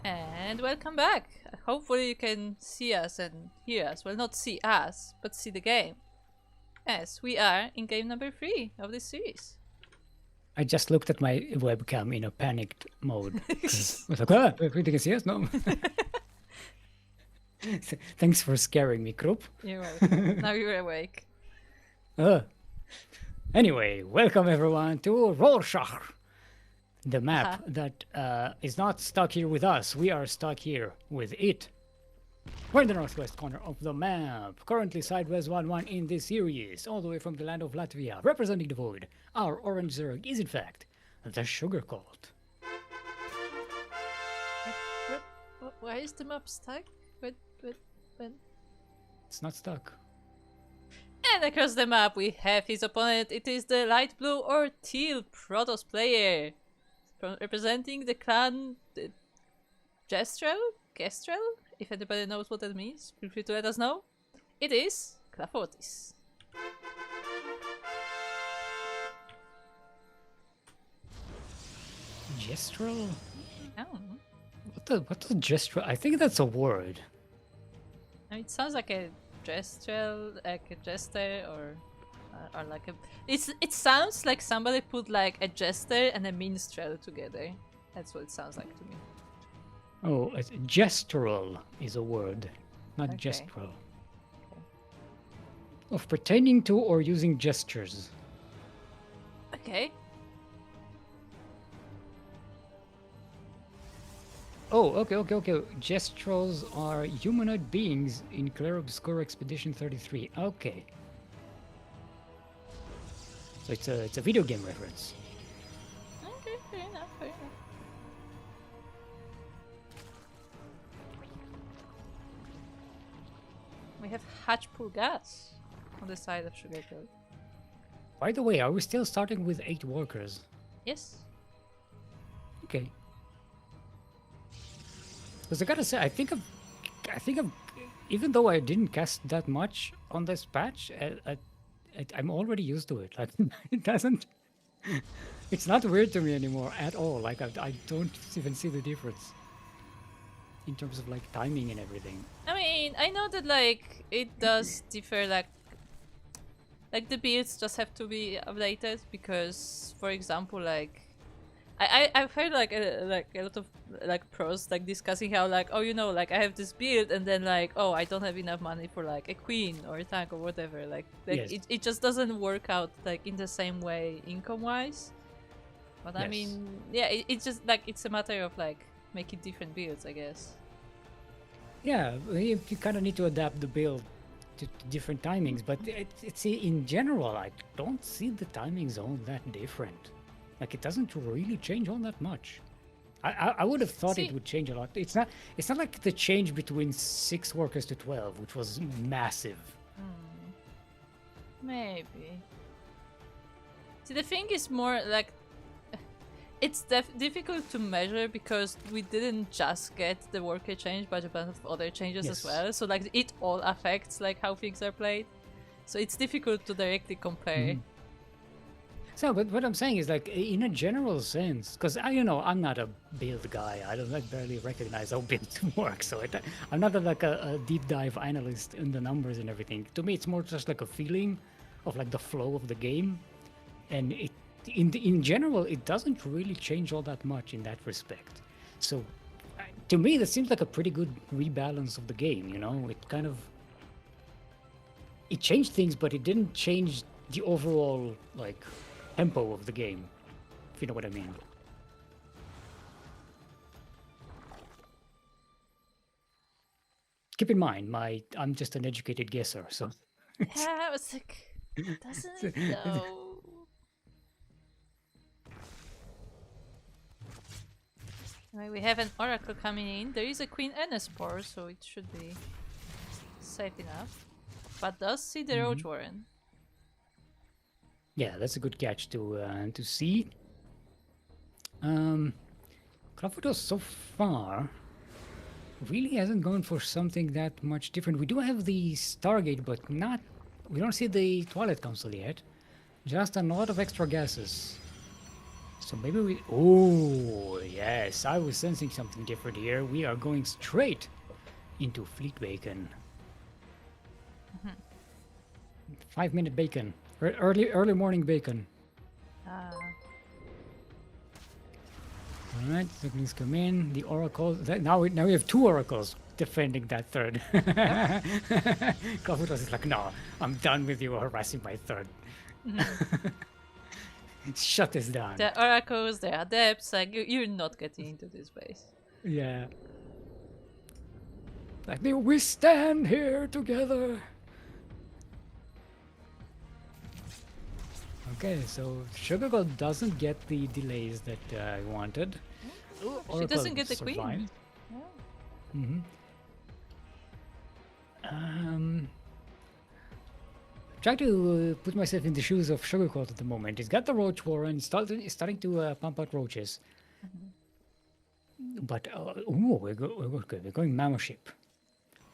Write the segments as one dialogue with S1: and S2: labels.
S1: And welcome back. Hopefully you can see us and hear us. Well, not see us, but see the game. Yes, we are in game number 3 of this series.
S2: I just looked at my webcam in a panicked mode. I was like, ah, everything can see us? No. Thanks for scaring me, Krupp.
S1: You're welcome. Now you're awake.
S2: Anyway, welcome everyone to Rorschach, the map that is not stuck here with us. We are stuck here with it. We're in the northwest corner of the map, currently sideways 1-1 in this series, all the way from the land of Latvia, representing the void. Our orange zerg is in fact the sugar cult.
S1: Why is the map stuck? When?
S2: It's not stuck.
S1: And across the map we have his opponent. It is the light blue or teal Protoss player. Representing the clan Gestrel? If anybody knows what that means, feel free to let us know. It is Clafotis.
S2: Gestrel?
S1: Oh.
S2: What the gestrel? I think that's a word.
S1: I mean, it sounds like a gestrel, like a jester, or like a. It sounds like somebody put like a jester and a minstrel together. That's what it sounds like to me.
S2: Oh, gestural is a word, not
S1: Okay.
S2: gestural. Okay. Of pertaining to or using gestures.
S1: Okay.
S2: Oh, okay. Gestrals are humanoid beings in Clair Obscure Expedition 33. Okay. So it's a video game reference.
S1: Okay, fair enough. We have Hatchpool gas on the side of Sugarcoat.
S2: By the way, are we still starting with 8 workers?
S1: Yes.
S2: Okay. Because I gotta say, I think of, even though I didn't cast that much on this patch, I'm already used to it. Like, it doesn't, it's not weird to me anymore at all. Like, I don't even see the difference in terms of like timing and everything.
S1: I mean, I know that like it does differ, like the builds just have to be updated because, for example, like I've heard like a lot of like pros like discussing how like, oh, you know, like I have this build and then like, oh, I don't have enough money for like a queen or a tank or whatever, like
S2: Yes.
S1: it just doesn't work out like in the same way income wise. But I
S2: Yes.
S1: mean, yeah, it's just like it's a matter of like making different builds, I guess.
S2: Yeah, you kind of need to adapt the build to different timings, but it's in general, I don't see the timings all that different. Like, it doesn't really change all that much. I would have thought it would change a lot. It's not like the change between 6 workers to 12, which was massive.
S1: Maybe. See, the thing is more like it's difficult to measure because we didn't just get the worker change, but a bunch of other changes as well. So like it all affects like how things are played. So it's difficult to directly compare.
S2: So, but what I'm saying is, like, in a general sense, because I'm not a build guy. I barely recognize how builds work. So I'm not like a deep dive analyst in the numbers and everything. To me, it's more just like a feeling of like the flow of the game, and in general, it doesn't really change all that much in that respect. So, to me, that seems like a pretty good rebalance of the game. It changed things, but it didn't change the overall like tempo of the game, if you know what I mean. Keep in mind, I'm just an educated guesser, so.
S1: Yeah, I was like, doesn't it though? Right, we have an oracle coming in. There is a queen and a spore, so it should be safe enough. But does see the roach warren.
S2: Yeah, that's a good catch to see. Clafotos so far really hasn't gone for something that much different. We do have the Stargate, but we don't see the Twilight Council yet. Just a lot of extra gases. So maybe we... Oh, yes. I was sensing something different here. We are going straight into Fleet Bacon. 5-minute bacon. Early morning bacon.
S1: Ah.
S2: Alright, Ducklings come in. The Oracle... Now we have 2 Oracles defending that third. Cloudfoot is like, no, I'm done with you harassing my third. Shut this down.
S1: The oracles, the adepts, like you're not getting into this base.
S2: Yeah. Like, we stand here together. Okay, so Sugargold doesn't get the delays that I wanted.
S1: Ooh, she
S2: Oracle
S1: doesn't get the queen.
S2: survived.
S1: Yeah.
S2: Trying to put myself in the shoes of Sugarcoat at the moment. He's got the Roach War and he's starting to pump out roaches. But, ooh, we're good. We're going Mama Ship.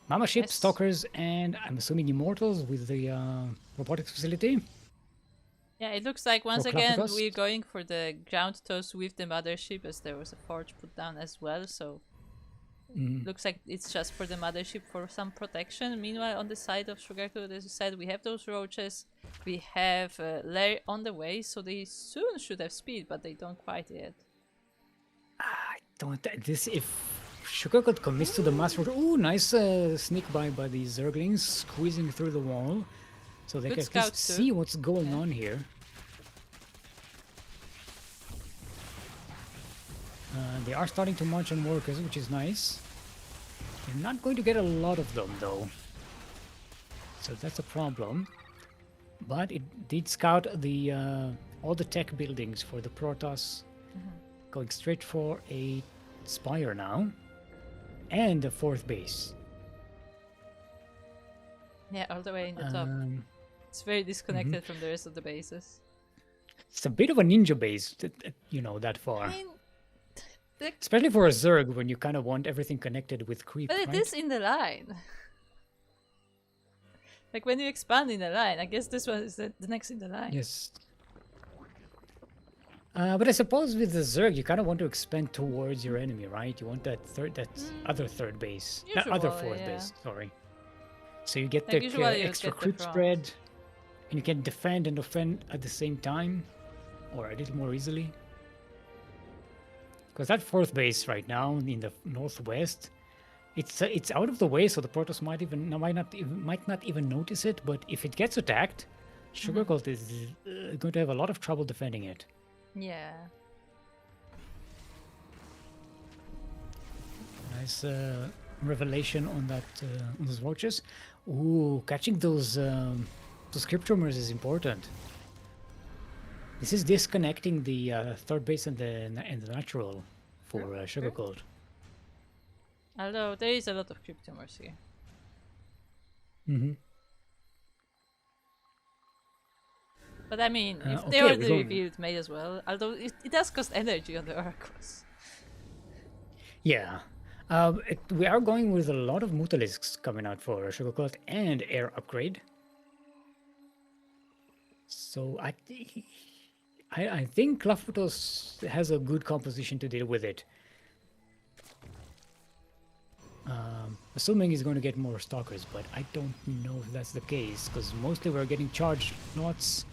S2: Mama Ship,
S1: Yes.
S2: Stalkers, and I'm assuming Immortals with the robotics facility.
S1: Yeah, it looks like once
S2: For
S1: again
S2: Clappergust?
S1: we're going for the ground toss with the mothership, as there was a forge put down as well, so looks like it's just for the mothership for some protection. Meanwhile, on the side of Sugarcoat, as you said, we have those roaches, we have Lair on the way, so they soon should have speed, but they don't quite yet.
S2: I don't... This... If Sugarcoat commits to the Master... Ooh, nice sneak by the Zerglings, squeezing through the wall. So they
S1: Good
S2: can at
S1: scout
S2: least
S1: too.
S2: see what's going on here. They are starting to march on workers, which is nice. You're not going to get a lot of them, though. So that's a problem. But it did scout the all the tech buildings for the Protoss. Going straight for a Spire now. And a 4th base.
S1: Yeah, all the way in the top. It's very disconnected from the rest of the bases.
S2: It's a bit of a ninja base, you know, that far.
S1: I mean,
S2: Especially for a Zerg, when you kind of want everything connected with creep,
S1: but it
S2: right?
S1: is in the line. Like when you expand in the line, I guess this one is the next in the line.
S2: Yes. But I suppose with the Zerg, you kind of want to expand towards your enemy, right? You want that other third base, other
S1: Usually,
S2: 4th
S1: yeah.
S2: base. Sorry. So you get
S1: Like
S2: the
S1: usually you
S2: extra
S1: get the
S2: creep
S1: front.
S2: spread, and you can defend and offend at the same time, or a little more easily. Because that 4th base right now in the northwest, it's out of the way, so the Protoss might not even notice it. But if it gets attacked, Sugarcoat is going to have a lot of trouble defending it.
S1: Yeah.
S2: Nice revelation on that on those roaches. Ooh, catching those crypt rumors is important. This is disconnecting the 3rd base and the natural for Sugarcoat.
S1: Although there is a lot of cryptomers here. But I mean, if they
S2: okay,
S1: already
S2: we're going-
S1: revealed, may as well. Although it does cost energy on the oracles.
S2: Yeah. We are going with a lot of Mutalisks coming out for Sugarcoat and air upgrade. So I think Clafutos has a good composition to deal with it. Assuming he's going to get more Stalkers, but I don't know if that's the case, because mostly we're getting charged knots.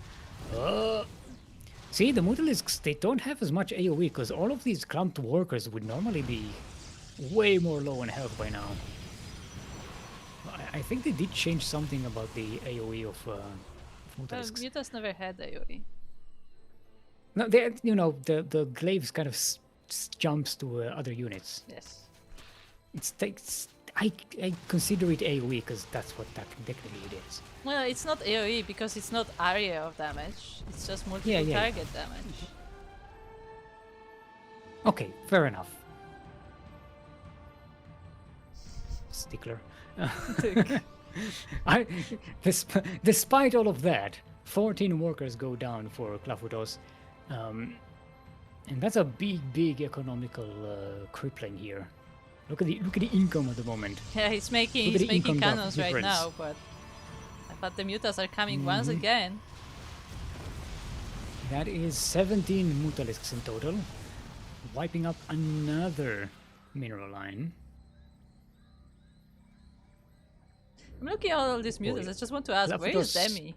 S2: See, the Mutalisks, they don't have as much AoE, because all of these clumped workers would normally be way more low on health by now. I think they did change something about the AoE of Mutalisks.
S1: Mutas never had AoE.
S2: No, they, you know, the glaives kind of jumps to other units.
S1: Yes.
S2: I consider it AoE because that's what technically it is.
S1: Well, it's not AoE because it's not area of damage. It's just multiple
S2: Yeah.
S1: target damage.
S2: Okay, fair enough. Stickler. Despite all of that, 14 workers go down for Clafutos. And that's a big economical crippling here. Look at the income at the moment.
S1: Yeah, he's
S2: Look
S1: making
S2: at the income
S1: cannons right
S2: difference.
S1: now, but the mutas are coming once again.
S2: That is 17 Mutalisks in total, wiping up another mineral line.
S1: I'm looking at all these mutants.
S2: Boy,
S1: I just want to ask, where is
S2: Laphatos-
S1: Demi?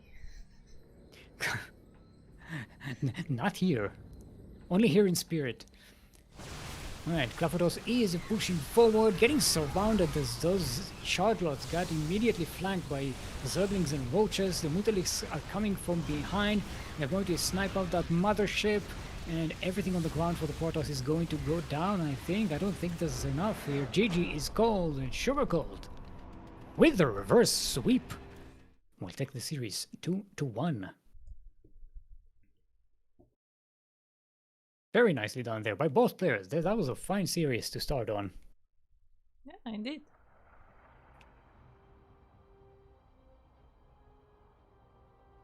S2: Not here. Only here in spirit. Alright, Claphatos is pushing forward, getting surrounded as those Charlottes got immediately flanked by Zerglings and Roaches. The Mutalisks are coming from behind. They're going to snipe out that mothership, and everything on the ground for the Protoss is going to go down, I think. I don't think there's enough here. GG is cold and sugar cold. With the reverse sweep, we'll take the series 2-1. Very nicely done there by both players. That was a fine series to start on.
S1: Yeah, indeed.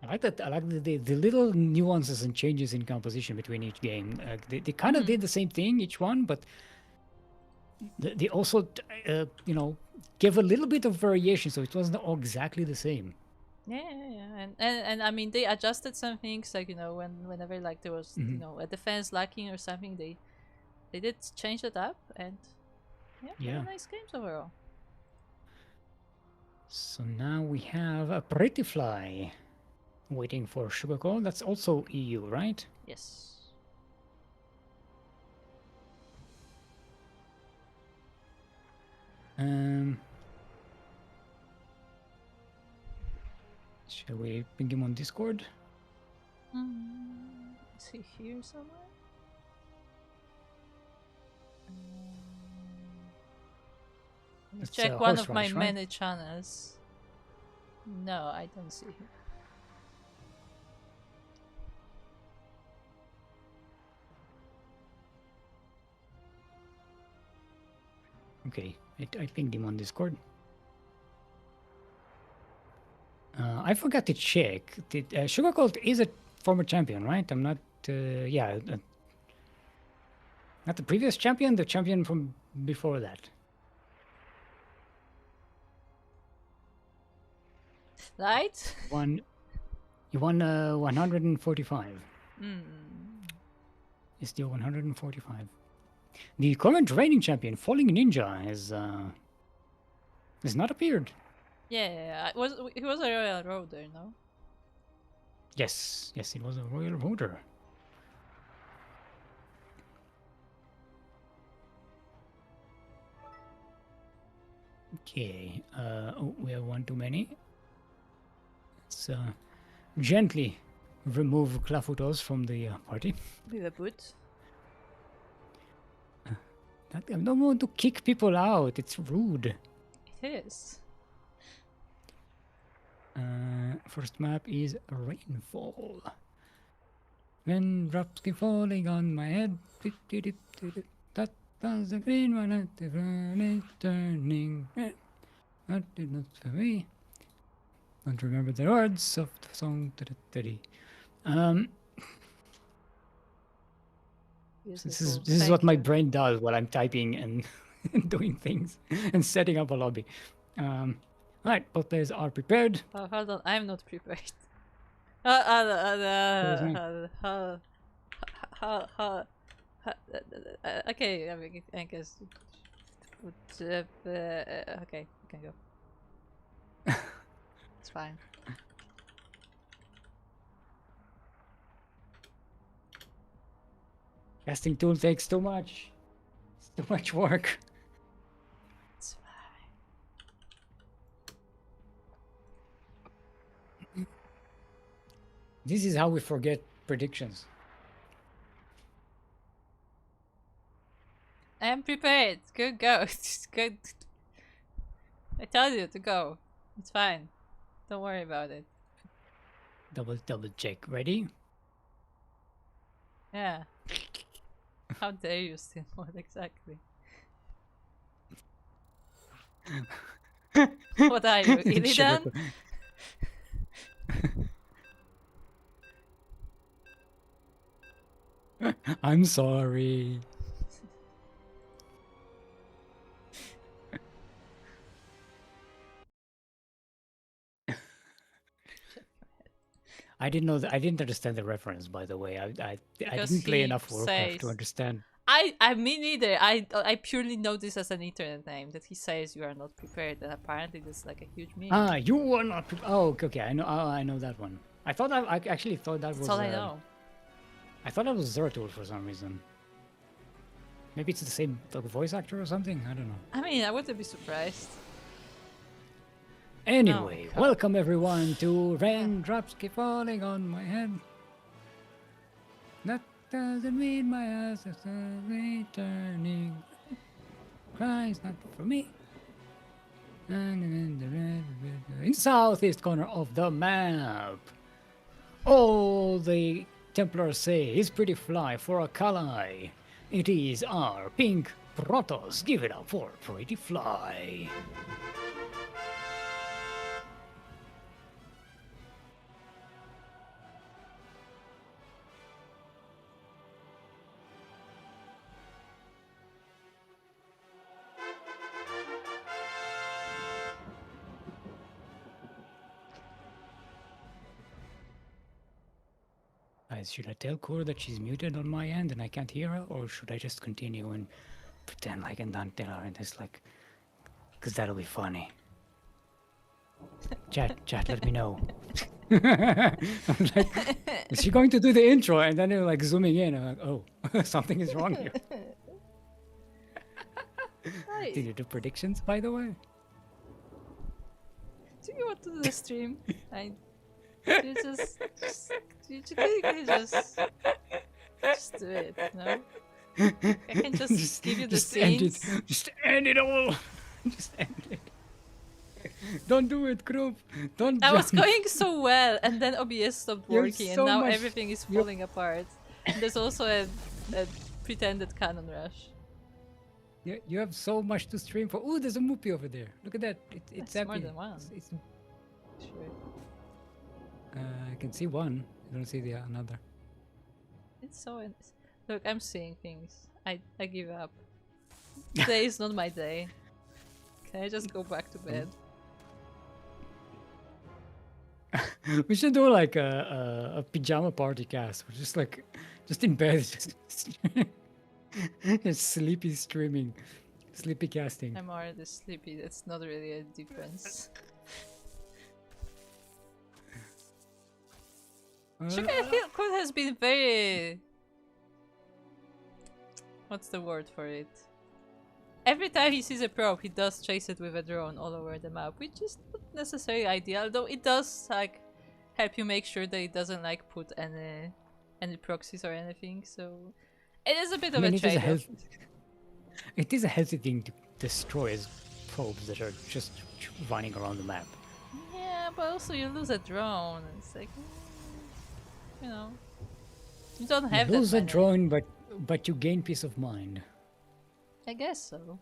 S2: I like that. I like the little nuances and changes in composition between each game. They kind of did the same thing each one, but they also gave a little bit of variation, so it wasn't all exactly the same.
S1: Yeah. And I mean, they adjusted some things, like, whenever like there was a defense lacking or something, they did change it up, and
S2: Yeah.
S1: nice games overall.
S2: So now we have a Pretty Fly waiting for Sugarcole. That's also EU, right?
S1: Yes.
S2: Shall we ping him on Discord?
S1: Is he here somewhere? Let's check one of my many channels. No, I don't see him.
S2: Okay, I pinged him on Discord. I forgot to check. Sugarcolt is a former champion, right? I'm not. Not the previous champion, the champion from before that.
S1: Right?
S2: You won 145. It's still 145. The current reigning champion, Falling Ninja, has not appeared.
S1: Yeah, he was a royal roader, no?
S2: Yes, it was a royal roader. Okay, we have one too many. Let's gently remove Clafutos from the party.
S1: With a boot.
S2: I don't want to kick people out, it's rude.
S1: It is.
S2: First map is Rainfall. When drops keep falling on my head. That was the green one at the front is turning red. That did not for me. Don't remember the words of the song. This is what my brain does while I'm typing and doing things and setting up a lobby. Right, both players are prepared.
S1: Oh, hold on, I'm not prepared. Okay, I guess. Okay, you can go. It's fine.
S2: Casting tool takes too much. It's too much work.
S1: It's fine.
S2: This is how we forget predictions.
S1: I'm prepared. Good, go. It's good. I told you to go. It's fine. Don't worry about it.
S2: Double check. Ready?
S1: Yeah. How dare you steal more exactly? What are you, Illidan?
S2: I'm sorry. I didn't know. I didn't understand the reference. By the way, I
S1: Because
S2: didn't play
S1: he
S2: enough Warcraft to
S1: says
S2: understand.
S1: I me neither. I purely know this as an internet name that he says you are not prepared, and apparently this is like a huge meme.
S2: Ah, you were not. Oh, okay, okay. I know. Oh, I know that one. I thought I actually thought that
S1: That's
S2: was.
S1: all I know.
S2: I thought that was Zeratul for some reason. Maybe it's the same like, voice actor or something. I don't know.
S1: I mean, I wouldn't be surprised.
S2: Anyway,
S1: God.
S2: welcome everyone to Raindrops Keep Falling on My Head. That doesn't mean my eyes are returning. Cry's not for me. In the southeast corner of the map. All the Templars say is pretty fly for a Kali. It is our pink Protoss. Give it up for Pretty Fly. Guys, should I tell Core that she's muted on my end and I can't hear her, or should I just continue and pretend like I can't tell her and just like, because that'll be funny. Chat, let me know. I'm like, is she going to do the intro? And then they're like zooming in. I'm like, oh, something is wrong here. Did you do predictions, by the way?
S1: Do you want to do the stream? You just do it, no? I can just give you the scenes.
S2: Just end it all. Just end it. Don't do it, Group. Don't.
S1: I was going so well, and then OBS stopped
S2: You have
S1: working,
S2: so
S1: and now
S2: much-
S1: everything is falling apart. And there's also a pretended cannon rush.
S2: You have so much to stream for. Ooh, there's a Moopy over there. Look at that. It's
S1: That's more
S2: happy.
S1: than one. Sure.
S2: I can see one. I don't see the another.
S1: It's so. Look, I'm seeing things. I give up. Today is not my day. Can I just go back to bed?
S2: We should do like a pajama party cast. We're just in bed, just sleepy streaming, sleepy casting.
S1: I'm already sleepy. That's not really a difference. Sugar, I feel Kurt has been very... What's the word for it? Every time he sees a probe, he does chase it with a drone all over the map, which is not necessarily ideal, though it does like help you make sure that it doesn't like put any proxies or anything, so it is a bit of a trade-off.
S2: It is a healthy thing to destroy as probes that are just running around the map.
S1: Yeah, but also you lose a drone. It's like, you know, you don't have
S2: You lose
S1: that
S2: a
S1: many.
S2: drone, but you gain peace of mind.
S1: I guess so.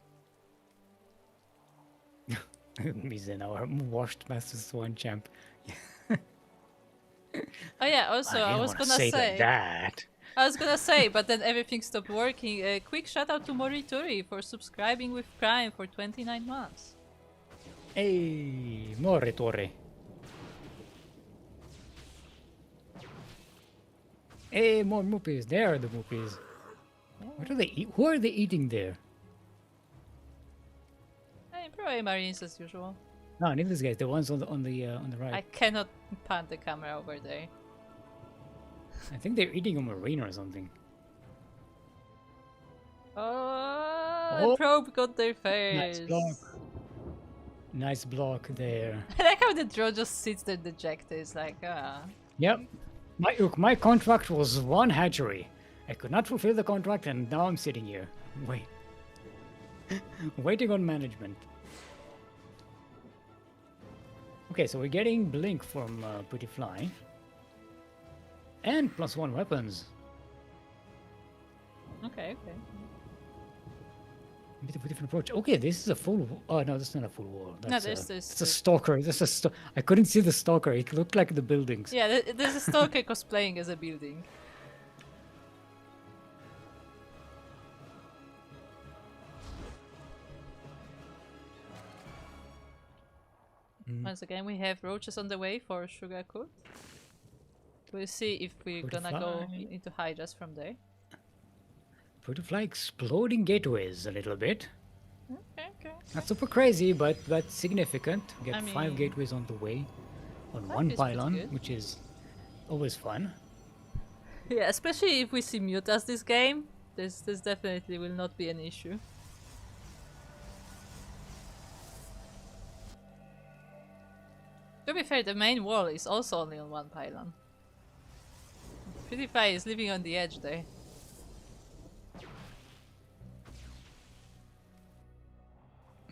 S2: He's in our washed Master Swan champ.
S1: Oh yeah, also I
S2: didn't
S1: was
S2: wanna
S1: gonna
S2: say
S1: say
S2: like that.
S1: I was gonna say, but then everything stopped working. A quick shout out to Morituri for subscribing with Prime for 29 months.
S2: Hey, Moritore. Hey, more Moopies. There are the Moopies. What are they eat? Who are they eating there?
S1: Hey, probably Marines as usual.
S2: No, I need these guys. The ones on the right.
S1: I cannot pan the camera over there.
S2: I think they're eating a marine or something.
S1: Oh,
S2: Oh.
S1: probe got there
S2: Nice
S1: first.
S2: block. Nice block there.
S1: I like how the drone just sits there dejected. It's like,
S2: Yep. My contract was one hatchery. I could not fulfill the contract, and now I'm sitting here. Wait. Waiting on management. Okay, so we're getting Blink from Pretty Fly. And +1 weapons.
S1: okay, okay.
S2: A bit of a different approach. Okay, this is a full... Oh, no, that's not a full wall. That's
S1: there's
S2: It's a stalker. I couldn't see the stalker. It looked like the buildings.
S1: Yeah, there's a stalker cosplaying as a building. Once again, we have roaches on the way for Sugar Coat. We'll see if we're gonna go into Hydras from there.
S2: Butterfly exploding gateways a little bit.
S1: Okay.
S2: Not super crazy, but significant. Get
S1: I
S2: 5
S1: mean,
S2: gateways on the way on
S1: 5
S2: one
S1: is pretty
S2: pylon,
S1: good.
S2: which is always fun.
S1: Yeah, especially if we see Mutas this game, this definitely will not be an issue. To be fair, the main wall is also only on 1 pylon. PewDiePie is living on the edge there.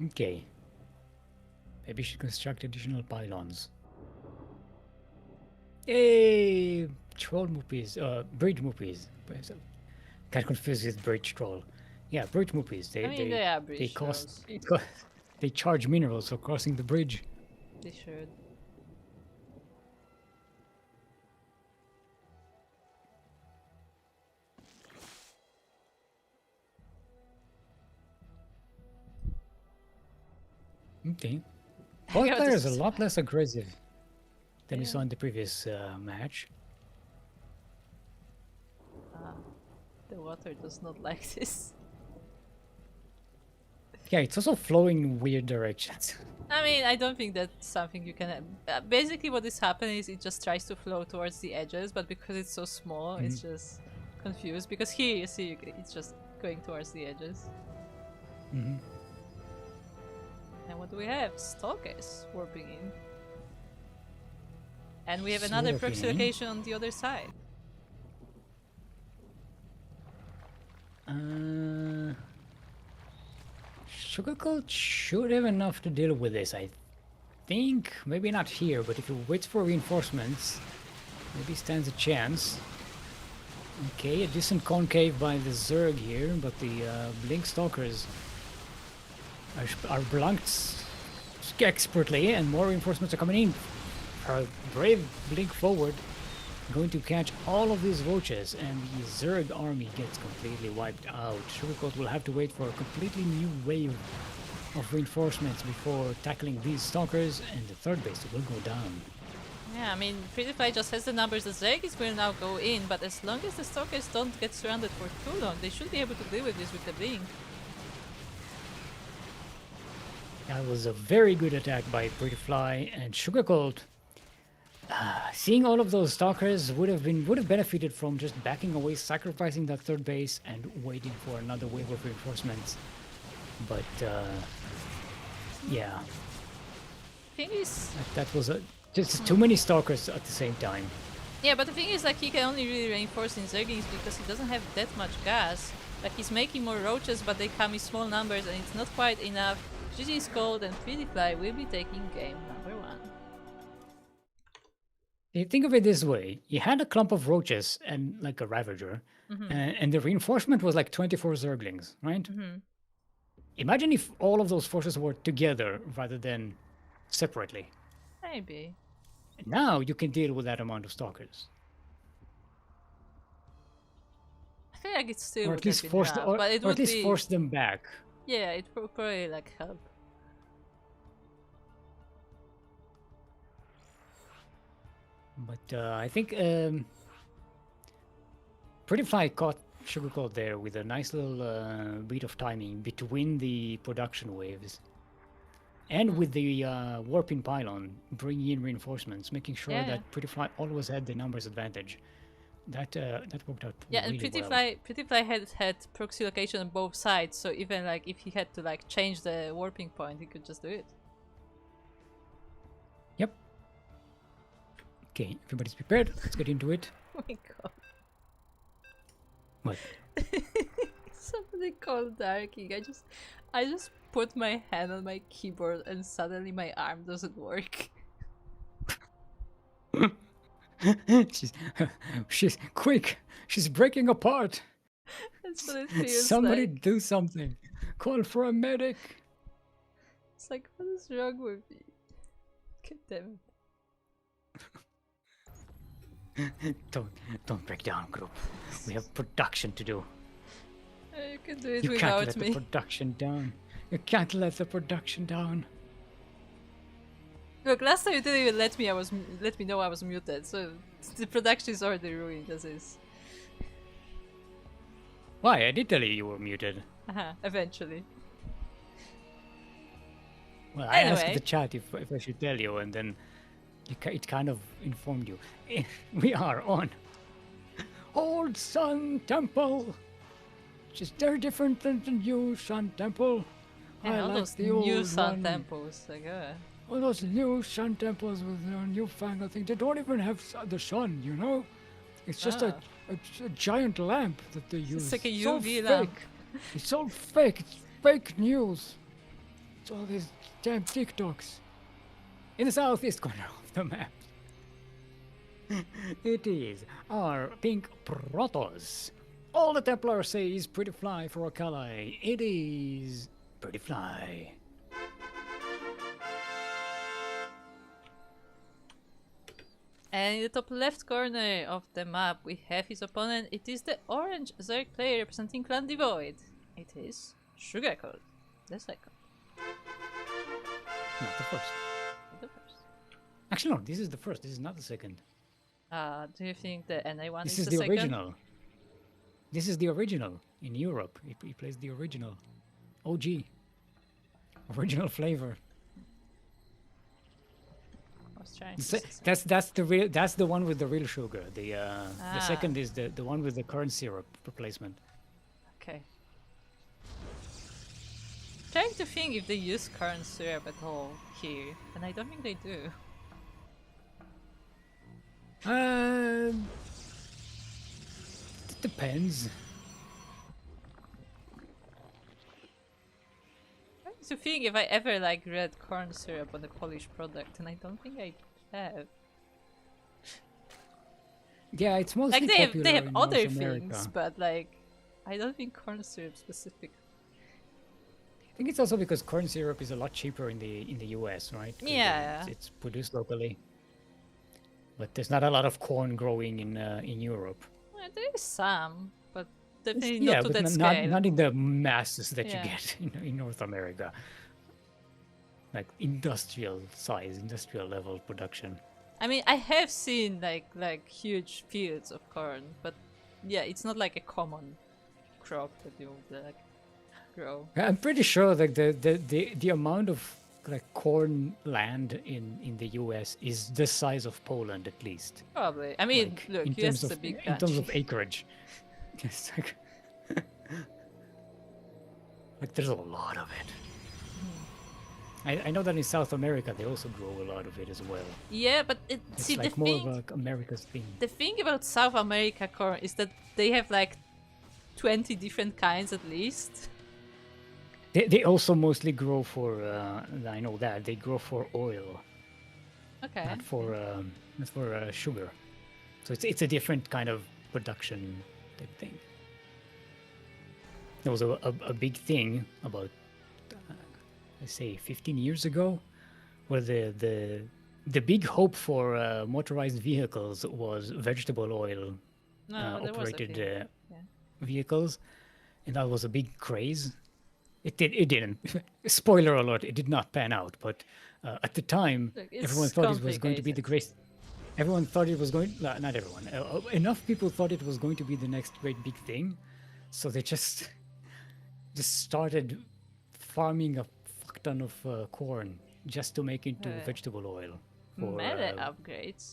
S2: Okay. Maybe we should construct additional pylons. Yay! Troll moopies, bridge moopies. Can't confuse with bridge troll. Yeah, bridge moopies.
S1: They are bridge
S2: they charge minerals for crossing the bridge.
S1: They should.
S2: Okay. Both players are a lot less aggressive than we saw in the previous match.
S1: The water does not like this.
S2: Yeah, it's also flowing in weird directions.
S1: I mean, I don't think that's something you can... basically what is happening is it just tries to flow towards the edges, but because it's so small, it's just confused. Because here, you see, it's just going towards the edges. And what do we have? Stalkers warping in. And we have another proxy location on the other side.
S2: Sugarcoat should have enough to deal with this, I think. Maybe not here, but if he waits for reinforcements, maybe stands a chance. Okay, a decent concave by the Zerg here, but the Blink Stalkers are blanked expertly, and more reinforcements are coming in. Our brave Blink forward going to catch all of these roaches, and the Zerg army gets completely wiped out. Sugarcoat will have to wait for a completely new wave of reinforcements before tackling these stalkers, and the third base will go down.
S1: Yeah, I mean, PewDiePie just has the numbers. The Zergis will now go in, but as long as the stalkers don't get surrounded for too long, they should be able to deal with this with the Blink.
S2: That was a very good attack by PewDiePie, and Sugarcoat, seeing all of those stalkers would have benefited from just backing away, sacrificing that third base, and waiting for another wave of reinforcements. But yeah,
S1: Thing is,
S2: that was just too many stalkers at the same time.
S1: yeah, but the thing is, like, he can only really reinforce in Zerglings because he doesn't have that much gas. Like, he's making more roaches, but they come in small numbers, and it's not quite enough. GG is cold, and PewDiePie will be taking game number 1.
S2: You think of it this way: you had a clump of roaches and like a ravager, and the reinforcement was like 24 Zerglings, right? Imagine if all of those forces were together rather than separately.
S1: Maybe.
S2: Now you can deal with that amount of stalkers.
S1: I feel like it's still
S2: Or at least force force them back.
S1: Yeah, it would probably like help.
S2: But I think PewDiePie caught Sugarcoat there with a nice little beat of timing between the production waves. And with the warping pylon, bringing in reinforcements, making sure that PewDiePie always had the numbers advantage. That worked out really well.
S1: PewDiePie had proxy location on both sides, so even like if he had to like change the warping point, he could just do it.
S2: Yep. Okay, everybody's prepared. Let's get into it.
S1: Oh my god.
S2: What?
S1: Somebody called Darking. I just put my hand on my keyboard and suddenly my arm doesn't work.
S2: she's quick. She's breaking apart.
S1: That's what it feels
S2: Somebody
S1: like.
S2: do something. Call for a medic.
S1: It's like, what is wrong with me? God damn
S2: it. Don't break down, group. We have production to do.
S1: You can do it
S2: you
S1: without
S2: can't let
S1: me.
S2: the production down. You can't let the production down.
S1: Look, last time you didn't even let me know I was muted, so the production is already ruined as is.
S2: Why? I did tell you were muted.
S1: Eventually.
S2: Well, I asked
S1: Anyway.
S2: the chat if I should tell you, and then it kind of informed you. We are on Old Sun Temple, which is very different than the new Sun Temple.
S1: Yeah,
S2: I
S1: all
S2: like
S1: those
S2: the
S1: new
S2: old
S1: sun
S2: one.
S1: temples, like
S2: All those new sun temples with their newfangled thing. They don't even have the sun, you know? It's just a giant lamp that they use.
S1: It's like a
S2: so
S1: UV
S2: fake.
S1: lamp.
S2: It's so fake. It's fake news. It's all these damn TikToks. In the southeast corner of the map, it is our pink Protoss. All the Templars say is pretty fly for Akali. It is pretty fly.
S1: And in the top left corner of the map, we have his opponent. It is the orange Zerg player representing Clan Devoid. It is Sugarcoat, the second.
S2: Not the first.
S1: Not the first.
S2: Actually, no, this is the first. This is not the second.
S1: Do you think the NA one
S2: This
S1: is
S2: is
S1: the
S2: the
S1: second?
S2: original. This is the original in Europe. He plays the original. OG. Original flavor.
S1: I was trying to
S2: That's the one with the real sugar. The second is the one with the corn syrup replacement.
S1: Okay. Trying to think if they use corn syrup at all here, and I don't think they do.
S2: It depends.
S1: Trying to think if I ever like read corn syrup on a Polish product, and I don't think I have.
S2: Yeah, it's mostly
S1: Like
S2: popular
S1: they have
S2: in
S1: other
S2: North America.
S1: things, but like I don't think corn syrup specific.
S2: I think it's also because corn syrup is a lot cheaper in the US, right? 'Cause
S1: Yeah.
S2: it's produced locally. But there's not a lot of corn growing in Europe.
S1: Well, there is some, but definitely
S2: Yeah,
S1: not to
S2: but
S1: that
S2: not
S1: scale.
S2: not in the masses that
S1: Yeah.
S2: you get in North America. Like industrial size, industrial level production.
S1: I mean, I have seen like huge fields of corn, but yeah, it's not like a common crop that you would like grow.
S2: I'm pretty sure like the amount of like corn land in the US is the size of Poland at least.
S1: Probably. I mean,
S2: Like,
S1: look,
S2: in
S1: US
S2: terms
S1: is
S2: of
S1: a big
S2: in terms of
S1: country.
S2: acreage. It's like there's a lot of it. I know that in South America they also grow a lot of it as well.
S1: Yeah, but
S2: It's
S1: see
S2: like
S1: the
S2: more
S1: thing.
S2: of like America's thing.
S1: The thing about South America corn is that they have like 20 different kinds at least.
S2: They also mostly grow for I know that they grow for oil,
S1: Okay.
S2: not for sugar. So it's a different kind of production type thing. There was a big thing about let's say 15 years ago, where the big hope for motorized vehicles was vegetable oil
S1: No, there was a
S2: operated
S1: thing.
S2: vehicles, and that was a big craze. It didn't. Spoiler alert! It did not pan out. But at the time,
S1: Look, it's
S2: everyone thought it was going to be the
S1: complicated.
S2: great. Everyone thought it was going. Not everyone. Enough people thought it was going to be the next great big thing, so they just started farming a fuck ton of corn just to make into vegetable oil. For,
S1: Meta upgrades.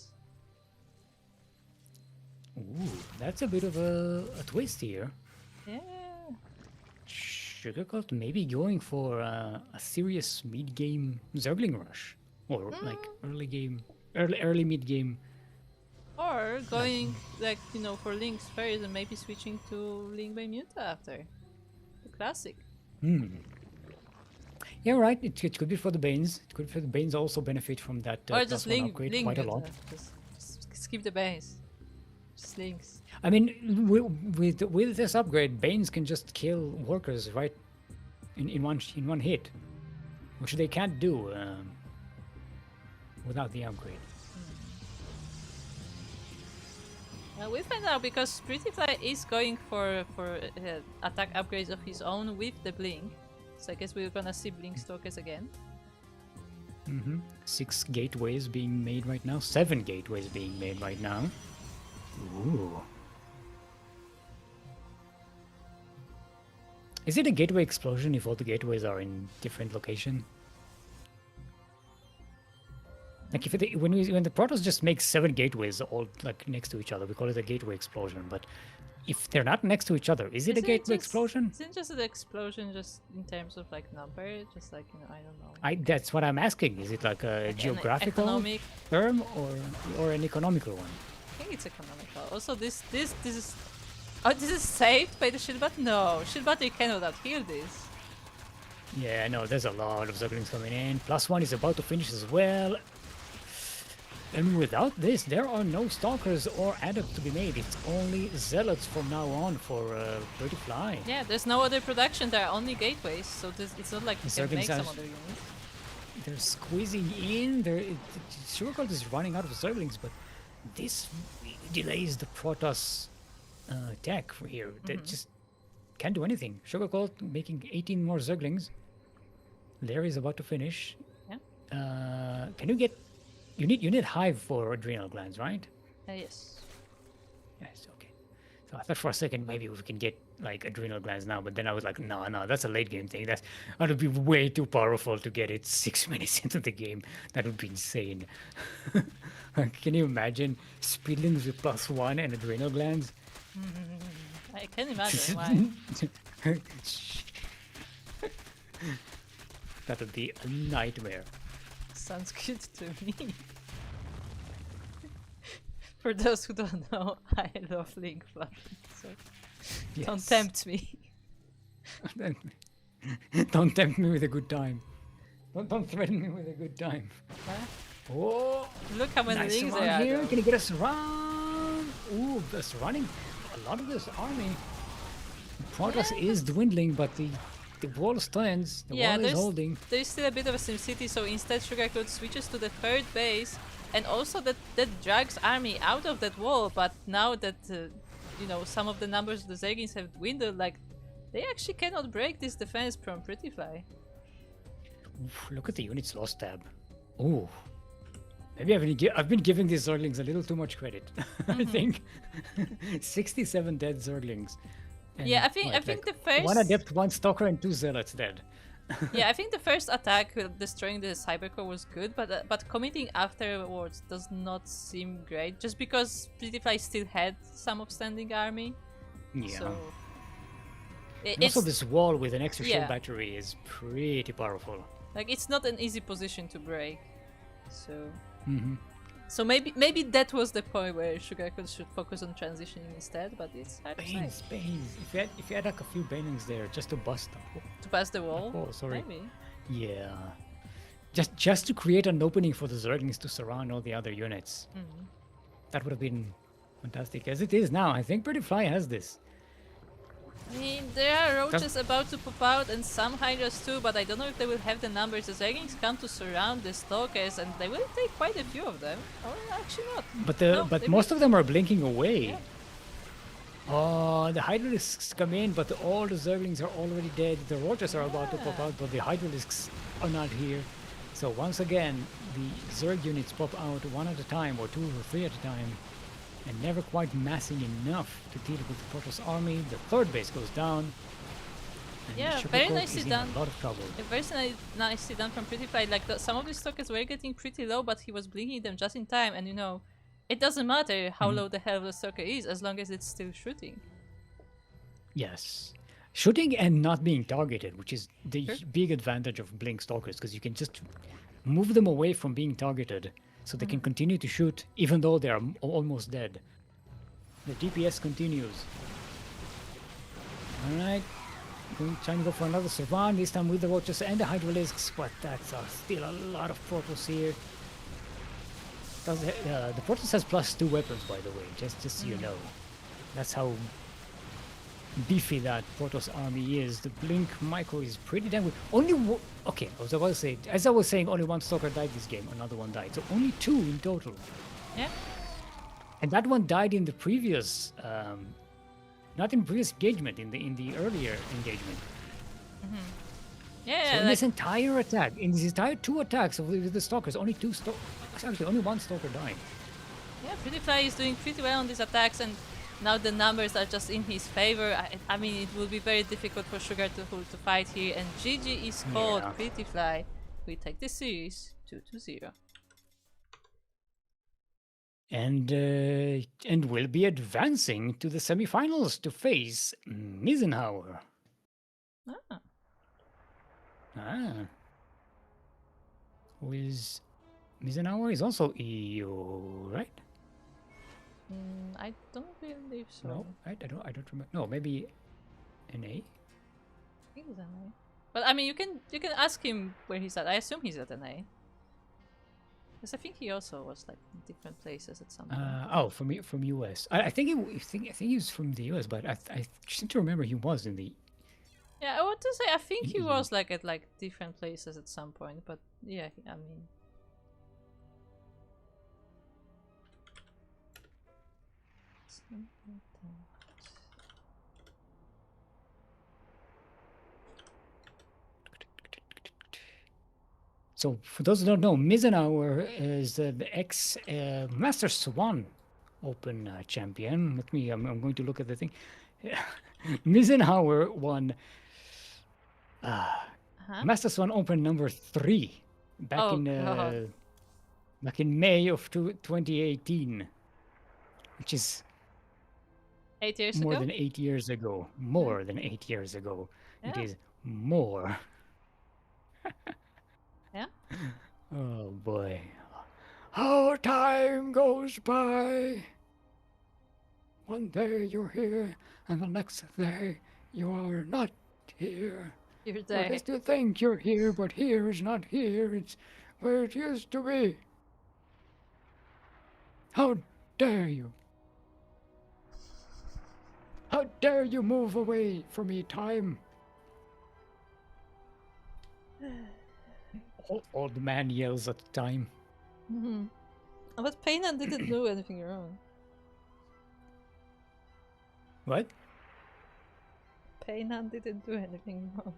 S2: ooh, that's a bit of a twist here.
S1: Yeah.
S2: Sugarcoat maybe going for a serious mid-game Zergling rush, or like early mid-game.
S1: Or going like, you know, for Links first and maybe switching to Link by Muta after. The classic.
S2: Yeah, right. It could be for the Banes. It could be for the Banes also benefit from that
S1: or
S2: plus
S1: just
S2: one
S1: Link
S2: upgrade
S1: Link
S2: quite a
S1: Muta.
S2: lot.
S1: Just skip the base. Just Links.
S2: I mean, with this upgrade, Banes can just kill workers right in one hit, which they can't do without the upgrade.
S1: We'll find out because Prettyfly is going for attack upgrades of his own with the Blink. So I guess we're gonna see Blink Stalkers again.
S2: 6 gateways being made right now. 7 gateways being made right now. Ooh. Is it a gateway explosion if all the gateways are in different location? Like if when the Protoss just makes 7 gateways all like next to each other, we call it a gateway explosion. But if they're not next to each other, is it a gateway explosion?
S1: Isn't just an explosion just in terms of like number? Just like, you know, I don't know.
S2: That's what I'm asking. Is it like a geographical term or an economical one?
S1: I think it's economical. Also, this is. Oh, this is saved by the shield bot? No, shield bot you cannot outheal this.
S2: Yeah, no, there's a lot of Zerglings coming in. +1 is about to finish as well. And without this, there are no Stalkers or Adepts to be made. It's only Zealots from now on for Pretty Fly.
S1: Yeah, there's no other production. There are only gateways, so it's not like you can make some other units.
S2: They're squeezing in. Sugarcult is running out of Zerglings, but this delays the Protoss tech here. They just can't do anything. Sugarcult making 18 more Zerglings. Larry's about to finish.
S1: Yeah.
S2: Can you get... You need Hive for adrenal glands, right?
S1: Yes.
S2: Yes, okay. So I thought for a second maybe we can get like adrenal glands now, but then I was like, no, that's a late game thing. That would be way too powerful to get it 6 minutes into the game. That would be insane. Can you imagine speedlings with +1 and adrenal glands?
S1: I can imagine why.
S2: That would be a nightmare.
S1: Sounds good to me. For those who don't know, I love Link Fluffy, so yes. Don't tempt me.
S2: Don't tempt me with a good time. Don't threaten me with a good time.
S1: Huh?
S2: Oh,
S1: look how many
S2: nice
S1: rings there are.
S2: Here. Can you get us around? Ooh, that's running. A lot of this army. Progress is dwindling, but the wall stands. The wall is holding.
S1: There's still a bit of a SimCity, so instead Sugarcult switches to the third base, and also that drags army out of that wall. But now that you know, some of the numbers of the Zerglings have dwindled, like they actually cannot break this defense from Pretty Fly.
S2: Oof, look at the units lost tab. Ooh. Maybe I've been giving these Zerglings a little too much credit. I think 67 dead Zerglings. And
S1: yeah, I think the first
S2: 1 Adept, 1 Stalker, and 2 Zealots dead.
S1: Yeah, I think the first attack destroying the Cybercore was good, but committing afterwards does not seem great. Just because Pretty Fly still had some upstanding army.
S2: Yeah.
S1: So
S2: and also this wall with an extra shield battery is pretty powerful.
S1: Like it's not an easy position to break. So. So maybe that was the point where Sugarcult should focus on transitioning instead, but it's hard to say.
S2: Banes. If you had like a few banings there just to bust
S1: to pass the wall.
S2: Oh, sorry.
S1: Maybe.
S2: Yeah. Just to create an opening for the Zerglings to surround all the other units. That would have been fantastic. As it is now, I think Pretty Fly has this.
S1: I mean, there are roaches about to pop out and some hydras too, but I don't know if they will have the numbers. The Zerglings come to surround the Stalkers and they will take quite a few of them. Or actually not.
S2: But most of them are blinking away. Yeah. Oh, the Hydralisks come in, but all the Zerglings are already dead. The roaches are about to pop out, but the Hydralisks are not here. So once again, the Zerg units pop out 1 at a time, or 2 or 3 at a time. And never quite massing enough to deal with the Protoss army. The third base goes down.
S1: Yeah, very nicely done.
S2: A lot of trouble.
S1: Yeah, very nicely done from Pretty Fly. Like some of the Stalkers were getting pretty low, but he was blinking them just in time. And you know, it doesn't matter how low the hell of the Stalker is, as long as it's still shooting.
S2: Yes, shooting and not being targeted, which is the big advantage of blink Stalkers, because you can just move them away from being targeted. So they can continue to shoot even though they are almost dead. The DPS continues. Alright. Trying to go for another Servan, this time with the Roaches and the Hydralisks, but that's still a lot of Protoss here. The Protoss has +2 weapons, by the way, just so you know. That's how beefy that Protoss army is. The Blink Micro is pretty damn good. Okay, I was about to say, as I was saying, only 1 Stalker died this game, another one died. So only 2 in total.
S1: Yeah.
S2: And that one died in the previous, not in previous engagement, in the earlier engagement.
S1: Yeah,
S2: So in
S1: like
S2: this entire attack, in these entire 2 attacks with the stalkers, only actually only 1 stalker died.
S1: yeah, Pretty Fly is doing pretty well on these attacks, and now the numbers are just in his favor. I mean, it will be very difficult for Sugar to fight here, and GG is called.
S2: Yeah.
S1: Pretty Fly. We take this series 2-0.
S2: And will be advancing to the semifinals to face Misenhauer.
S1: Ah.
S2: Ah. Who is Misenhauer is also EU, right?
S1: I don't believe so.
S2: No, right? I don't remember. No, maybe NA.
S1: I think he's an A. But I mean, you can ask him where he's at. I assume he's at an A. Because I think he also was like in different places at some point.
S2: Oh, from US. I think he was from the US, but I seem to remember he was in the.
S1: Yeah, I want to say I think he
S2: EU.
S1: was like at like different places at some point, but yeah, I mean.
S2: So for those who don't know, Misenauer is the ex Master Swan Open champion. Let me. I'm going to look at the thing. Misenauer won
S1: Huh?
S2: Master Swan Open number 3 back
S1: Oh god.
S2: back in May of 2018, which is
S1: 8 years
S2: more
S1: ago?
S2: than 8 years ago. More than 8 years ago. It
S1: Yeah.
S2: is more.
S1: Yeah.
S2: Oh boy. How time goes by. One day you're here, and the next day you are not here.
S1: You're
S2: You
S1: there.
S2: used to think you're here, but here is not here. It's where it used to be. How dare you? How dare you move away from me, time? Old man yells at time.
S1: But Paynan didn't do anything wrong.
S2: What?
S1: Paynan didn't do anything wrong.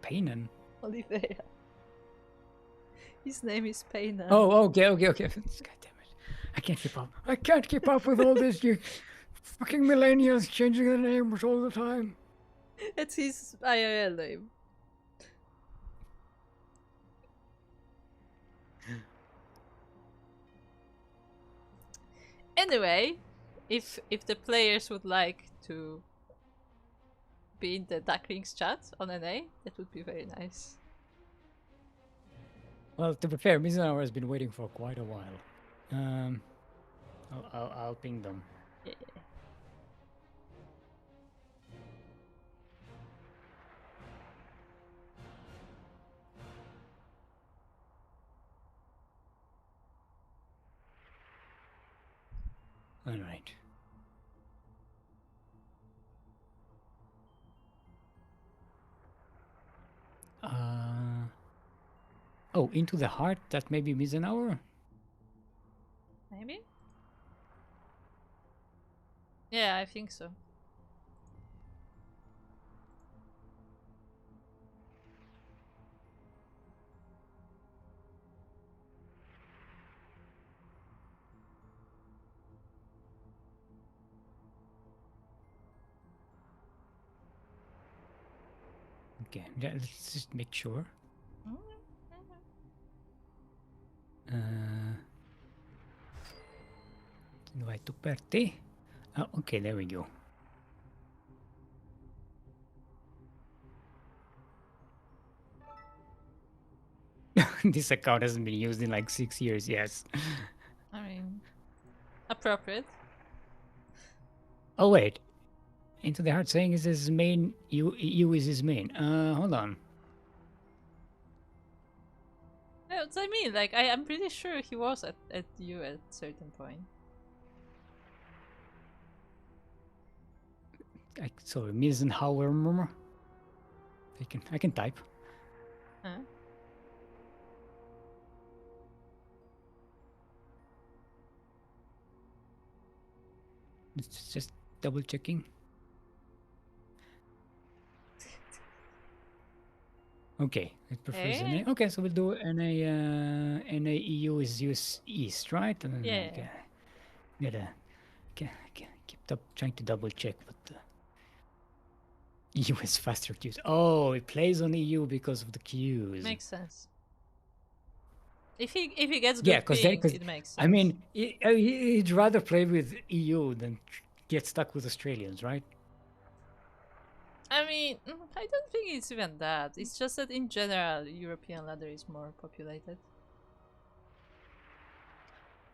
S2: Paynan?
S1: Oliveira. His name is Paynan.
S2: Oh, okay. God damn it. I can't keep up. I can't keep up with all this. You fucking millennials changing their names all the time.
S1: It's his IRL name. Anyway, if the players would like to be in the Ducklings chat on NA, that would be very nice.
S2: Well, to be fair, Mizunawa has been waiting for quite a while. I'll ping them.
S1: Yeah.
S2: All right. Oh, Into the Heart. That may be Mizunawa.
S1: Maybe? Yeah, I think so.
S2: Okay, let's just make sure. Vai tu per te. Oh, okay, there we go. This account hasn't been used in like 6 years, yes.
S1: I mean, appropriate.
S2: Oh, wait. Into the Heart saying is his main. You is his main. Hold on.
S1: That's what I mean. Like, I'm pretty sure he was at you at certain point.
S2: Sorry, Misenhauer. I can type.
S1: Huh?
S2: It's just double checking. Okay, it prefers
S1: Okay.
S2: NA. Okay, so we'll do NA EU is US East, right? And then
S1: Yeah.
S2: gotta keep trying to double check what the EU is faster queues. Oh, it plays on EU because of the queues.
S1: Makes sense. If he gets
S2: Yeah,
S1: good ping, it makes sense.
S2: I mean, he'd rather play with EU than get stuck with Australians, right?
S1: I mean, I don't think it's even that. It's just that in general, European ladder is more populated.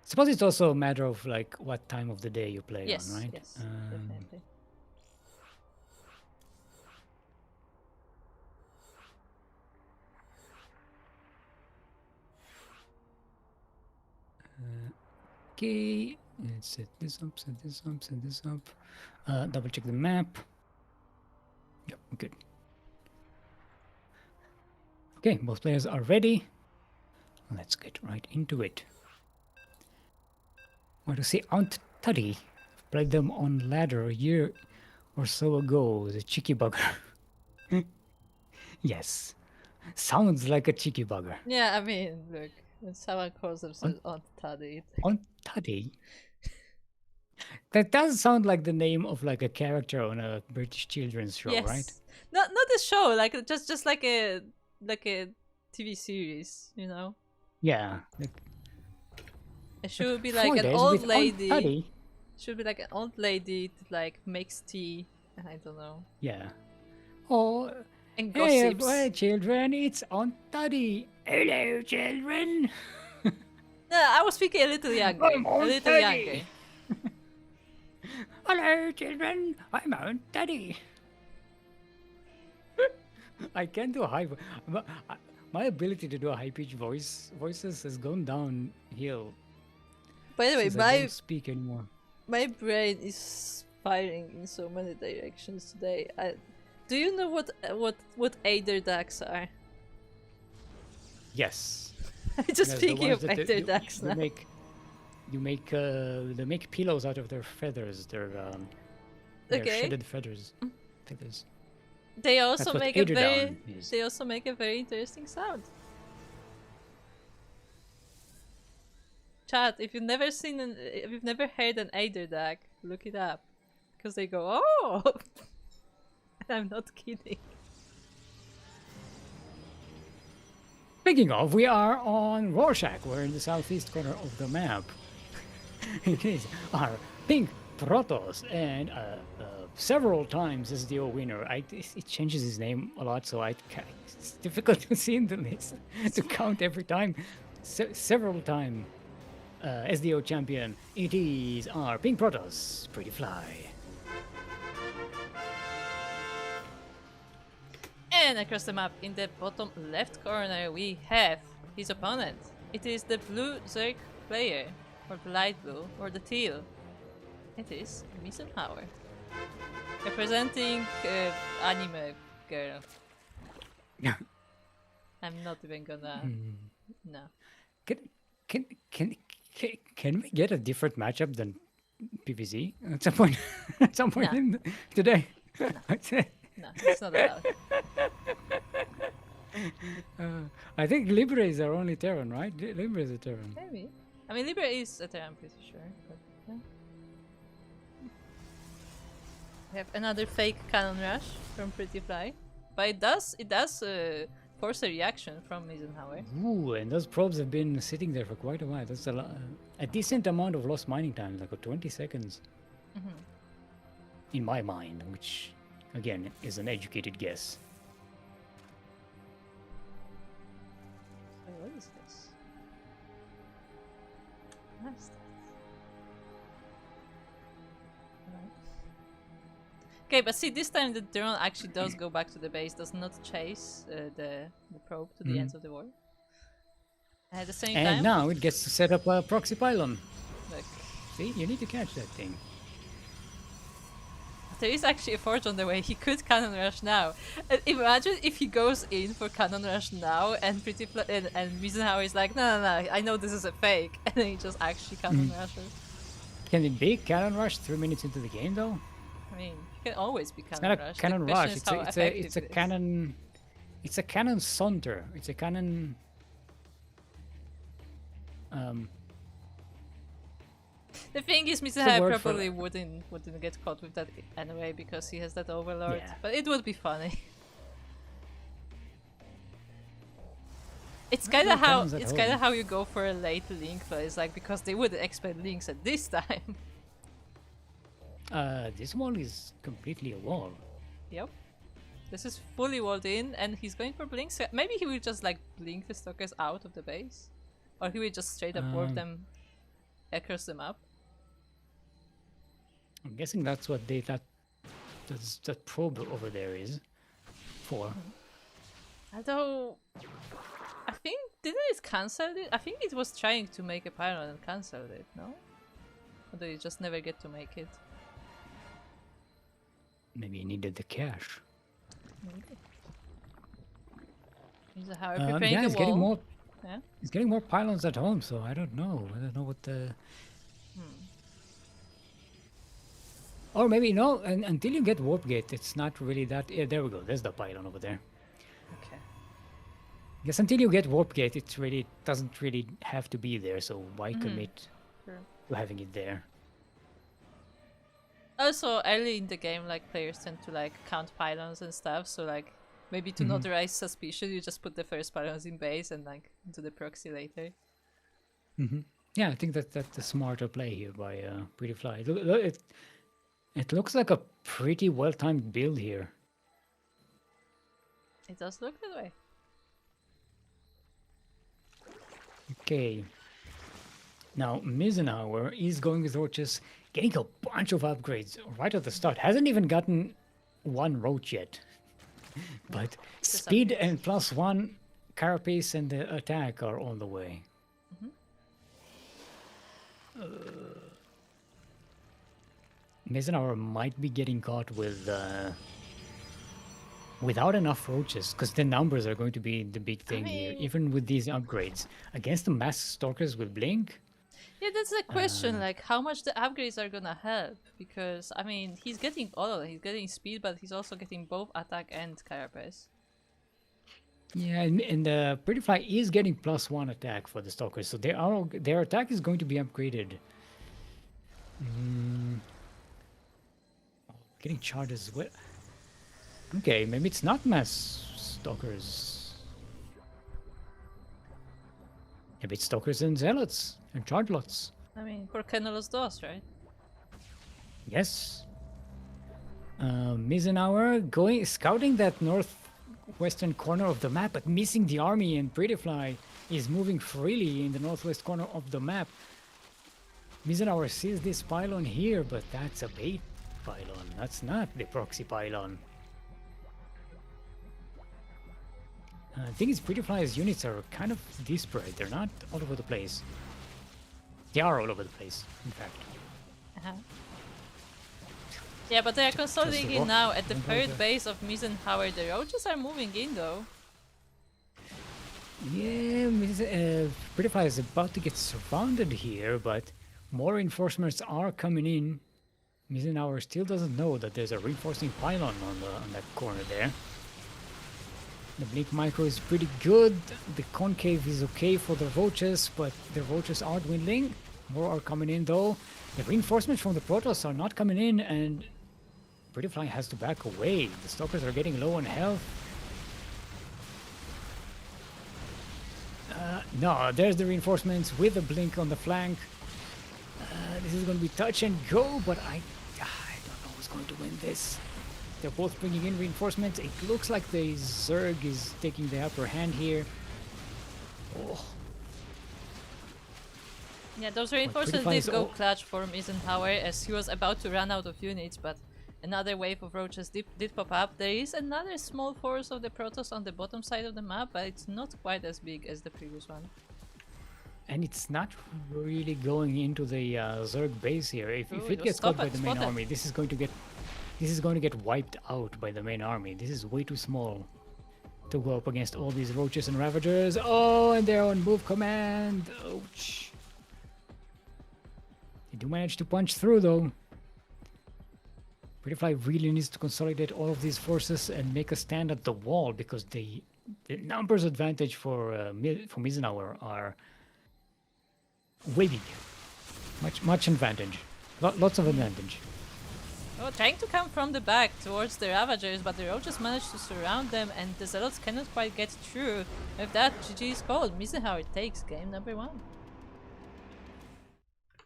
S2: Suppose it's also a matter of like what time of the day you play on,
S1: Yes,
S2: right?
S1: yes, definitely.
S2: Okay, let's set this up, set this up, set this up. Double check the map. Yep, good. Okay, both players are ready. Let's get right into it. Want to see Aunt Tuddy played them on ladder a year or so ago. The cheeky bugger. Yes, sounds like a cheeky bugger.
S1: Yeah, I mean, look, when someone calls themselves Aunt Taddy.
S2: Aunt Tuddy. That does sound like the name of like a character on a British children's show,
S1: Yes.
S2: right?
S1: Not a show, like just like a TV series, you know?
S2: Yeah. Like,
S1: It should be like an
S2: Fridays
S1: old
S2: with Aunt
S1: lady.
S2: Tuddy.
S1: Should be like an old lady that like makes tea. I don't know.
S2: Yeah. Oh,
S1: And
S2: hey,
S1: gossips.
S2: children, it's Aunt Tuddy. Hello, children.
S1: No, I was speaking a little younger.
S2: I'm
S1: A
S2: Aunt
S1: little
S2: Tuddy.
S1: younger.
S2: Hello, children. I'm Aunt Tuddy. I can't do high. My ability to do a high-pitched voices has gone downhill
S1: By the way,
S2: since I don't speak anymore.
S1: my brain is firing in so many directions today. Do you know what Eider ducks are?
S2: Yes.
S1: I'm just
S2: Yes, the
S1: speaking
S2: ones
S1: of
S2: that
S1: Eider ducks now.
S2: They make pillows out of their feathers. Their
S1: Okay.
S2: shredded feathers. Feathers.
S1: They also
S2: That's what
S1: make a
S2: eider
S1: very
S2: down is.
S1: they also make a very interesting sound. Chat, if you've never if you've never heard an eider duck, look it up. Because they go, oh! I'm not kidding.
S2: Speaking of, we are on Rorschach. We're in the southeast corner of the map. It is our pink Protoss and several times SDO winner. It changes his name a lot, so it's difficult to see in the list to count every time. Several time SDO champion. It is our pink Protoss, Pretty Fly.
S1: And across the map, in the bottom left corner, we have his opponent. It is the blue Zerg player, or the light blue, or the teal. It is Misenhauer, representing anime girl.
S2: Yeah.
S1: I'm not even gonna. No.
S2: Can we get a different matchup than PVZ at some point? At some point
S1: No.
S2: Today.
S1: No, it's not allowed.
S2: I think Libre is our only Terran, right? Libre is a Terran.
S1: Maybe. I mean, Libra is a Terran, I'm pretty sure. But yeah. We have another fake cannon rush from Pretty Fly, but it does force a reaction from Misenhauer.
S2: Ooh, and those probes have been sitting there for quite a while. That's a decent amount of lost mining time, like 20 seconds. In my mind, which again is an educated guess.
S1: So what is this? What is that? Okay, but see, this time the drone actually does go back to the base, does not chase the probe to the ends of the war. And at the same time...
S2: And now it gets to set up a proxy pylon.
S1: Look.
S2: See, you need to catch that thing.
S1: There is actually a forge on the way. He could cannon rush now. Imagine if he goes in for cannon rush now and and Misenhauer is like, no, I know this is a fake, and then he just actually cannon rushes.
S2: Can it be cannon rush 3 minutes into the game though?
S1: I mean, it can always be
S2: It's
S1: cannon
S2: not a
S1: rush.
S2: cannon
S1: The question
S2: rush.
S1: is how
S2: It's
S1: effective
S2: a
S1: it is.
S2: cannon. It's a cannon saunter. It's a cannon.
S1: The thing is, Mr.
S2: a
S1: High
S2: word for
S1: probably wouldn't get caught with that anyway because he has that overlord.
S2: Yeah.
S1: But it would be funny. It's kind of how you go for a late Link play. It's like because they wouldn't expect Links at this time.
S2: This wall is completely a wall.
S1: Yep. This is fully walled in, and he's going for blinks. Maybe he will just like blink the stalkers out of the base, or he will just straight up warp them across the map.
S2: I'm guessing that's what that probe over there is for.
S1: Although, I think didn't it cancel it? I think it was trying to make a pylon and cancelled it. No, or did it just never get to make it?
S2: Maybe he needed the cash.
S1: Maybe. He's preparing
S2: yeah,
S1: the
S2: he's getting
S1: wall.
S2: more.
S1: Yeah.
S2: He's getting more pylons at home, so I don't know. I don't know what the. Or maybe no, and until you get warp gate, it's not really that. Yeah, there we go. There's the pylon over there.
S1: Okay.
S2: Yes, until you get warp gate, it really doesn't really have to be there. So why commit to having it there?
S1: Also, early in the game, like players tend to like count pylons and stuff. So like maybe to not raise suspicion, you just put the first pylons in base and like do the proxy later.
S2: Yeah, I think that's a smarter play here by Pretty Fly. It looks like a pretty well-timed build here.
S1: It does look that way.
S2: Okay. Now, Mizenauer is going with Roaches, getting a bunch of upgrades right at the start. Hasn't even gotten one Roach yet. But speed and +1 carapace and the attack are on the way. Mizenauer might be getting caught with without enough roaches, because the numbers are going to be the big thing here, even with these upgrades. Against the mass stalkers with Blink?
S1: Yeah, that's the question, like how much the upgrades are gonna help, because I mean he's getting all of it. He's getting speed, but he's also getting both attack and carapace.
S2: Yeah, and Pretty Fly is getting +1 attack for the stalkers, so their attack is going to be upgraded. Getting charged as well. Okay, maybe it's not mass stalkers. Maybe it's stalkers and zealots and charge lots.
S1: I mean, for Kenelos DOS, right?
S2: Yes. Mizenauer scouting that northwestern corner of the map, but missing the army, and Pretty Fly is moving freely in the northwest corner of the map. Mizenauer sees this pylon here, but that's a bait pylon. That's not the proxy pylon. The thing is, Pretty Fly's units are kind of disparate. They're not all over the place. They are all over the place, in fact.
S1: Yeah, but they are consolidating now at the third base of Mizenauer. The roaches are moving in, though.
S2: Yeah, Pretty Fly is about to get surrounded here, but more reinforcements are coming in. Mizenauer still doesn't know that there's a reinforcing pylon on that corner there. The Blink Micro is pretty good. The Concave is okay for the Roaches, but the Roaches are dwindling. More are coming in though. The reinforcements from the Protoss are not coming in, and Pretty Fly has to back away. The Stalkers are getting low on health. No, there's the reinforcements with the Blink on the flank. This is going to be touch and go, but I don't know who's going to win this. They're both bringing in reinforcements. It looks like the Zerg is taking the upper hand here. Oh.
S1: Yeah, those reinforcements did go clutch for Mizenauer as he was about to run out of units, but another wave of roaches did pop up. There is another small force of the Protoss on the bottom side of the map, but it's not quite as big as the previous one.
S2: And it's not really going into the Zerg base here. If it gets caught by the main army, this is going to get wiped out by the main army. This is way too small to go up against all these roaches and ravagers. Oh, and they're on move command. Ouch. They do manage to punch through though. Pretty Fly really needs to consolidate all of these forces and make a stand at the wall because the numbers advantage for Mizenauer are way big. Much advantage. Lots of advantage.
S1: Oh, trying to come from the back towards the Ravagers, but the Roaches managed to surround them and the Zealots cannot quite get through. With that, GG is called. Mizenhauer takes game number 1.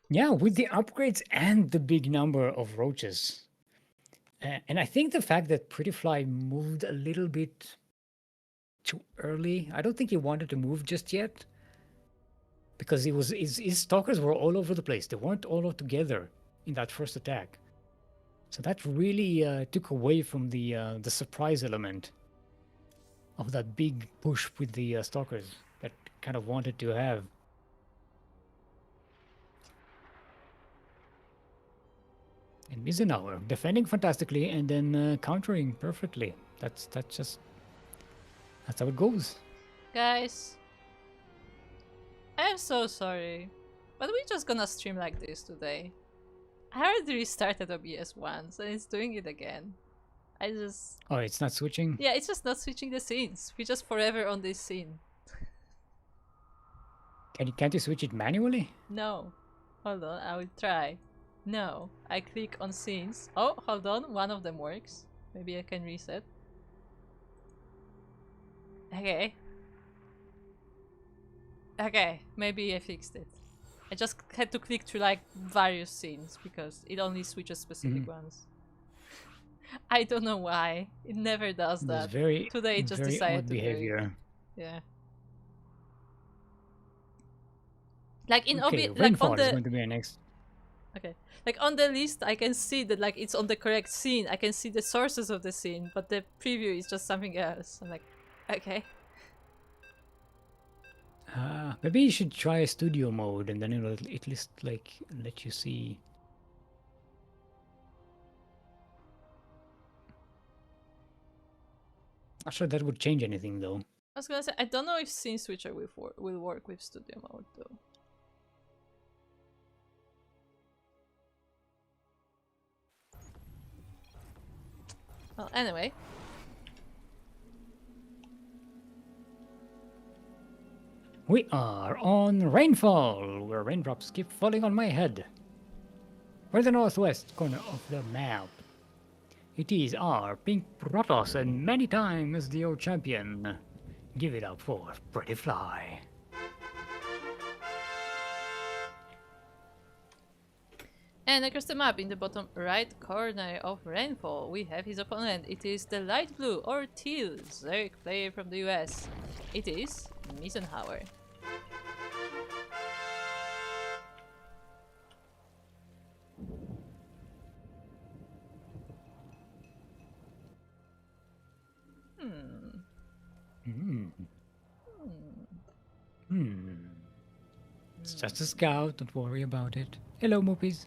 S2: Yeah, with the upgrades and the big number of roaches. And I think the fact that Pretty Fly moved a little bit too early. I don't think he wanted to move just yet. Because his stalkers were all over the place. They weren't all together in that first attack. So that really took away from the surprise element of that big push with the stalkers that kind of wanted to have. And Mizenauer defending fantastically and then countering perfectly. That's how it goes.
S1: Guys, I am so sorry, but we're just gonna stream like this today. I already restarted OBS once and it's doing it again.
S2: Oh, it's not switching?
S1: Yeah, it's just not switching the scenes. We're just forever on this scene.
S2: Can't you switch it manually?
S1: No. Hold on, I will try. No. I click on scenes. Oh, hold on, one of them works. Maybe I can reset. Okay. Okay, maybe I fixed it. I just had to click through like various scenes because it only switches specific ones. I don't know why. It never does that. Today it just decided to
S2: behavior.
S1: do it. Yeah. Like in
S2: okay,
S1: like
S2: Rainfall
S1: on the
S2: is going to be our next.
S1: Okay. Like on the list I can see that like it's on the correct scene. I can see the sources of the scene, but the preview is just something else. I'm like, okay.
S2: Maybe you should try studio mode and then it'll at least like let you see. Not sure that would change anything though.
S1: I was gonna say I don't know if Scene Switcher will work with studio mode though. Well, anyway.
S2: We are on Rainfall, where raindrops keep falling on my head. We're the northwest corner of the map. It is our pink Protoss and many times the old champion. Give it up for Pretty Fly.
S1: And across the map in the bottom right corner of Rainfall, we have his opponent. It is the light blue or teal Zerg player from the US. It is Mizenhauer.
S2: It's just a scout, don't worry about it. Hello, Moopies.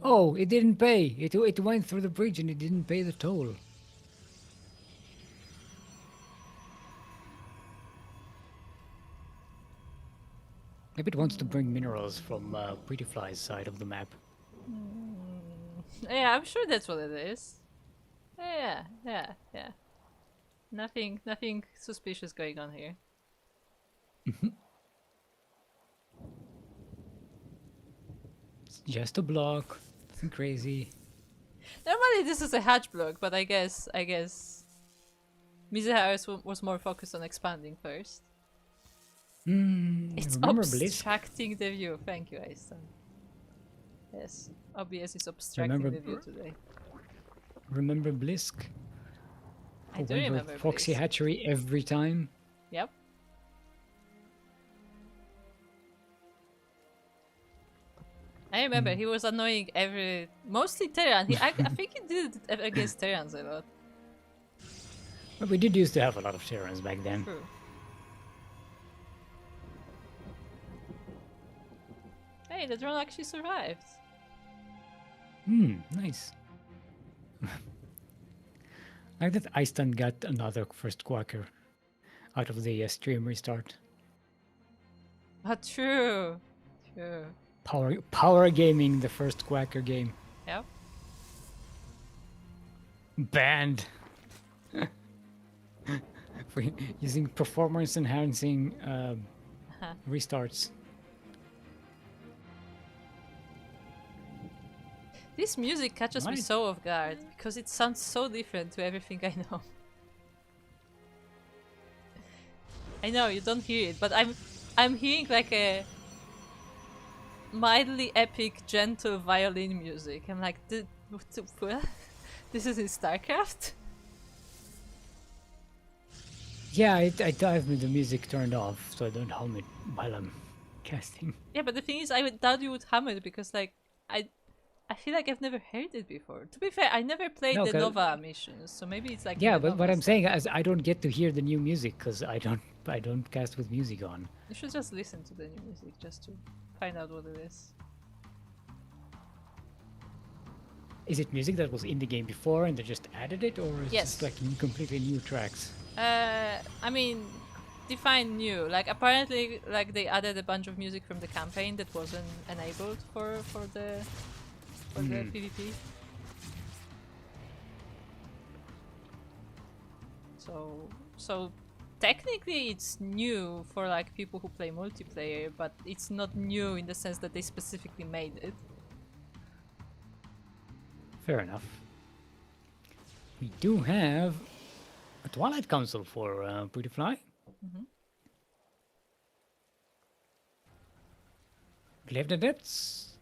S2: Oh, it didn't pay. It went through the bridge and it didn't pay the toll. Maybe it wants to bring minerals from Pretty Fly's side of the map.
S1: Yeah, I'm sure that's what it is. Yeah. Nothing suspicious going on here.
S2: It's just a block. Nothing crazy.
S1: Normally this is a hatch block, but I guess Mizenhauer was more focused on expanding first. It's obstructing the view. Thank you, Aistan. Yes, OBS is obstructing the view today.
S2: Remember Blisk?
S1: I do remember
S2: Foxy
S1: Blisk.
S2: Hatchery every time.
S1: Yep. I remember he was annoying mostly Terran. I think he did it against Terrans a lot.
S2: But we did used to have a lot of Terrans back then.
S1: True. Hey, the drone actually survived.
S2: Nice. Like that Aistan got another first quacker out of the stream restart.
S1: Oh, true.
S2: Power gaming the first quacker game.
S1: Yep.
S2: Banned. For using performance enhancing restarts.
S1: This music catches me
S2: Nice.
S1: so off guard because it sounds so different to everything I know. I know you don't hear it, but I'm hearing like a mildly epic, gentle violin music. I'm like, what? This is in StarCraft?
S2: Yeah, I dive with the music turned off, so I don't hum it while I'm casting.
S1: Yeah, but the thing is, I would doubt you would hum it because, like, I feel like I've never heard it before. To be fair, I never played
S2: No,
S1: the
S2: 'cause-
S1: Nova missions, so maybe it's like
S2: Yeah,
S1: in the
S2: but what
S1: Nova
S2: I'm
S1: stuff.
S2: saying is I don't get to hear the new music because I don't cast with music on.
S1: You should just listen to the new music just to find out what it is.
S2: Is it music that was in the game before and they just added it, or is
S1: Yes.
S2: it like completely new tracks?
S1: I mean, define new. Like apparently, like they added a bunch of music from the campaign that wasn't enabled for the PvP. So technically it's new for like people who play multiplayer, but it's not new in the sense that they specifically made it.
S2: Fair enough. We do have a Twilight Council for Pretty Fly. Glaive the Depths.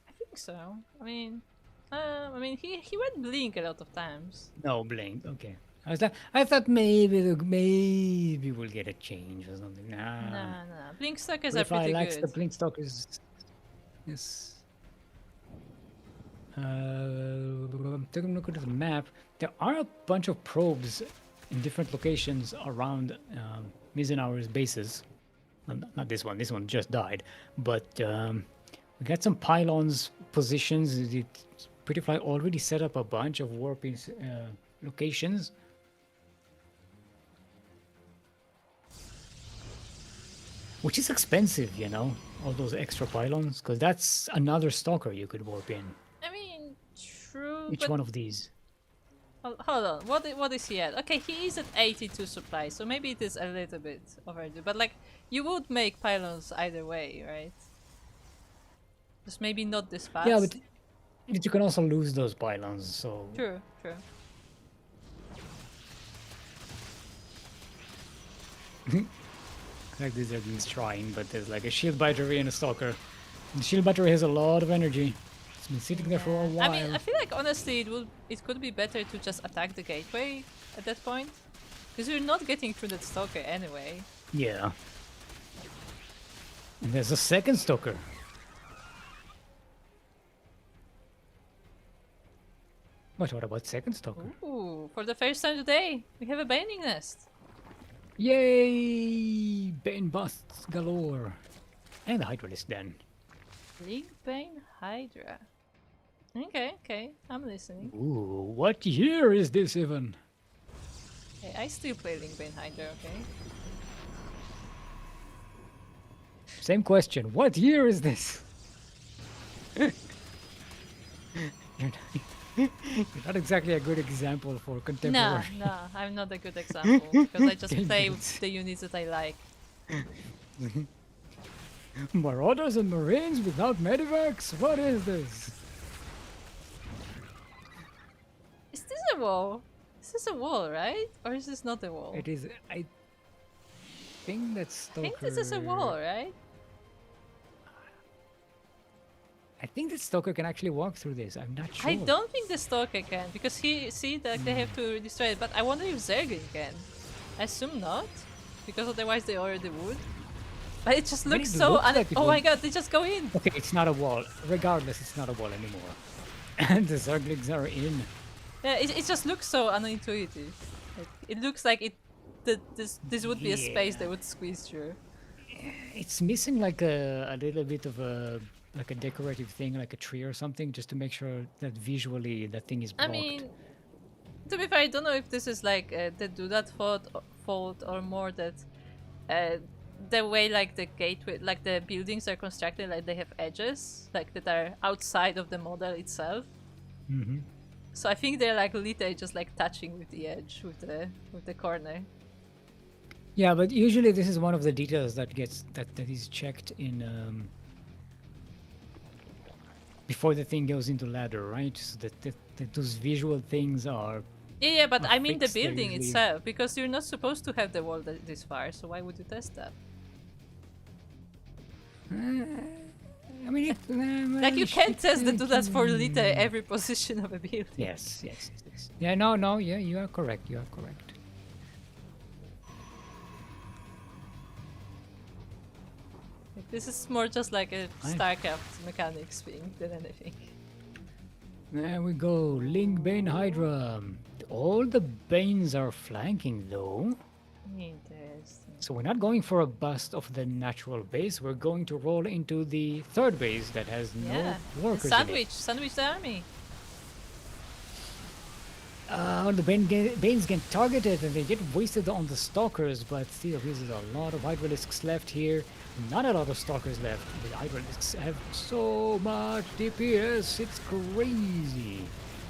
S1: I think so. I mean, he went Blink a lot of times.
S2: No, Blink. Okay. I thought maybe we'll get a change or something. Nah.
S1: Nah. Blink suckers
S2: Pretty
S1: are
S2: Fly
S1: pretty
S2: likes
S1: good.
S2: the Blink Stalkers. Yes. Taking a look at the map, there are a bunch of probes in different locations around Mizunauer's bases. Not this one. This one just died. But we got some pylons positions. Pretty Fly already set up a bunch of warping locations. Which is expensive, you know, all those extra pylons, because that's another stalker you could warp in.
S1: I mean, true.
S2: Each
S1: but
S2: one of these.
S1: Hold on. What is he at? Okay, he is at 82 supply, so maybe it is a little bit overdue. But like, you would make pylons either way, right? Just maybe not this fast.
S2: Yeah, but you can also lose those pylons, so...
S1: True.
S2: Like these are these trying, but there's like a shield battery and a stalker. And the shield battery has a lot of energy. It's been sitting there for a while.
S1: I mean, I feel like honestly, it could be better to just attack the gateway at that point, because you're not getting through that stalker anyway.
S2: Yeah. And there's a second stalker. What about second stalker?
S1: Ooh, for the first time today, we have a Baning Nest.
S2: Yay! Bane busts galore. And the Hydralisk then.
S1: Link Bane Hydra. Okay, I'm listening.
S2: Ooh, what year is this even?
S1: Hey, I still play Link Bane Hydra, okay?
S2: Same question. What year is this? You're not exactly a good example for contemporary.
S1: No, I'm not a good example, because I just
S2: Dang
S1: play
S2: it.
S1: with the units that I like.
S2: Marauders and Marines without medivacs? What is this?
S1: Is this a wall? Is this a wall, right? Or is this not a wall?
S2: It is. I think that's Stalker.
S1: I think this is a wall, right?
S2: I think that Stalker can actually walk through this. I'm not sure.
S1: I don't think the Stalker can, because they have to destroy it, but I wonder if Zerglin can. I assume not, because otherwise they already would. But it just
S2: But
S1: looks
S2: it
S1: so
S2: looks like it
S1: oh my
S2: would.
S1: god, they just go in!
S2: Okay, it's not a wall. Regardless, it's not a wall anymore. And the Zerglings are in.
S1: Yeah, it just looks so unintuitive. Like, it looks like this would be a space they would squeeze through.
S2: It's missing like a little bit of a decorative thing, like a tree or something, just to make sure that visually that thing is
S1: I
S2: blocked.
S1: mean, to be fair, I don't know if this is like the do that fault or more that the way like the gateway, like the buildings are constructed, like they have edges, like that are outside of the model itself.
S2: Mm-hmm.
S1: So I think they're like literally just like touching with the edge, with the corner.
S2: Yeah, but usually this is one of the details that that is checked in before the thing goes into ladder, right? So that those visual things are
S1: Yeah, but I mean the
S2: fixed. They're
S1: building
S2: usually
S1: itself, because you're not supposed to have the wall this far, so why would you test that?
S2: I mean,
S1: Like you can't test the that's for literally every position of a building.
S2: Yes, yes, yes. Yeah, no, yeah, you are correct. You are correct.
S1: Like, this is more just like a StarCraft mechanics thing than anything.
S2: There we go. Link Bane Hydra. All the Banes are flanking though.
S1: Interesting.
S2: So we're not going for a bust of the natural base. We're going to roll into the third base that has no workers in it.
S1: Sandwich the army.
S2: The Banes get targeted and they get wasted on the Stalkers, but still, there's a lot of Hydralisks left here. Not a lot of Stalkers left. The Hydralisks have so much DPS, it's crazy.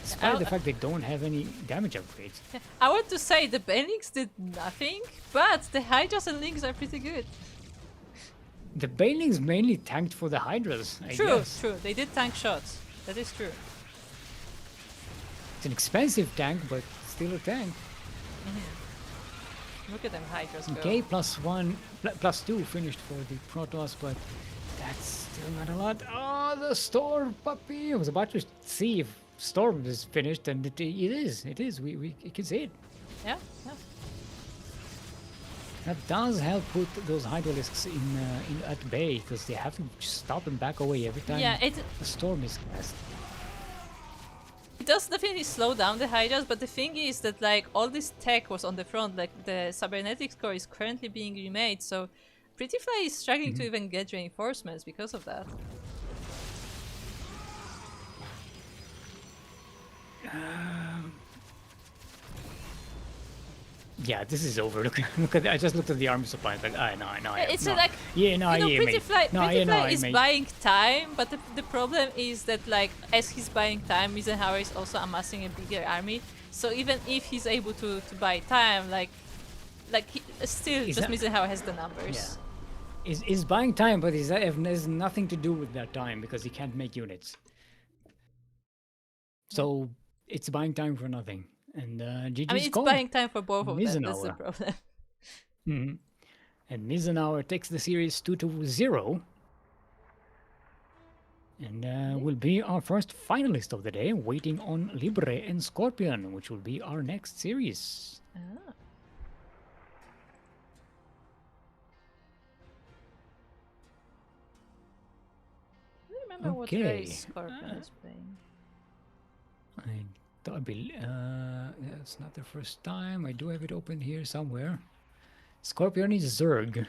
S2: Despite the fact they don't have any damage upgrades.
S1: I want to say the Banelings did nothing, but the Hydras and Lings are pretty good.
S2: The Banelings mainly tanked for the Hydras, I guess.
S1: True. They did tank shots. That is true.
S2: It's an expensive tank, but still a tank.
S1: Look at them Hydras go.
S2: Okay, +2 finished for the Protoss, but that's still not a lot. Oh, the Storm puppy! I was about to see if Storm is finished, and it is. We can see it.
S1: Yeah.
S2: That does help put those Hydralisks in at bay, because they have to stop and back away every time the Storm is cast.
S1: It does definitely slow down the Hydras, but the thing is that like all this tech was on the front, like the cybernetics core is currently being remade, so Pretty Fly is struggling to even get reinforcements because of that.
S2: Yeah, this is over. Look at. I just looked at the army supply. Like, I know.
S1: It's like Pretty Fly is buying time, but the problem is that like as he's buying time, Eisenhower is also amassing a bigger army. So even if he's able to buy time, still Eisenhower has the numbers.
S2: Yeah. Is buying time, but it has nothing to do with that time because he can't make units. So it's buying time for nothing. And GG's
S1: it's buying time for both of them. That's the problem.
S2: And Eisenhower takes the series 2-0. And will be our first finalist of the day, waiting on Libre and Scorpion, which will be our next series.
S1: Ah. I don't remember what race Scorpion is playing.
S2: It's not the first time. I do have it open here somewhere. Scorpion is Zerg.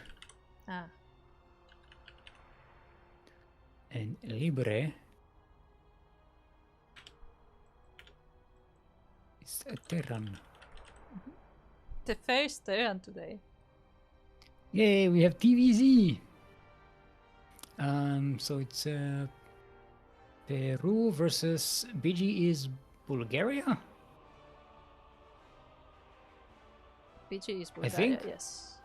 S1: Ah.
S2: And Libre is a Terran.
S1: The first Terran today.
S2: Yay, we have TVZ. So it's Peru versus BG is Bulgaria?
S1: BG is Bulgaria,
S2: I think.
S1: Yes.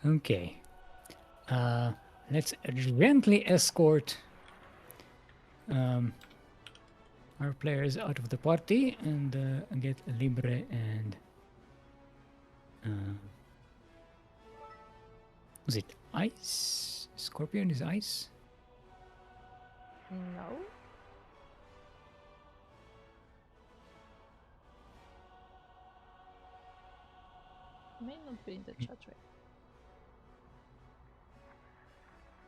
S2: Okay. Let's gently escort our players out of the party and get Libre and was it Ice? Scorpion is Ice?
S1: No. May not be in the chat right.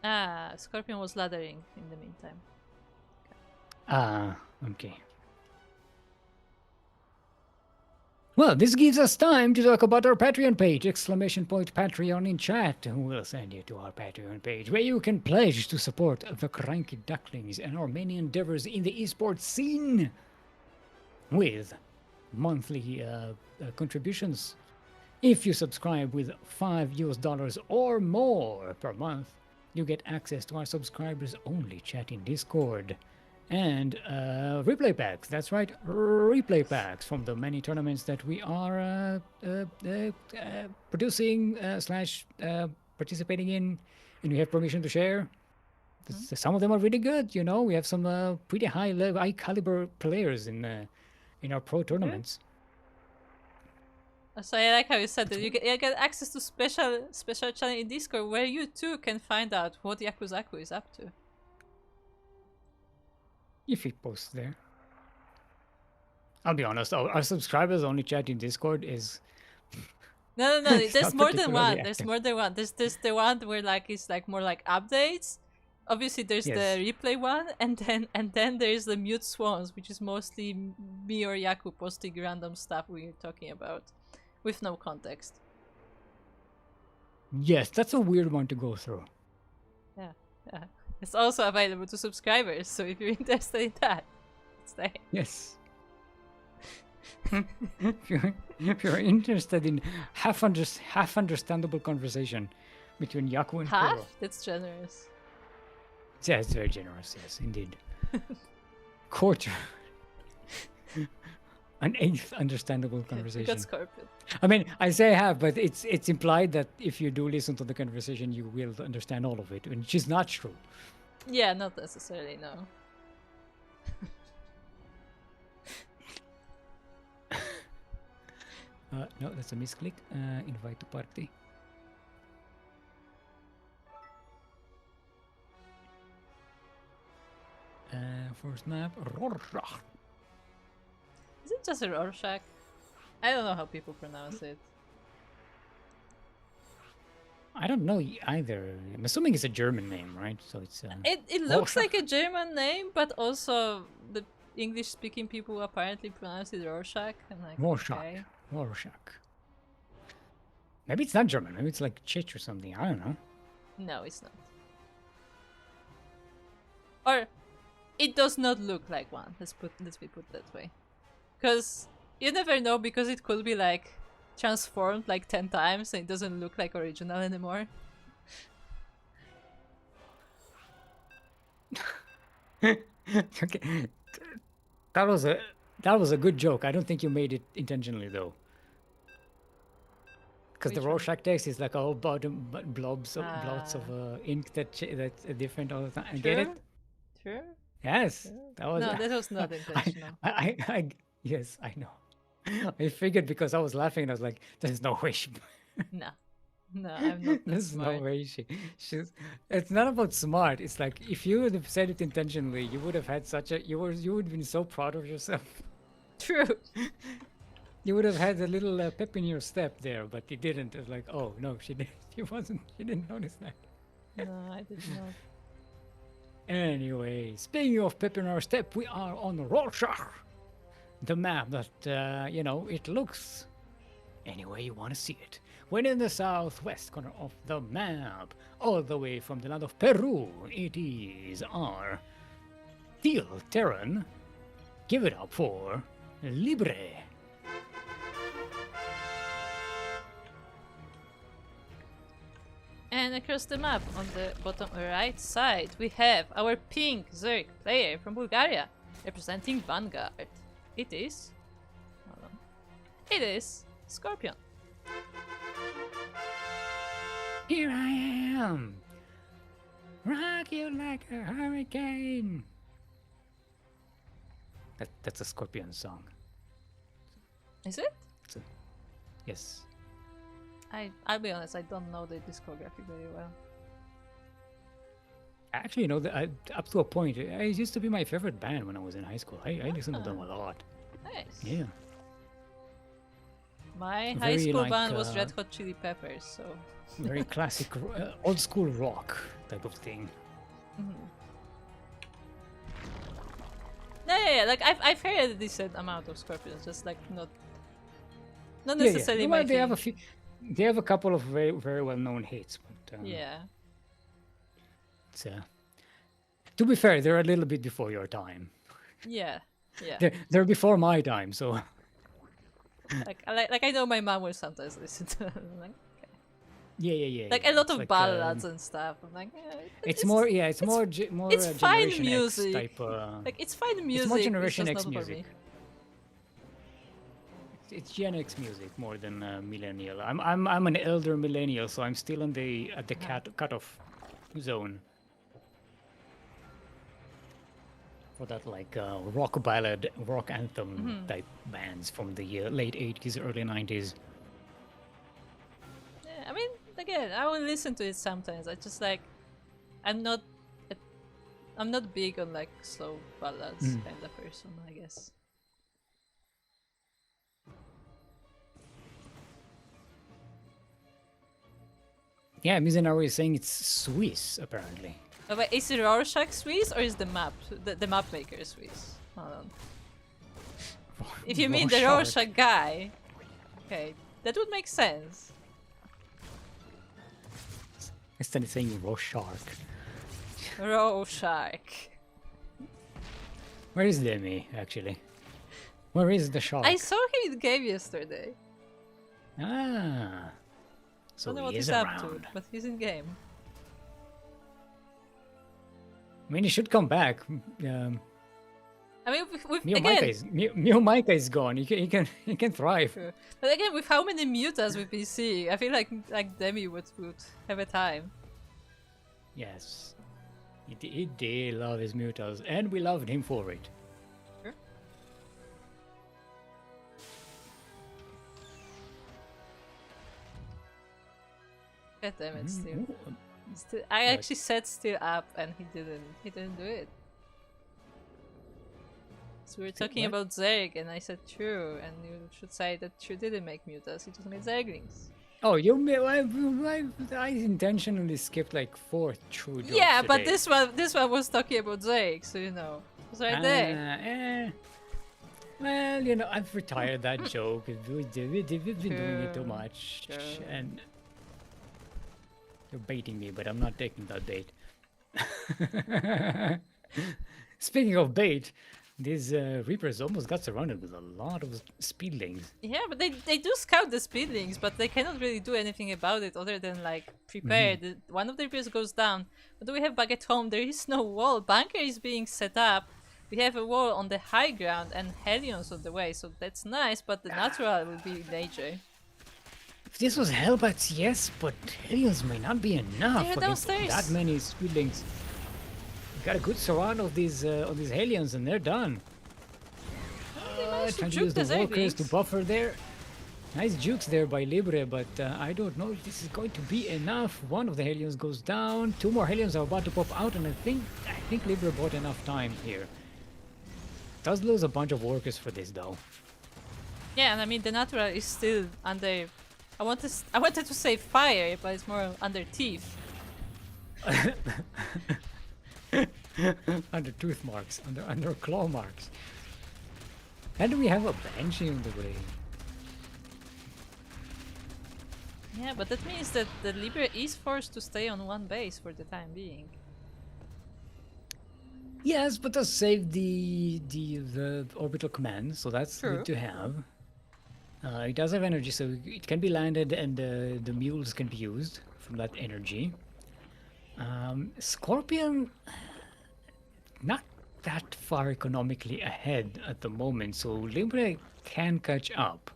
S1: Ah, Scorpion was laddering in the meantime.
S2: Okay. Well, this gives us time to talk about our Patreon page, ! Patreon in chat. We'll send you to our Patreon page, where you can pledge to support the CranKy Ducklings and our many endeavors in the esports scene with monthly contributions. If you subscribe with $5 or more per month, you get access to our subscribers-only chat in Discord. And replay packs. That's right, replay packs from the many tournaments that we are producing slash participating in, and we have permission to share. Some of them are really good. You know, we have some pretty high level, high caliber players in our pro tournaments.
S1: So I like how you said that you get access to special channel in Discord where you too can find out what Yakuzaku is up to.
S2: If he posts there. I'll be honest, our subscribers only chat in Discord is
S1: No.
S2: It's
S1: There's
S2: not
S1: more than
S2: particularly
S1: one. There's
S2: active.
S1: more than one. There's the one where like it's like more like updates. Obviously, there's
S2: Yes.
S1: the replay one, and then there's the mute swans, which is mostly me or Yaku posting random stuff we're talking about, with no context.
S2: Yes, that's a weird one to go through.
S1: Yeah. It's also available to subscribers, so if you're interested in that, it's there.
S2: Yes. if you're interested in half understandable conversation between Yaku and
S1: Half?
S2: Kuro.
S1: That's generous.
S2: Yeah, it's very generous, yes, indeed. Quarter. An eighth understandable
S1: You
S2: conversation.
S1: got Scorpion.
S2: I mean, I say half, but it's implied that if you do listen to the conversation, you will understand all of it, which is not true.
S1: Yeah, not necessarily, no.
S2: No, that's a misclick. Invite to party. First map, Rorschach.
S1: Is it just a Rorschach? I don't know how people pronounce it.
S2: I don't know either. I'm assuming it's a German name, right? So it's.
S1: It looks
S2: Rorschach.
S1: like a German name, but also the English-speaking people apparently pronounce it Rorschach. I'm like,
S2: Rorschach.
S1: okay.
S2: Rorschach. Maybe it's not German. Maybe it's like Czech or something. I don't know.
S1: No, it's not. Or it does not look like one. Let's be put that way. Because you never know, because it could be like transformed like 10 times and it doesn't look like original anymore.
S2: Okay. That was a good joke. I don't think you made it intentionally though. Because the
S1: Which one?
S2: Rorschach text is like all blots of ink that's different all the time. I get it.
S1: True.
S2: Yes,
S1: True.
S2: that was.
S1: No, that was not intentional.
S2: Yes, I know. I figured because I was laughing and I was like, "There's no way she."
S1: No, I'm not that
S2: There's
S1: smart.
S2: no way she's. It's not about smart. It's like if you would have said it intentionally, you would have had such a. You would have been so proud of yourself.
S1: True.
S2: You would have had a little pep in your step there, but you didn't. It was like, oh no, she didn't. She wasn't. She didn't notice that.
S1: No, I did not.
S2: Anyway, speaking of pep in our step, we are on Rorschach, the map that it looks any way you want to see it. When in the southwest corner of the map, all the way from the land of Peru, it is our Teal Terran. Give it up for Libre.
S1: And across the map, on the bottom right side, we have our pink Zerg player from Bulgaria, representing Vanguard. It is... hold on. It is Scorpion.
S2: Here I am! Rock you like a hurricane! That's a Scorpion song.
S1: Is it?
S2: Yes.
S1: I'll be honest, I don't know the discography very well.
S2: Actually, up to a point, it used to be my favorite band when I was in high school. I listened to them a lot.
S1: Nice.
S2: Yeah.
S1: My high
S2: Very
S1: school
S2: like,
S1: band was Red Hot Chili Peppers, so...
S2: Very classic, old school rock type of thing.
S1: No, yeah, like I've heard a decent amount of Scorpions, just like not necessarily
S2: Well,
S1: my
S2: they have
S1: thing.
S2: they have a couple of very very well known hits, but
S1: Yeah.
S2: it's, to be fair, they're a little bit before your time.
S1: Yeah.
S2: They're before my time, so
S1: Like I know my mom will sometimes listen to them. I'm like, okay.
S2: Yeah.
S1: Like a lot
S2: It's
S1: of
S2: like,
S1: ballads and stuff. I'm like,
S2: it's more, yeah, it's more
S1: it's fine
S2: Generation X
S1: music.
S2: type.
S1: Like it's fine
S2: It's more
S1: music. It's
S2: Generation
S1: just
S2: X
S1: not for
S2: music.
S1: me.
S2: It's Gen X music more than millennial. I'm an elder millennial, so I'm still on the at the cutoff zone for that like rock ballad, rock anthem type bands from the late 80s, early 90s.
S1: Yeah, I mean, again, I will listen to it sometimes. I just like, I'm not, I'm not big on like slow ballads kind of person, I guess.
S2: Yeah, Mizunari is saying it's Swiss apparently.
S1: Oh, but is the Rorschach Swiss or is the map maker Swiss? Hold on. If you mean the Rorschach guy, okay, that would make sense.
S2: Instead of saying Rorschach.
S1: Rorschach.
S2: Where is Demi actually? Where is the shark?
S1: I saw him in the game yesterday.
S2: Ah. So
S1: I don't know what
S2: he is
S1: he's
S2: around.
S1: up to, but he's in game.
S2: I mean, he should come back.
S1: I mean, with
S2: Mio Micah is gone. He can thrive.
S1: True. But again, with how many mutas we've been seeing, I feel like Demi would have a time.
S2: Yes, he did love his mutas, and we loved him for it.
S1: Sure. God damn it, still. I actually said still up, and he didn't do it. So we were talking about Zerg, and I said true, and you should say that True didn't make mutas, he just made Zerglings.
S2: Oh, I intentionally skipped like 4 true jokes
S1: Yeah, but
S2: today.
S1: this one was talking about Zerg, so you know, it was right there.
S2: Well, you know, I've retired that joke. We've been doing it too much, and you're baiting me, but I'm not taking that bait. Speaking of bait, these Reapers almost got surrounded with a lot of speedlings.
S1: Yeah, but they do scout the speedlings, but they cannot really do anything about it other than like prepare. One of the Reapers goes down. But do we have back at home? There is no wall. Bunker is being set up. We have a wall on the high ground and Hellions on the way, so that's nice, but the natural will be danger.
S2: If this was Hellbats, yes, but Hellions may not be enough
S1: They're
S2: against
S1: downstairs.
S2: that many speedlings. Got a good surround of these Hellions, and they're done. Trying to use the walkers to buffer there. Nice jukes there by Libre, but I don't know if this is going to be enough. One of the Hellions goes down. 2 more Hellions are about to pop out, and I think Libre bought enough time here. Does lose a bunch of workers for this though.
S1: Yeah, and I mean the natural is still under. I wanted to say fire, but it's more under teeth.
S2: Under tooth marks, under claw marks. And we have a Banshee on the way.
S1: Yeah, but that means that the Libre is forced to stay on one base for the time being.
S2: Yes, but does save the orbital command, so that's
S1: True.
S2: good to have. It does have energy, so it can be landed, and the mules can be used from that energy. Scorpion, not that far economically ahead at the moment, so Libre can catch up.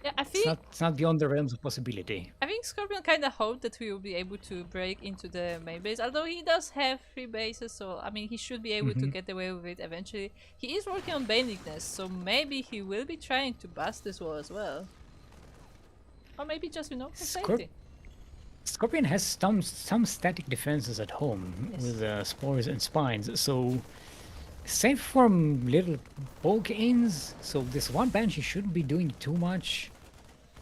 S1: Yeah, I think
S2: It's not beyond the realms of possibility.
S1: I think Scorpion kind of hoped that we will be able to break into the main base, although he does have 3 bases, so I mean he should be able to get away with it eventually. He is working on Banelessness, so maybe he will be trying to bust this wall as well. Or maybe just, you know, for safety.
S2: Scorpion has some static defenses at home with spores and spines, so safe from little poke-ins. So this one Banshee shouldn't be doing too much,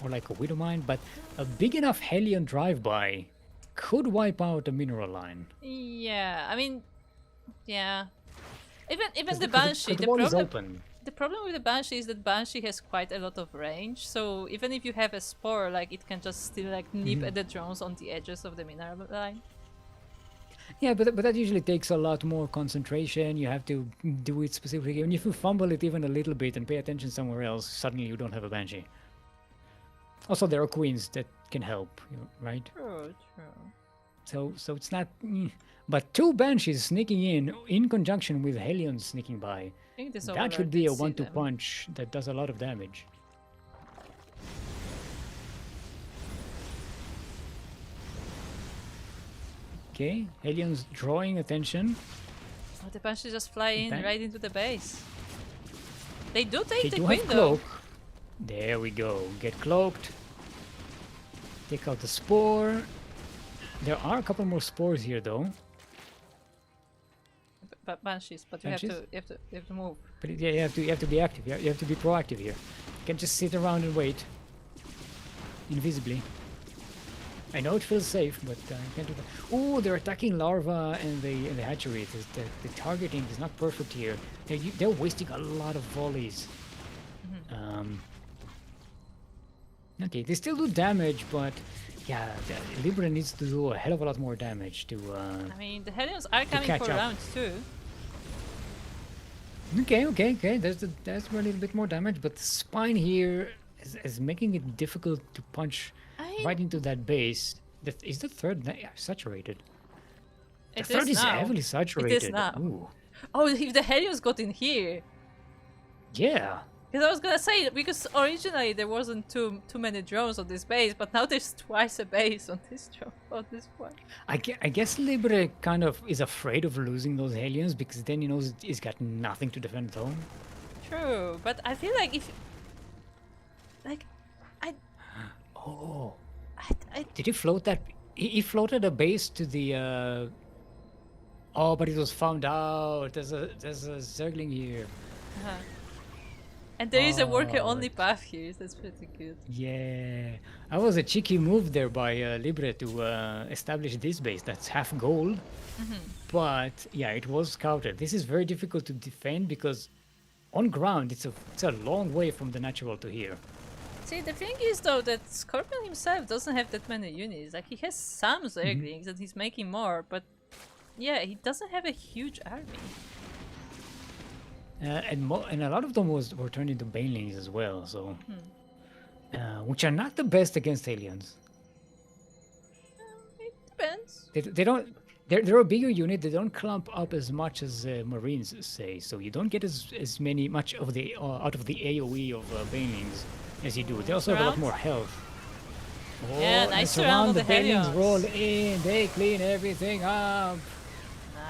S2: or like a Widowmine, but a big enough Hellion drive-by could wipe out a mineral line.
S1: Yeah, I mean, yeah. Even the
S2: Because
S1: Banshee,
S2: the wall is open.
S1: The problem with the Banshee is that Banshee has quite a lot of range, so even if you have a spore, like it can just still like nip at the drones on the edges of the mineral line.
S2: Yeah, but that usually takes a lot more concentration. You have to do it specifically. And if you fumble it even a little bit and pay attention somewhere else, suddenly you don't have a Banshee. Also, there are queens that can help, right?
S1: True, true.
S2: So it's not. But two banshees sneaking in conjunction with Helions sneaking by.
S1: I think this
S2: That
S1: Overlord
S2: should be
S1: did
S2: a
S1: see
S2: 1-2
S1: them.
S2: punch that does a lot of damage. Okay, Helions drawing attention.
S1: Oh, the banshees just fly in
S2: Ban-
S1: right into the base. They do
S2: They
S1: take the
S2: do
S1: queen
S2: have
S1: though.
S2: cloak. There we go. Get cloaked. Take out the spore. There are a couple more spores here though.
S1: But banshees, but
S2: Banshees?
S1: you have to move.
S2: But yeah, you have to be active. You have to be proactive here. You can't just sit around and wait invisibly. I know it feels safe, but you can't do that. Oh, they're attacking larva and the hatchery. The targeting is not perfect here. They're wasting a lot of volleys. Okay, they still do damage, but yeah, Libra needs to do a hell of a lot more damage to.
S1: I mean, the Hellions are coming
S2: catch
S1: for
S2: up.
S1: rounds too.
S2: Okay. That's a little bit more damage, but the spine here is making it difficult to punch
S1: I mean,
S2: right into that base. Is the third saturated? The
S1: it
S2: third is
S1: now.
S2: heavily saturated.
S1: It is now.
S2: Ooh.
S1: Oh, if the Hellions got in here.
S2: Yeah.
S1: Because I was gonna say, because originally there wasn't too many drones on this base, but now there's twice a base on this drone, on this one.
S2: I guess Libre kind of is afraid of losing those aliens because then he knows he's got nothing to defend at home.
S1: True, but I feel like if... Like,
S2: Oh.
S1: I
S2: Did he float that? He floated a base to the. Oh, but it was found out. There's a Zergling here.
S1: and there is a
S2: Oh,
S1: worker-only path here, that's pretty good.
S2: Yeah, that was a cheeky move there by Libre to establish this base. That's half gold. But yeah, it was scouted. This is very difficult to defend because on ground it's a long way from the natural to here.
S1: See, the thing is though that Scorpion himself doesn't have that many units. Like, he has some Zerglings and he's making more, but yeah, he doesn't have a huge army.
S2: And a lot of them were turned into banelings as well, so which are not the best against aliens.
S1: It depends.
S2: They don't. They're a bigger unit. They don't clump up as much as Marines say, so you don't get as much of the out of the AOE of banelings as you do. They also have a lot
S1: Surround?
S2: more health. Oh,
S1: Yeah,
S2: and
S1: nice surround
S2: surround
S1: on
S2: the
S1: the
S2: banelings
S1: Hellions.
S2: roll in. They clean everything up.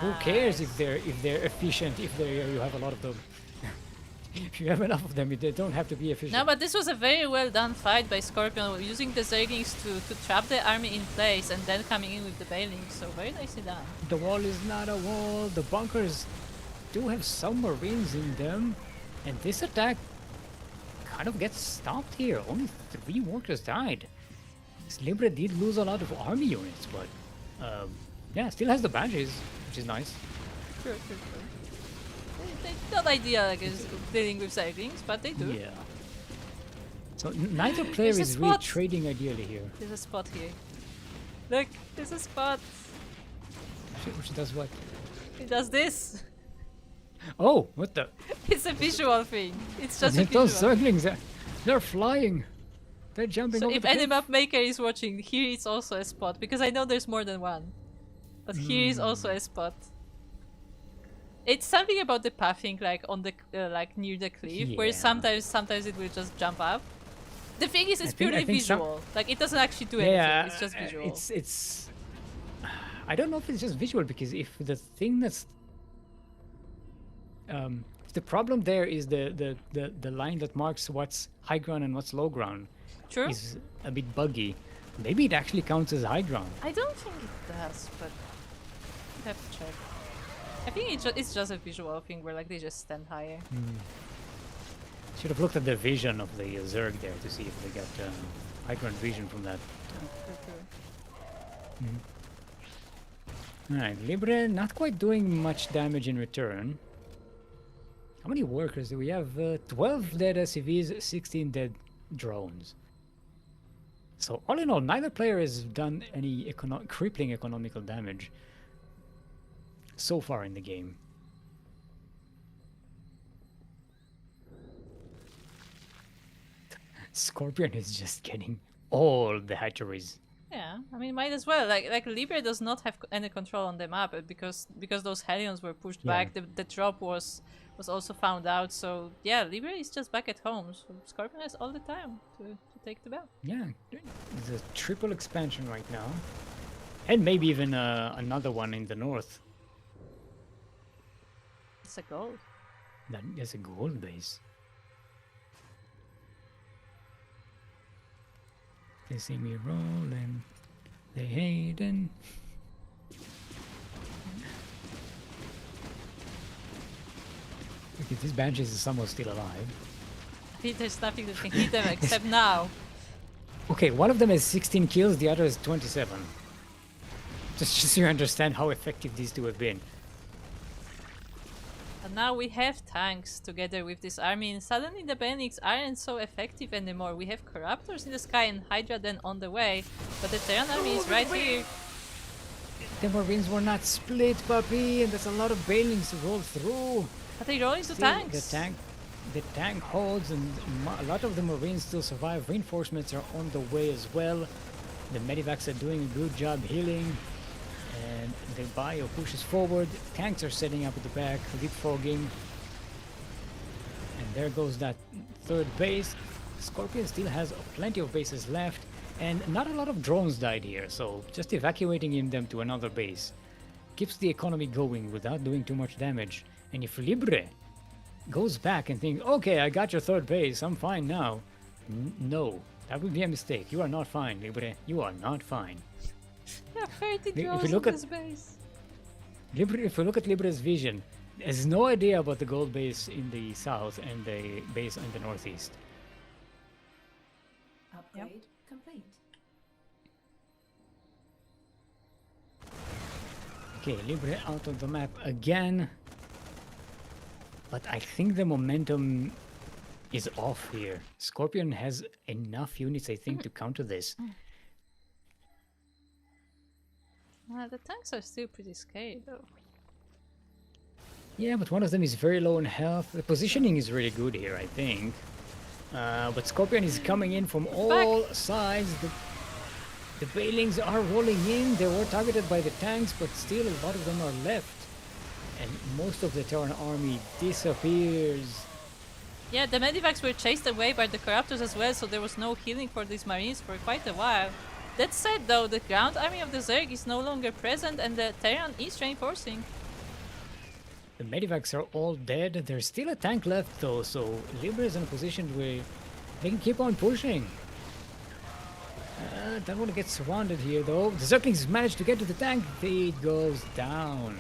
S2: Who cares if they're efficient? If you have a lot of them. If you have enough of them, they don't have to be efficient.
S1: No, but this was a very well done fight by Scorpion, using the Zerglings to trap the army in place and then coming in with the Banelings, so very nicely done.
S2: The wall is not a wall. The bunkers do have some marines in them, and this attack kind of gets stopped here. Only 3 workers died. Libre did lose a lot of army units, but yeah, still has the badges, which is nice.
S1: True. Not ideal, I guess, dealing with Zerglings, but they do.
S2: Yeah. So neither player
S1: There's a
S2: is really
S1: spot.
S2: trading ideally here.
S1: There's a spot here. Look, there's a spot.
S2: Which does what?
S1: It does this.
S2: Oh, what the?
S1: It's a visual thing. It's just a
S2: Those
S1: visual.
S2: Zerglings, they're flying. They're jumping
S1: So
S2: over
S1: if
S2: the
S1: any
S2: cliff.
S1: map maker is watching, here is also a spot, because I know there's more than one. But here is also a spot. It's something about the pathing, like on the like near the cliff, where
S2: Yeah.
S1: sometimes it will just jump up. The thing is, it's
S2: I
S1: purely
S2: think some-
S1: visual. Like, it doesn't actually do
S2: Yeah,
S1: anything. It's just visual.
S2: It's. I don't know if it's just visual because if the thing that's the problem there is the line that marks what's high ground and what's low ground
S1: True.
S2: is a bit buggy. Maybe it actually counts as high ground.
S1: I don't think it does, but I have to check. I think it's just a visual thing where, like, they just stand higher.
S2: Should have looked at the vision of the Zerg there to see if they got high ground vision from that.
S1: True.
S2: Alright, Libre not quite doing much damage in return. How many workers do we have? 12 dead SCVs, 16 dead drones. So all in all, neither player has done any crippling economical damage so far in the game. Scorpion is just getting all the hatcheries.
S1: Yeah, I mean, might as well. Like Libre does not have any control on the map because those Hellions were pushed
S2: Yeah.
S1: back. The drop was also found out. So yeah, Libre is just back at home. So Scorpion has all the time to take the bell.
S2: Yeah, it's a triple expansion right now. And maybe even another one in the north.
S1: It's a gold.
S2: That is a gold base. They see me rolling, they hating. Okay, this Banshees is somehow still alive.
S1: I think there's nothing that can hit them except now.
S2: Okay, one of them has 16 kills, the other is 27. Just so you understand how effective these two have been.
S1: And now we have tanks together with this army, and suddenly the Benix aren't so effective anymore. We have Corruptors in the sky and Hydra then on the way, but the Terran army is right here.
S2: The Marines were not split, puppy, and there's a lot of Banelings to roll through.
S1: But they roll into
S2: Still,
S1: tanks.
S2: The tank holds, and a lot of the Marines still survive. Reinforcements are on the way as well. The Medivacs are doing a good job healing. And the bio pushes forward. Tanks are setting up at the back, leapfrogging. And there goes that third base. Scorpion still has plenty of bases left. And not a lot of drones died here, so just evacuating them to another base keeps the economy going without doing too much damage. And if Libre goes back and thinks, okay, I got your third base, I'm fine now. No, that would be a mistake. You are not fine, Libre. You are not fine.
S1: Yeah, 30
S2: If you
S1: drones
S2: look
S1: in
S2: at-
S1: this base.
S2: If you look at Libre's vision, has no idea about the gold base in the south and the base in the northeast.
S3: Upgrade complete.
S2: Okay, Libre out of the map again. But I think the momentum is off here. Scorpion has enough units, I think, to counter this.
S1: The tanks are still pretty scary though.
S2: Yeah, but one of them is very low in health. The positioning is really good here, I think. But Scorpion is coming in from all sides. The Bailings are rolling in. They were targeted by the tanks, but still a lot of them are left. And most of the Terran army disappears.
S1: Yeah, the Medivacs were chased away by the Corruptors as well, so there was no healing for these Marines for quite a while. That said though, the ground army of the Zerg is no longer present and the Terran is reinforcing.
S2: The Medivacs are all dead. There's still a tank left though, so Libre is in a position where they can keep on pushing. Don't want to get surrounded here though. The Ducklings managed to get to the tank. It goes down.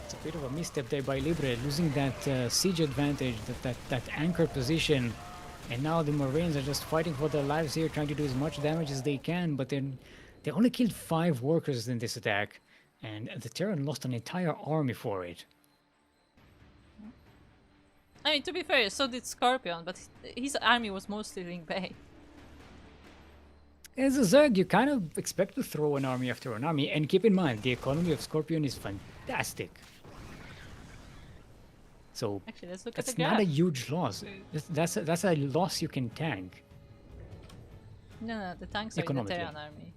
S2: It's a bit of a misstep there by Libre, losing that siege advantage, that anchor position. And now the Marines are just fighting for their lives here, trying to do as much damage as they can. But then they only killed 5 workers in this attack. And the Terran lost an entire army for it.
S1: I mean, to be fair, so did Scorpion, but his army was mostly Link Bay.
S2: As a Zerg, you kind of expect to throw an army after an army, and keep in mind, the economy of Scorpion is fantastic. So
S1: Actually, let's look at the
S2: that's not a
S1: graph.
S2: huge loss. That's a loss you can tank.
S1: No, the tanks are in the
S2: Economically.
S1: Terran army.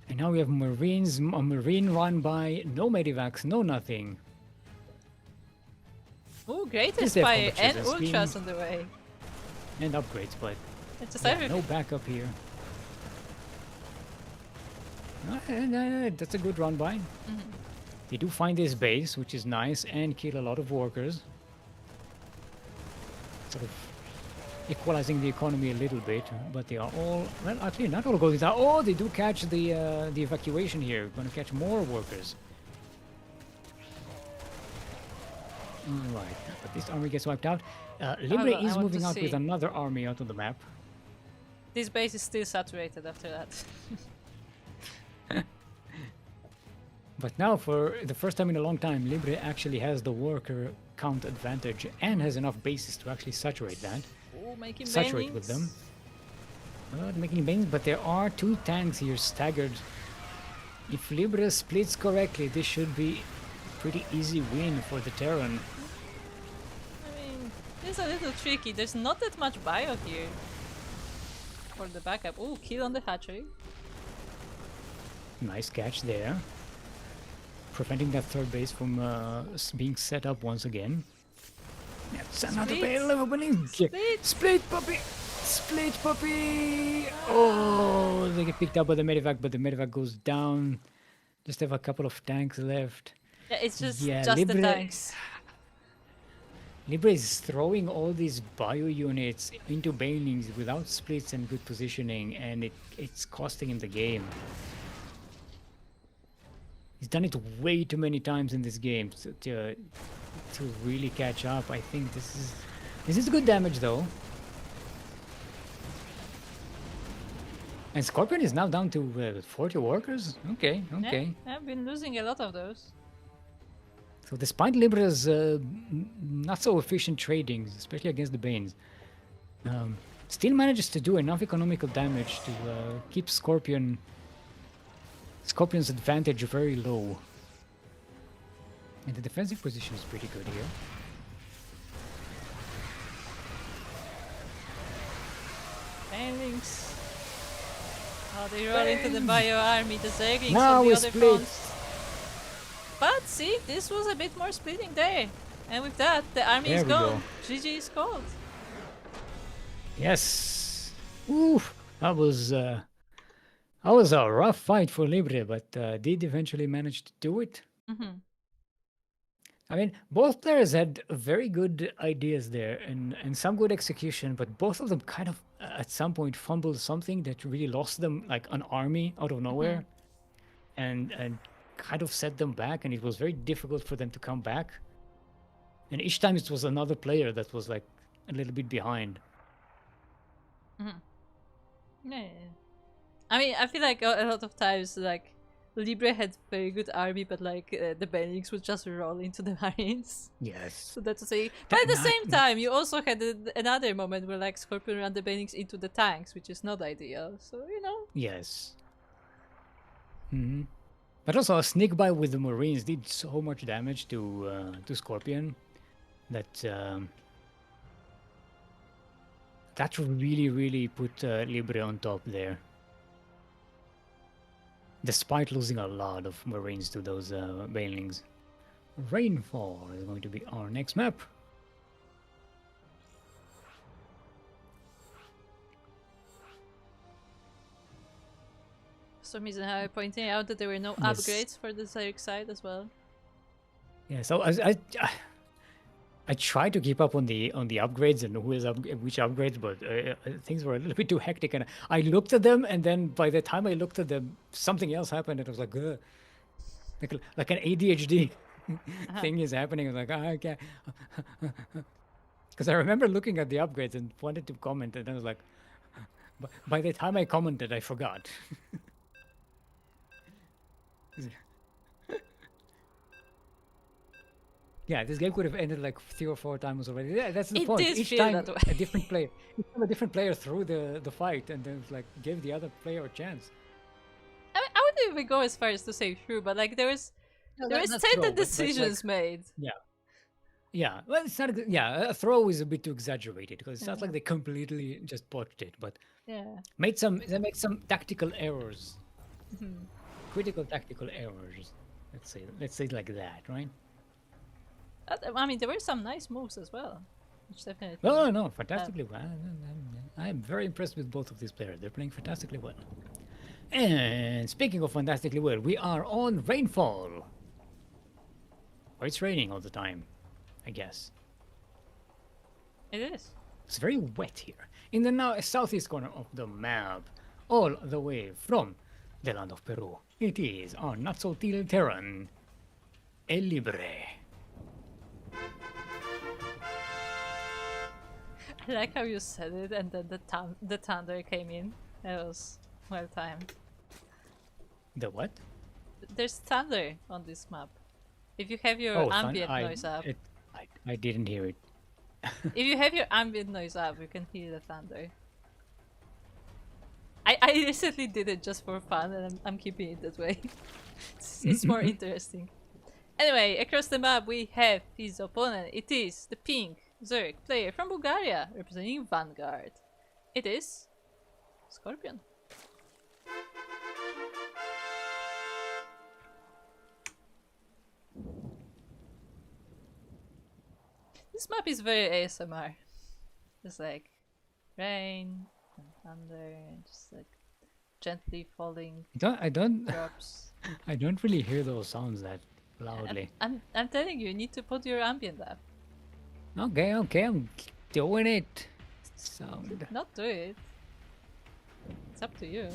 S2: And now we have Marines, a Marine run by, no Medivacs, no nothing.
S1: Ooh, great
S2: Yes, they have
S1: Inspire
S2: combat
S1: and
S2: chasers.
S1: Ultras on the way.
S2: And upgrades, but
S1: It's just
S2: yeah,
S1: everything.
S2: no backup here. That's a good run by. They do find this base, which is nice, and kill a lot of workers. Sort of equalizing the economy a little bit, but they are all, well, actually not all going down. Oh, they do catch the evacuation here. Gonna catch more workers. Right, but this army gets wiped out. Libre
S1: I
S2: is
S1: want
S2: moving
S1: to
S2: out with
S1: see.
S2: another army out on the map.
S1: This base is still saturated after that.
S2: But now, for the first time in a long time, Libre actually has the worker count advantage and has enough bases to actually saturate that.
S1: Ooh, making
S2: Saturate with them. Not making bangs, but there are 2 tanks here staggered. If Libre splits correctly, this should be a pretty easy win for the Terran.
S1: I mean, It's a little tricky. There's not that much bio here for the backup. Oh, kill on the hatchery.
S2: Nice catch there. Preventing that third base from being set up once again. That's another
S1: Split.
S2: bale opening.
S1: Split.
S2: Split puppy. Split puppy. Oh, they get picked up by the medevac, but the medevac goes down. Just have a couple of tanks left.
S1: Yeah, it's just
S2: Libre,
S1: the tanks.
S2: Libre is throwing all these bio units into banelings without splits and good positioning, and it's costing him the game. He's done it way too many times in this game to really catch up. I think this is good damage though. And Scorpion is now down to 40 workers. Okay.
S1: Yeah, I've been losing a lot of those.
S2: So despite Libra's not so efficient trading, especially against the Banes, still manages to do enough economical damage to keep Scorpion's advantage very low. And the defensive position is pretty good here.
S1: Banelings. Oh, they roll into the bio army, the Zerglings
S2: Now
S1: on the
S2: we
S1: other
S2: split.
S1: front. But see, this was a bit more splitting there. And with that, the army
S2: There
S1: is
S2: we
S1: gone.
S2: go.
S1: GG is called.
S2: Yes. Oof. That was a rough fight for Libre, but did eventually manage to do it.
S1: Mm-hmm.
S2: I mean, both players had very good ideas there and some good execution, but both of them kind of at some point fumbled something that really lost them, like an army out of nowhere, and kind of set them back, and it was very difficult for them to come back. And each time it was another player that was like a little bit behind.
S1: Yeah. I mean, I feel like a lot of times, like, Libre had very good army, but like the Benelux would just roll into the Marines.
S2: Yes.
S1: So that's to say. But at the same time, you also had another moment where like Scorpion ran the Benelux into the tanks, which is not ideal. So you know.
S2: Yes. But also a sneak by with the Marines did so much damage to Scorpion that that really put Libre on top there. Despite losing a lot of Marines to those Banelings. Rainfall is going to be our next map.
S1: For some reason, I'm pointing out that there were no
S2: Yes.
S1: upgrades for the Zerg side as well.
S2: Yeah, so I tried to keep up on the upgrades and who is which upgrades, but things were a little bit too hectic, and I looked at them, and then by the time I looked at them, something else happened, and I was like, ugh. Like an ADHD thing is happening. I was like, I can't, because I remember looking at the upgrades and wanted to comment, and I was like, by the time I commented, I forgot. Yeah, this game could have ended like 3 or 4 times already. Yeah, that's the
S1: It
S2: point.
S1: did
S2: Each
S1: feel
S2: time
S1: that way.
S2: a different player, a different player threw the fight, and then like gave the other player a chance.
S1: I mean, I wouldn't even go as far as to say true, but like there was
S2: That's
S1: certain
S2: true, but,
S1: decisions
S2: like,
S1: made.
S2: Yeah. Well, it's not. Yeah, a throw is a bit too exaggerated because it's not like they completely just botched it, but
S1: Yeah.
S2: they made some tactical errors, critical tactical errors. Let's say it like that, right?
S1: I mean, there were some nice moves as well, which definitely.
S2: No, fantastically well. I'm very impressed with both of these players. They're playing fantastically well. And speaking of fantastically well, we are on Rainfall. Or it's raining all the time, I guess.
S1: It is.
S2: It's very wet here. In the southeast corner of the map, all the way from the land of Peru, it is our not-so-till Terran, El Libre.
S1: I like how you said it, and then the thunder came in. That was well timed.
S2: The what?
S1: There's thunder on this map. If you have your ambient noise up,
S2: I didn't hear it.
S1: if you have your ambient noise up, you can hear the thunder. I recently did it just for fun, and I'm keeping it that way. it's more interesting. Anyway, across the map we have his opponent. It is the pink Zurich, player from Bulgaria, representing Vanguard. It is Scorpion. This map is very ASMR. It's like rain and thunder and just like gently falling
S2: I don't
S1: drops.
S2: I don't really hear those sounds that loudly.
S1: I'm telling you, you need to put your ambient up.
S2: Okay, I'm doing it. Sound.
S1: Not do it. It's up to you.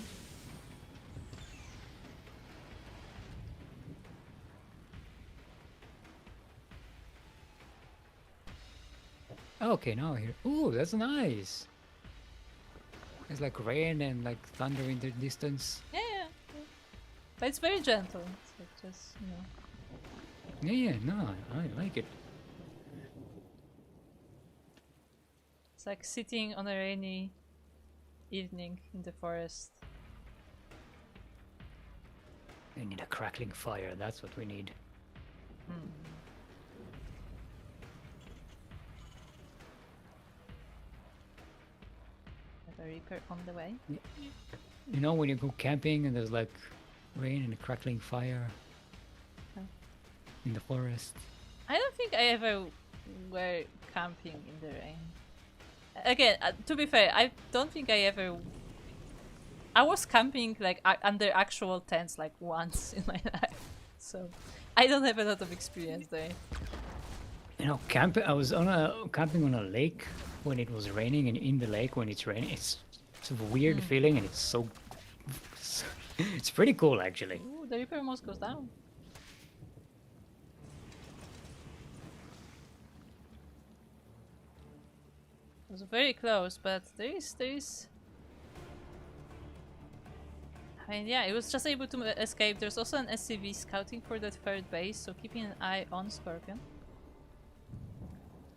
S2: Okay, now I hear. Ooh, that's nice. It's like rain and like thunder in the distance.
S1: Yeah. But it's very gentle. It's like just, you know.
S2: Yeah, no, I like it.
S1: It's like sitting on a rainy evening in the forest.
S2: We need a crackling fire. That's what we need.
S1: Have a Reaper on the way.
S2: You know when you go camping and there's like rain and a crackling fire in the forest.
S1: I don't think I ever were camping in the rain. Again, to be fair, I don't think I ever. I was camping like under actual tents like once in my life, so I don't have a lot of experience there.
S2: You know, I was camping on a lake when it was raining, and in the lake when it's raining, it's a weird feeling, and it's so. It's pretty cool actually.
S1: Ooh, the Reaper almost goes down. It was very close, but there is. I mean, yeah, it was just able to escape. There's also an SCV scouting for that third base, so keeping an eye on Scorpion.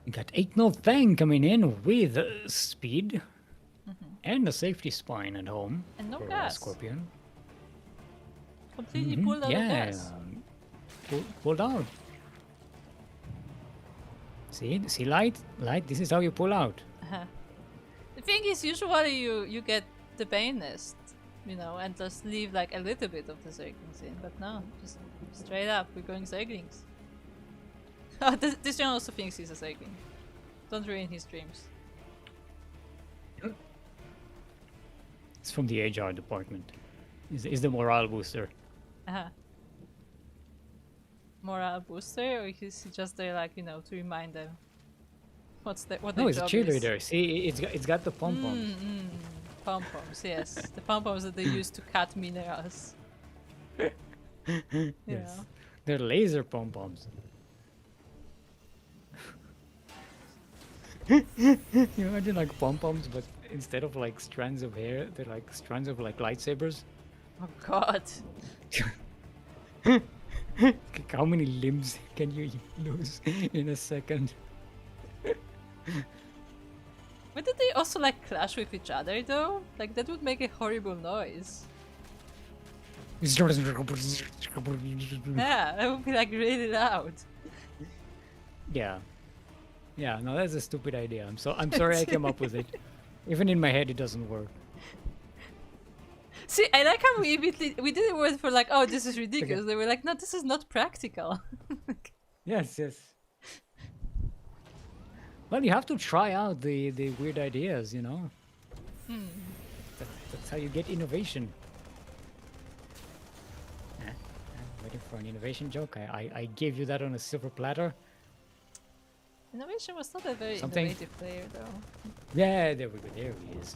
S2: We got 8-0 Fang coming in with speed and a safety spine at home.
S1: And no
S2: for
S1: gas.
S2: Scorpion.
S1: Completely pulled out of gas.
S2: Pulled out. See, light, this is how you pull out.
S1: The thing is, usually you get the Bane nest, you know, and just leave like a little bit of the Zerglings in, but no, just straight up, we're going Zerglings. Oh, this one also thinks he's a Zergling. Don't ruin his dreams.
S2: It's from the HR department. Is the morale booster.
S1: Morale booster, or is he just there, like, you know, to remind them what
S2: No,
S1: their
S2: it's a
S1: job
S2: cheerleader.
S1: is?
S2: See, it's got the pom poms.
S1: Pom poms, yes, the pom poms that they use to cut minerals.
S2: Yes, they're laser pom poms. You imagine like pom poms, but instead of like strands of hair, they're like strands of like lightsabers.
S1: Oh God!
S2: How many limbs can you lose in a second?
S1: But did they also like clash with each other though? Like that would make a horrible noise. Yeah, that would be like really loud.
S2: Yeah, no, that's a stupid idea. I'm sorry I came up with it. Even in my head, it doesn't work.
S1: See, I like how we did a word for like, oh, this is ridiculous. They were like, no, this is not practical.
S2: Yes. Well, you have to try out the weird ideas, you know. That's how you get innovation. I'm waiting for an innovation joke. I gave you that on a silver platter.
S1: Innovation was not a very innovative player, though.
S2: Yeah, there we go. There he is.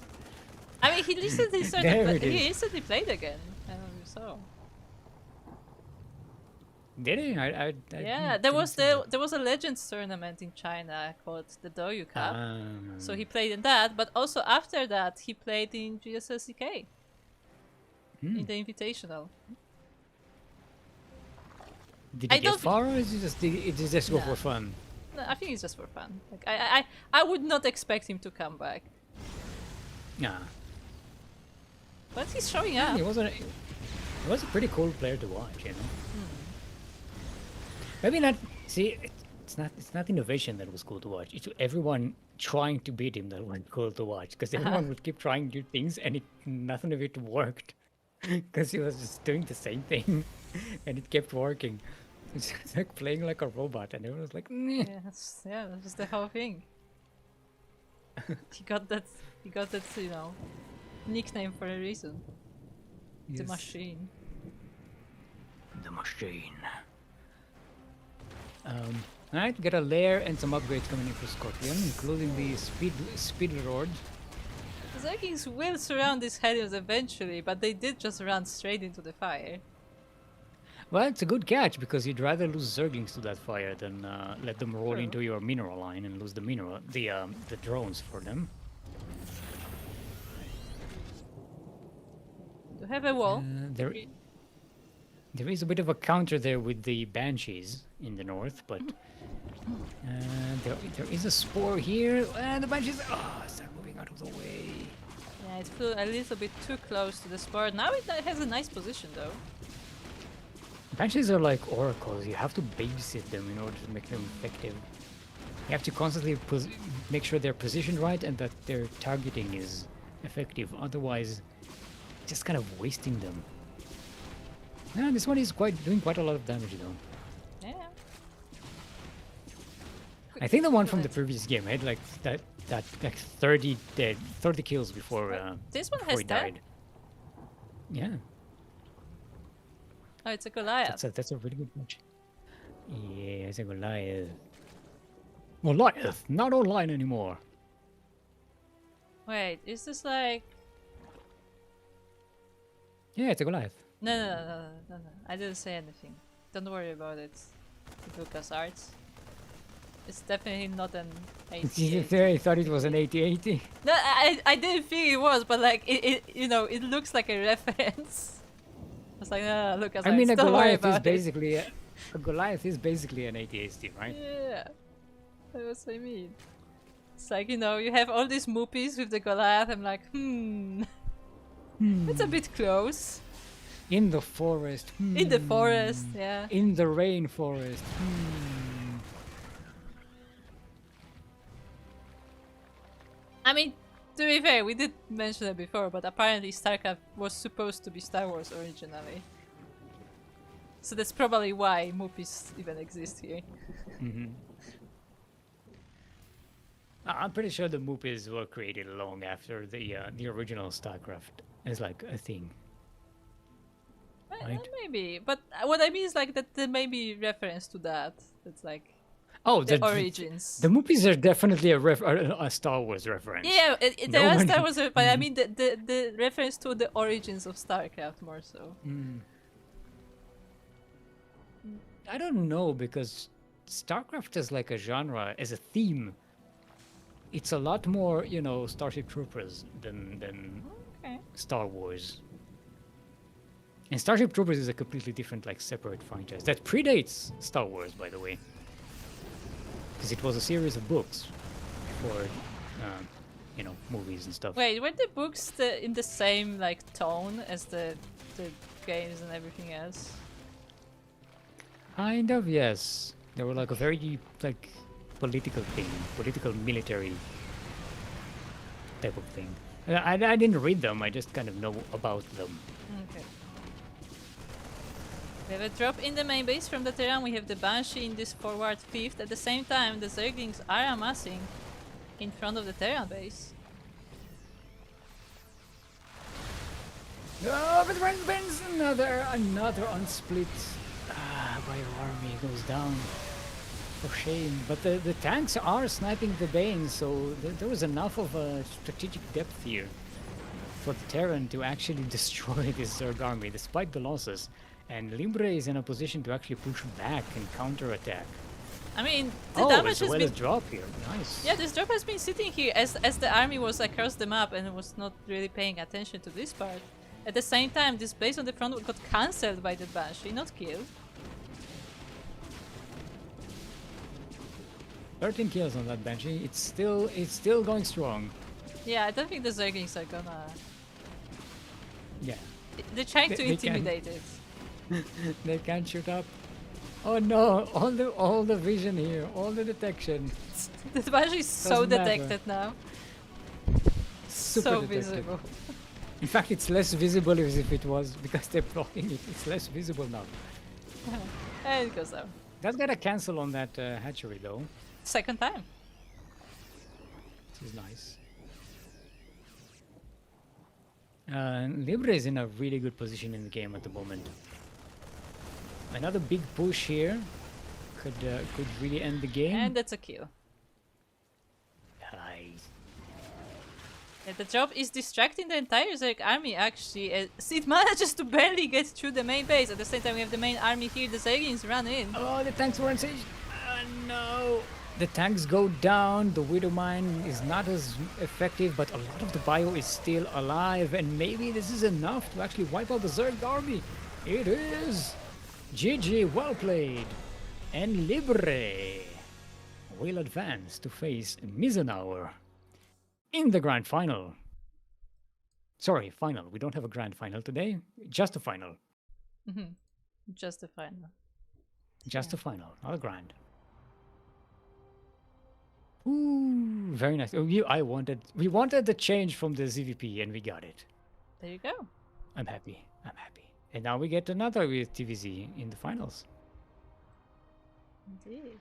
S1: I mean, he recently he recently played again. I don't know if you saw.
S2: Did he?
S1: Yeah, there was a Legends tournament in China called the Doyu Cup. So he played in that, but also after that he played in GSLCK. In the Invitational.
S2: Did he get far, or is it just go for fun?
S1: No, I think it's just for fun. Like I would not expect him to come back.
S2: Nah.
S1: But he's showing up.
S2: He was a pretty cool player to watch, you know. Maybe not. See, it's not innovation that was cool to watch. It's everyone trying to beat him that was cool to watch because everyone would keep trying new things and nothing of it worked because he was just doing the same thing and it kept working. It's just like playing like a robot and everyone was like, "Meh."
S1: Yeah, that's the whole thing. He got that, you know, nickname for a reason. The
S2: Yes.
S1: machine.
S2: The machine. Alright, get a lair and some upgrades coming in for Scorpion, including the speed Lord.
S1: The Zerglings will surround these Hellions eventually, but they did just run straight into the fire.
S2: Well, it's a good catch because you'd rather lose Zerglings to that fire than let them roll
S1: True.
S2: into your mineral line and lose the the drones for them.
S1: To have a wall.
S2: There is a bit of a counter there with the Banshees in the north, but there is a spore here, and the Banshees start moving out of the way.
S1: Yeah, it flew a little bit too close to the spore. Now it has a nice position though.
S2: Banshees are like oracles. You have to babysit them in order to make them effective. You have to constantly make sure they're positioned right and that their targeting is effective. Otherwise, just kind of wasting them. Yeah, this one is doing quite a lot of damage though.
S1: Yeah.
S2: I think the one from the previous game had like that like 30 dead, 30 kills before.
S1: This one
S2: before
S1: has
S2: he
S1: 10?
S2: died. Yeah.
S1: Oh, it's a Goliath.
S2: That's a really good match. Yeah, it's a Goliath. Goliath, not online anymore.
S1: Wait, is this like...
S2: Yeah, it's a Goliath.
S1: No. I didn't say anything. Don't worry about it. LucasArts. It's definitely not an 80.
S2: I thought it was an 80-80.
S1: No, I didn't think it was, but like it you know, it looks like a reference. I was like, no, LucasArts.
S2: I mean, a
S1: don't worry
S2: Goliath is
S1: about it.
S2: basically a Goliath is basically an 80-80, right?
S1: Yeah, that's what I mean. It's like, you know, you have all these moopies with the Goliath. I'm like, it's a bit close.
S2: In the forest.
S1: In the forest, yeah.
S2: In the rainforest.
S1: I mean, to be fair, we did mention it before, but apparently StarCraft was supposed to be Star Wars originally. So that's probably why moopies even exist here.
S2: I'm pretty sure the moopies were created long after the original StarCraft as like a thing. Right?
S1: Maybe, but what I mean is like that there may be reference to that. It's like
S2: Oh,
S1: the origins.
S2: The moopies are definitely a Star Wars reference.
S1: Yeah, there are Star Wars, but I
S2: Mhm.
S1: mean the reference to the origins of StarCraft more so.
S2: I don't know because StarCraft as like a genre, as a theme, it's a lot more, you know, Starship Troopers than
S1: Okay.
S2: Star Wars. And Starship Troopers is a completely different, like, separate franchise that predates Star Wars, by the way, because it was a series of books for, you know, movies and stuff.
S1: Wait, were the books in the same like tone as the games and everything else?
S2: Kind of, yes. They were like a very like political thing, political military type of thing. I didn't read them. I just kind of know about them.
S1: Okay. We have a drop in the main base from the Terran. We have the Banshee in this forward fifth. At the same time, the Zerglings are amassing in front of the Terran base.
S2: Oh, but Ben's another unsplit by our army goes down. For shame. But the tanks are sniping the Bane, so there was enough of a strategic depth here for the Terran to actually destroy this Zerg army despite the losses. And Limbre is in a position to actually push back and counterattack.
S1: I mean, the damage has been...
S2: drop here. Nice.
S1: Yeah, this drop has been sitting here as the army was across the map and was not really paying attention to this part. At the same time, this base on the front got cancelled by the Banshee, not killed.
S2: 13 kills on that Banshee. It's still going strong.
S1: Yeah, I don't think the Zerglings are gonna...
S2: Yeah.
S1: They're trying to
S2: They can.
S1: intimidate it.
S2: They can't shoot up. Oh no, all the vision here, all the detection.
S1: The badge is so
S2: Doesn't matter.
S1: detected now.
S2: Super
S1: So
S2: detected.
S1: visible.
S2: In fact, it's less visible as if it was because they're blocking it. It's less visible now.
S1: And it goes down.
S2: That's gotta cancel on that hatchery though.
S1: Second time.
S2: This is nice. Libre is in a really good position in the game at the moment. Another big push here could really end the game.
S1: And that's a kill.
S2: Nice.
S1: Yeah, the job is distracting the entire Zerg army actually. It manages to barely get through the main base. At the same time we have the main army here, the Zergians run in.
S2: Oh, the tanks were engaged. No. The tanks go down, the Widow Mine is not as effective, but a lot of the bio is still alive, and maybe this is enough to actually wipe out the Zerg army. It is! GG, well played! And Libre will advance to face Misenauer in the grand final. Sorry, final. We don't have a grand final today, just a final.
S1: Just the final.
S2: Just a final, not a grand. Ooh, very nice. Oh, we wanted the change from the ZVP, and we got it.
S1: There you go.
S2: I'm happy. I'm happy. And now we get another with TVZ in the finals.
S1: Indeed.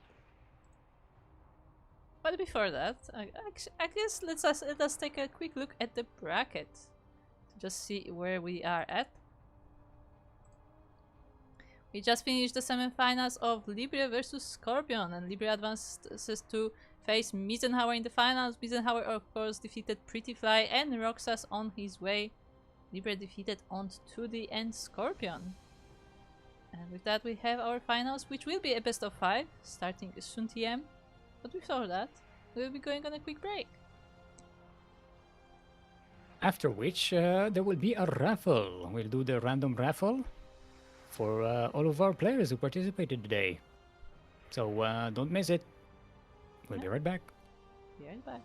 S1: But before that, I guess let us take a quick look at the bracket to just see where we are at. We just finished the semifinals of Libre versus Scorpion, and Libre advances to face Misenhauer in the finals. Misenhauer, of course, defeated Prettyfly and Roxas on his way. Libre defeated On2D and Scorpion. And with that, we have our finals, which will be a best of 5, starting soon TM. But before that, we'll be going on a quick break.
S2: After which, there will be a raffle. We'll do the random raffle for all of our players who participated today. So don't miss it. We'll be right back.
S1: Be right back.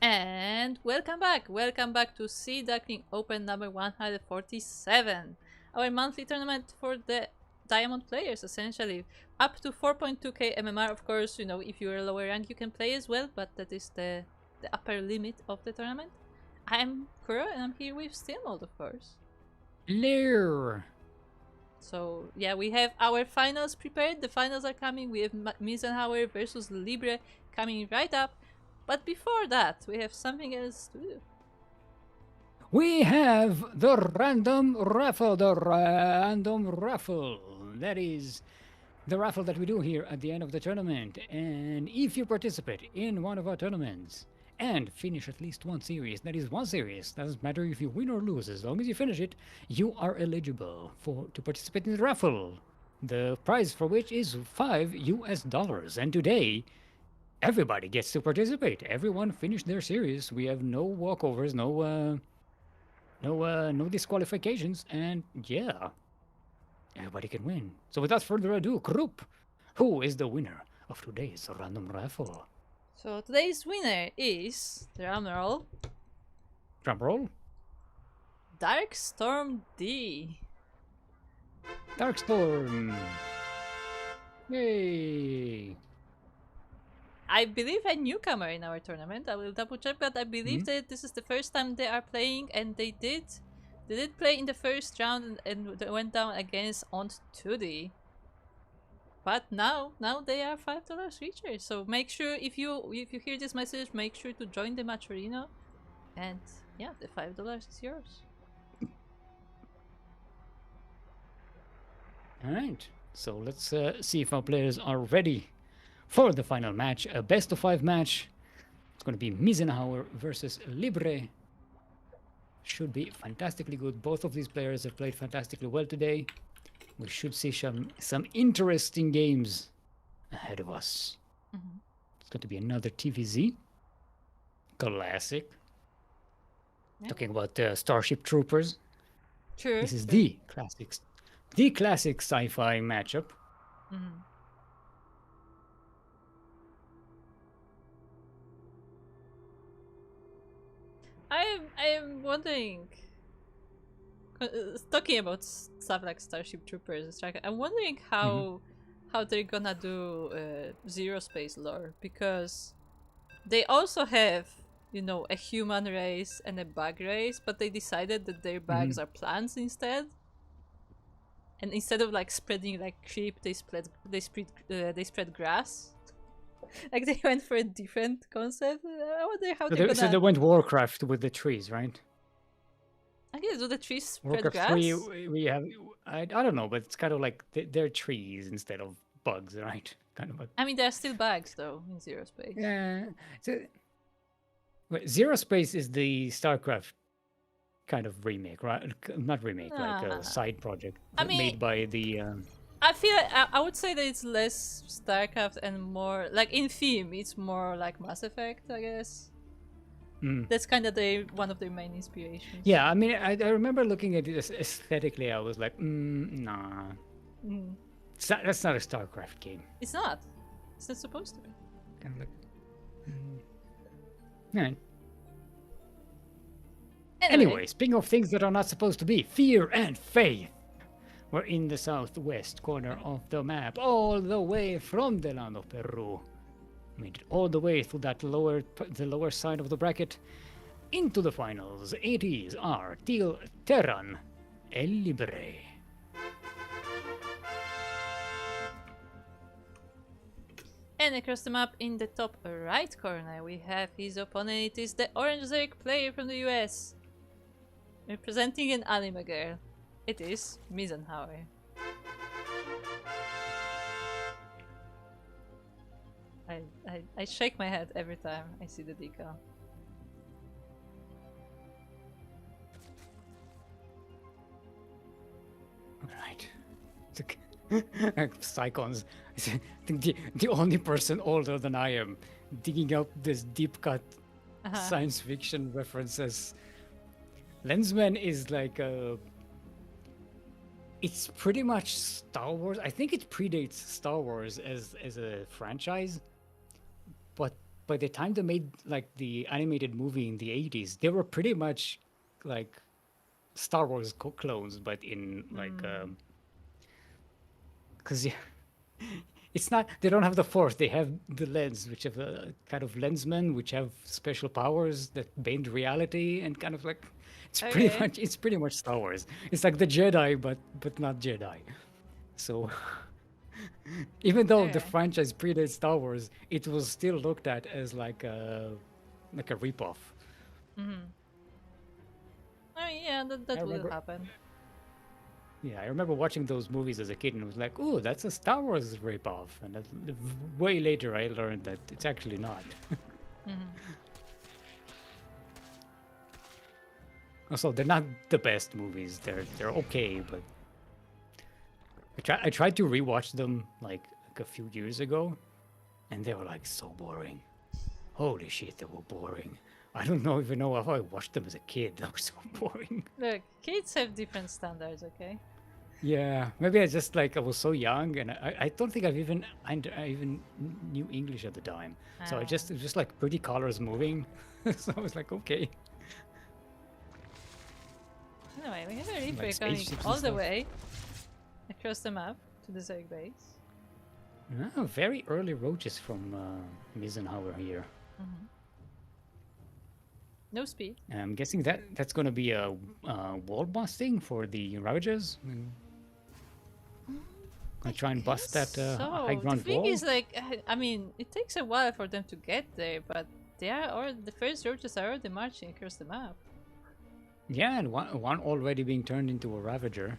S1: And welcome back! Welcome back to Sea Duckling Open number 147. Our monthly tournament for the diamond players, essentially. Up to 4.2k MMR, of course, you know, if you're a lower rank you can play as well, but that is the upper limit of the tournament. I'm Kuro and I'm here with Steelmold, of course.
S2: Hello!
S1: So, yeah, we have our finals prepared. The finals are coming. We have Misenhauer versus Libre coming right up. But before that, we have something else to do.
S2: We have the random raffle. That is the raffle that we do here at the end of the tournament. And if you participate in one of our tournaments and finish at least one series, that is one series, doesn't matter if you win or lose, as long as you finish it, you are eligible to participate in the raffle. The prize for which is $5. And today, everybody gets to participate. Everyone finished their series. We have no walkovers, no disqualifications, and yeah, everybody can win. So without further ado, Group, who is the winner of today's random raffle?
S1: So today's winner is, drumroll, Darkstorm D.
S2: Darkstorm. Yay!
S1: I believe a newcomer in our tournament. I will double check, but I believe that this is the first time they are playing, and they did play in the first round and they went down against Ont 2D. But now they are $5 reachers. So make sure if you hear this message, make sure to join the Maturino, and yeah, the $5 is yours.
S2: All right. So let's see if our players are ready for the final match, a best of 5 match. It's going to be Misenhauer versus Libre. Should be fantastically good. Both of these players have played fantastically well today. We should see some interesting games ahead of us. It's going to be another TVZ. Classic.
S1: Yeah.
S2: Talking about Starship Troopers.
S1: Sure.
S2: This is the classic sci-fi matchup.
S1: I'm wondering, talking about stuff like Starship Troopers, I'm wondering how they're gonna do Zero Space lore, because they also have, you know, a human race and a bug race, but they decided that their bugs are plants instead. And instead of like spreading like creep, they spread grass. Like they went for a different concept. I wonder how they're gonna.
S2: So they went Warcraft with the trees, right?
S1: I guess do the trees spread
S2: Warcraft
S1: grass?
S2: 3, we have. I don't know, but it's kind of like they're trees instead of bugs, right? Kind of.
S1: I mean, there are still bugs though in Zero Space.
S2: Yeah. So, Zero Space is the StarCraft kind of remake, right? Not remake, like a
S1: Uh,
S2: side project
S1: I mean,
S2: made by the.
S1: I feel I would say that it's less StarCraft and more like in theme. It's more like Mass Effect, I guess.
S2: Mm.
S1: That's kind of one of their main inspirations.
S2: Yeah, I mean, I remember looking at it aesthetically. I was like, nah,
S1: Mm.
S2: that's not a StarCraft game.
S1: It's not. It's not supposed to be.
S2: Kind of like, yeah. Anyway, speaking of things that are not supposed to be, Fear and Faith. We're in the southwest corner of the map, all the way from the land of Peru. Made it all the way through the lower side of the bracket into the finals. It is our Terran El Libre.
S1: And across the map in the top right corner we have his opponent. It is the Orange Zerg player from the US. Representing an anime girl. It is Misenhauer. I shake my head every time I see the decal.
S2: Right. Psychons. I think the only person older than I am digging up this deep cut science fiction references. Lensman is like it's pretty much Star Wars. I think it predates Star Wars as a franchise. But by the time they made like the animated movie in the 80s, they were pretty much like Star Wars clones, but in like because it's not, they don't have the Force, they have the lens, which have a kind of lensmen which have special powers that bend reality, and kind of like it's pretty much Star Wars. It's like the Jedi but not Jedi. So even though the franchise predates Star Wars, it was still looked at as like a ripoff.
S1: Oh yeah, that will happen.
S2: Yeah, I remember watching those movies as a kid and was like, "Ooh, that's a Star Wars ripoff." And way later, I learned that it's actually not. Also, they're not the best movies. They're okay, but I tried to rewatch them like a few years ago, and they were like so boring. Holy shit, they were boring. I don't even know how I watched them as a kid. They were so boring.
S1: Look, kids have different standards, okay?
S2: Yeah, maybe I just like I was so young, and I don't think I even knew English at the time. So it was just like pretty colors moving. So I was like, okay.
S1: Anyway, we have a Reaper going all the way across the map to the Zerg base.
S2: Oh, very early roaches from Misenhauer here.
S1: No speed.
S2: I'm guessing that's going to be a wall busting for the Ravagers. Gonna try and bust that high ground
S1: the thing
S2: wall.
S1: is, like, I mean, it takes a while for them to get there, but the first roaches are already marching across the map.
S2: Yeah, and one already being turned into a Ravager.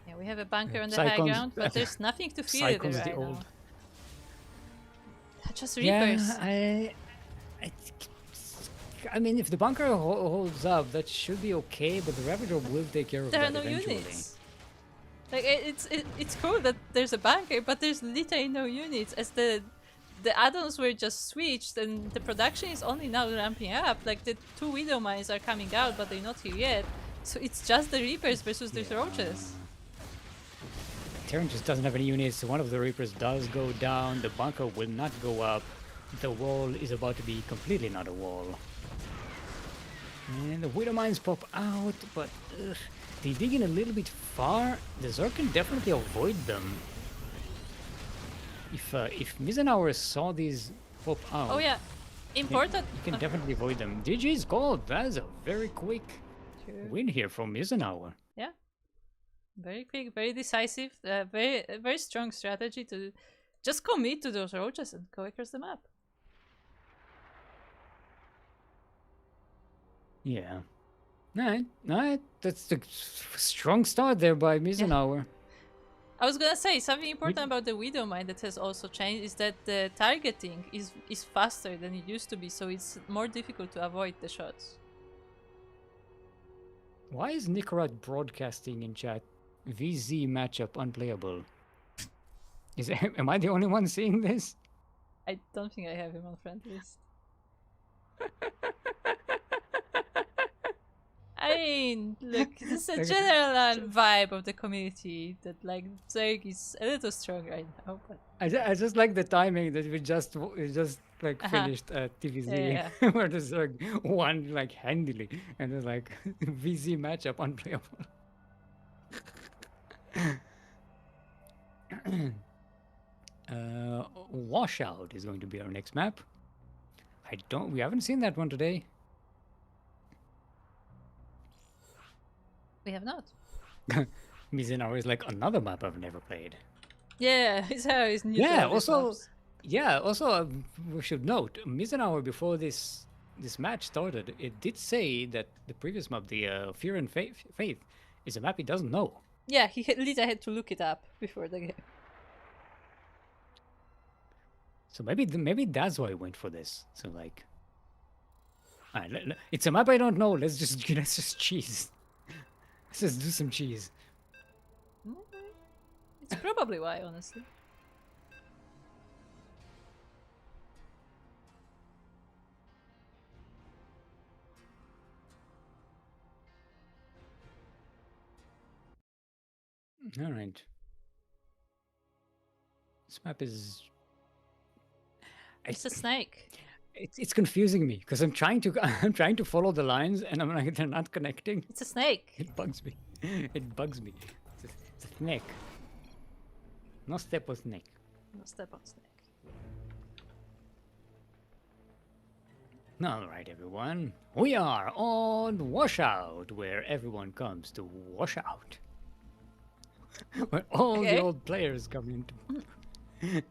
S1: Yeah, we have a bunker on the high ground, but there's nothing to fear there right now. Just Reapers.
S2: Yeah, I mean, if the bunker holds up, that should be okay, but the Ravager will take care of that eventually. There are no units.
S1: Like, it's cool that there's a bunker, but there's literally no units, as the add-ons were just switched, and the production is only now ramping up. Like, the 2 Widow Mines are coming out, but they're not here yet. So it's just the Reapers versus the Roaches.
S2: Terran just doesn't have any units, so one of the Reapers does go down. The bunker will not go up. The wall is about to be completely not a wall. And the Widow Mines pop out, but they dig in a little bit far. The Zerg can definitely avoid them. If Misenhauer saw these pop out...
S1: Oh yeah, important...
S2: You can definitely avoid them. GG's gold. That is a very quick win here from Misenhauer.
S1: Yeah. Very quick, very decisive, very strong strategy to just commit to those roaches and go across the map.
S2: Yeah. Alright. That's a strong start there by Misenhauer.
S1: I was gonna say something important about the Widow Mine that has also changed is that the targeting is faster than it used to be, so it's more difficult to avoid the shots.
S2: Why is Nicorad broadcasting in chat? VZ matchup unplayable. Am I the only one seeing this?
S1: I don't think I have him on friend list. I mean, look, this is a general vibe of the community that like Zerg is a little strong right now. But
S2: I just like the timing that we just like finished TVZ
S1: Yeah.
S2: where the Zerg won like handily, and it's like VZ matchup unplayable. Washout is going to be our next map. We haven't seen that one today.
S1: We have not.
S2: Mizenauer is like another map I've never played.
S1: Yeah, it's how it's new.
S2: Yeah, also, we should note, Mizenauer before this match started, it did say that the previous map, the Fear and Faith, is a map he doesn't know.
S1: Yeah, Lisa had to look it up before the game.
S2: So maybe that's why he went for this. So like, it's a map I don't know. Let's just cheese. Let's just do some cheese.
S1: It's probably why, honestly.
S2: All right. This map is.
S1: It's a snake.
S2: It's confusing me because I'm trying to follow the lines and I'm like they're not connecting.
S1: It's a snake.
S2: It bugs me. It bugs me. It's a snake. No step on snake.
S1: No step on snake.
S2: All right, everyone. We are on Washout, where everyone comes to wash out. Where all the old players come in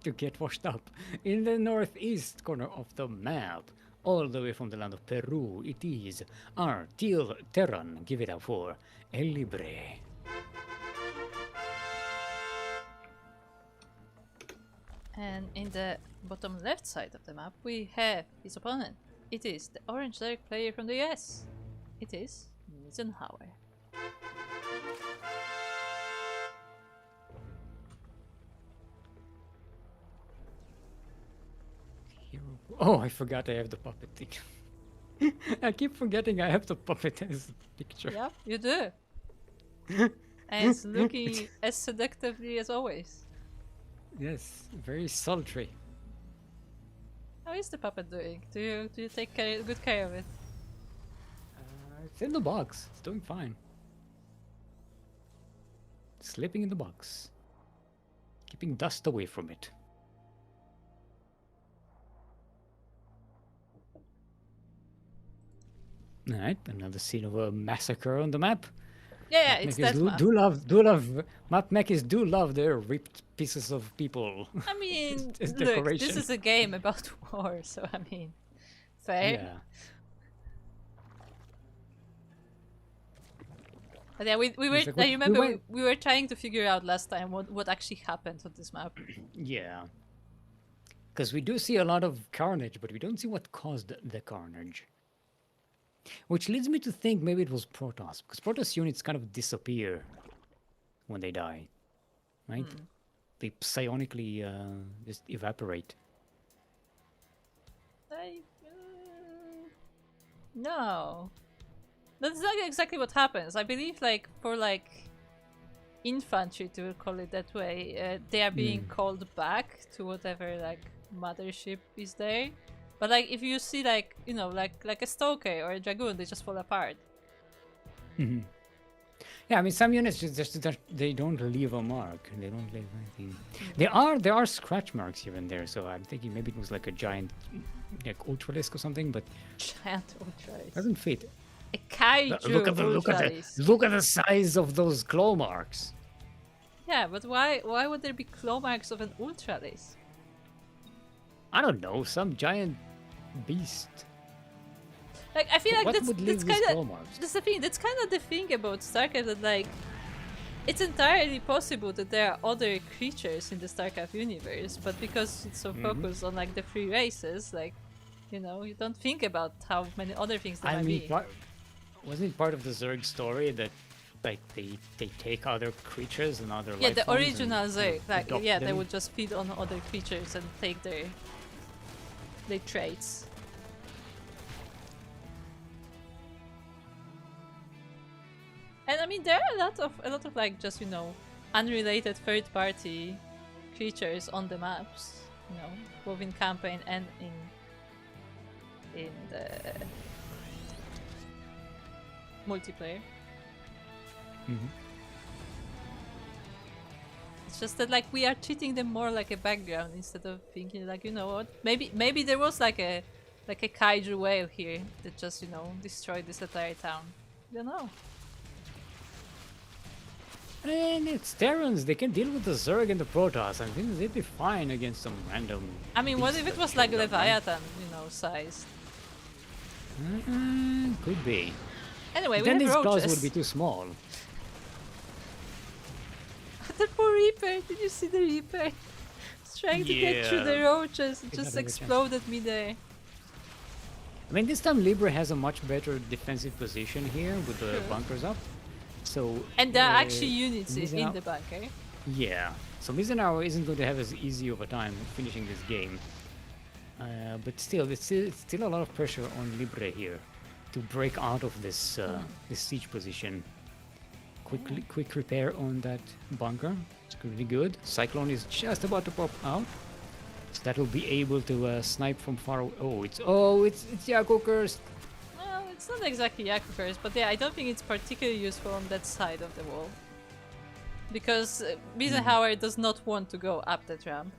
S2: to get washed up. In the northeast corner of the map, all the way from the land of Peru, it is our Teal Terran. Give it up for El Libre.
S1: And in the bottom left side of the map, we have his opponent. It is the orange Zerg player from the US. It is Mizenauer.
S2: Oh, I forgot I have the puppet thing. I keep forgetting I have the puppet as a picture.
S1: Yeah, you do. And it's looking as seductively as always.
S2: Yes, very sultry.
S1: How is the puppet doing? Do you take good care of it?
S2: It's in the box. It's doing fine. Sleeping in the box. Keeping dust away from it. Alright, another scene of a massacre on the map.
S1: Yeah, it's that map.
S2: Map mechs do love their ripped pieces of people.
S1: I mean,
S2: as
S1: look,
S2: decoration.
S1: this is a game about war, so I mean, fair.
S2: Yeah.
S1: But yeah, we were.
S2: It's like,
S1: I remember we were trying to figure out last time what actually happened on this map.
S2: Yeah. Because we do see a lot of carnage, but we don't see what caused the carnage. Which leads me to think maybe it was Protoss, because Protoss units kind of disappear when they die, right? They psionically just evaporate.
S1: No. That's not exactly what happens. I believe, like, for, like, infantry, to call it that way, they are being called back to whatever, like, mothership is there. But, like, if you see, like, you know, like a Stoker or a Dragoon, they just fall apart.
S2: Yeah, I mean, some units just they don't leave a mark. They don't leave anything. There are scratch marks here and there, so I'm thinking maybe it was like a giant, like Ultralisk or something, but
S1: Giant Ultralisk.
S2: doesn't fit.
S1: A kaiju Ultralisk.
S2: Look at the size of those claw marks.
S1: Yeah, but why would there be claw marks of an Ultralisk?
S2: I don't know, some giant beast.
S1: Like, I feel like
S2: What
S1: that's
S2: would leave
S1: kind
S2: these claw
S1: of
S2: marks?
S1: that's the thing. That's kind of the thing about StarCraft, that like It's entirely possible that there are other creatures in the StarCraft universe, but because it's so focused on like the three races, like, you know, you don't think about how many other things there
S2: I
S1: might
S2: mean,
S1: be.
S2: wasn't it part of the Zerg story that like they take other creatures and other
S1: Yeah,
S2: life
S1: the
S2: forms and
S1: original
S2: kind of
S1: Zerg, like,
S2: adopt
S1: yeah, they
S2: them?
S1: would just feed on other creatures and take their traits. And I mean, there are a lot of like just, you know, unrelated third party creatures on the maps, you know, both in campaign and in the multiplayer. It's just that like we are treating them more like a background instead of thinking like, you know what, maybe there was like a kaiju whale here that just, you know, destroyed this entire town. I don't know.
S2: And it's Terrans, they can deal with the Zerg and the Protoss. I think they'd be fine against some random.
S1: I mean, what
S2: beast
S1: if it
S2: that
S1: was like
S2: shows up, right?
S1: Leviathan, you know, sized?
S2: Could be.
S1: Anyway,
S2: But
S1: we
S2: then
S1: have
S2: these claws would
S1: roaches.
S2: be too small.
S1: The poor Reaper! Did you see the Reaper? He's trying to get through the
S2: Yeah.
S1: roaches. It
S2: Did not
S1: just
S2: have a chance.
S1: exploded me there.
S2: I mean, this time Libre has a much better defensive position here with the
S1: True.
S2: bunkers up. So
S1: And there are actually units in
S2: Mizunao-
S1: the bunker.
S2: Yeah. So Mizunao isn't going to have as easy of a time finishing this game. But still, it's still a lot of pressure on Libre here to break out of this this siege position. Quick repair on that bunker. It's really good. Cyclone is just about to pop out. So that will be able to snipe from far away. It's Yaku cursed.
S1: Well, it's not exactly Yaku curse, but yeah, I don't think it's particularly useful on that side of the wall. Because Eisenhower does not want to go up that ramp.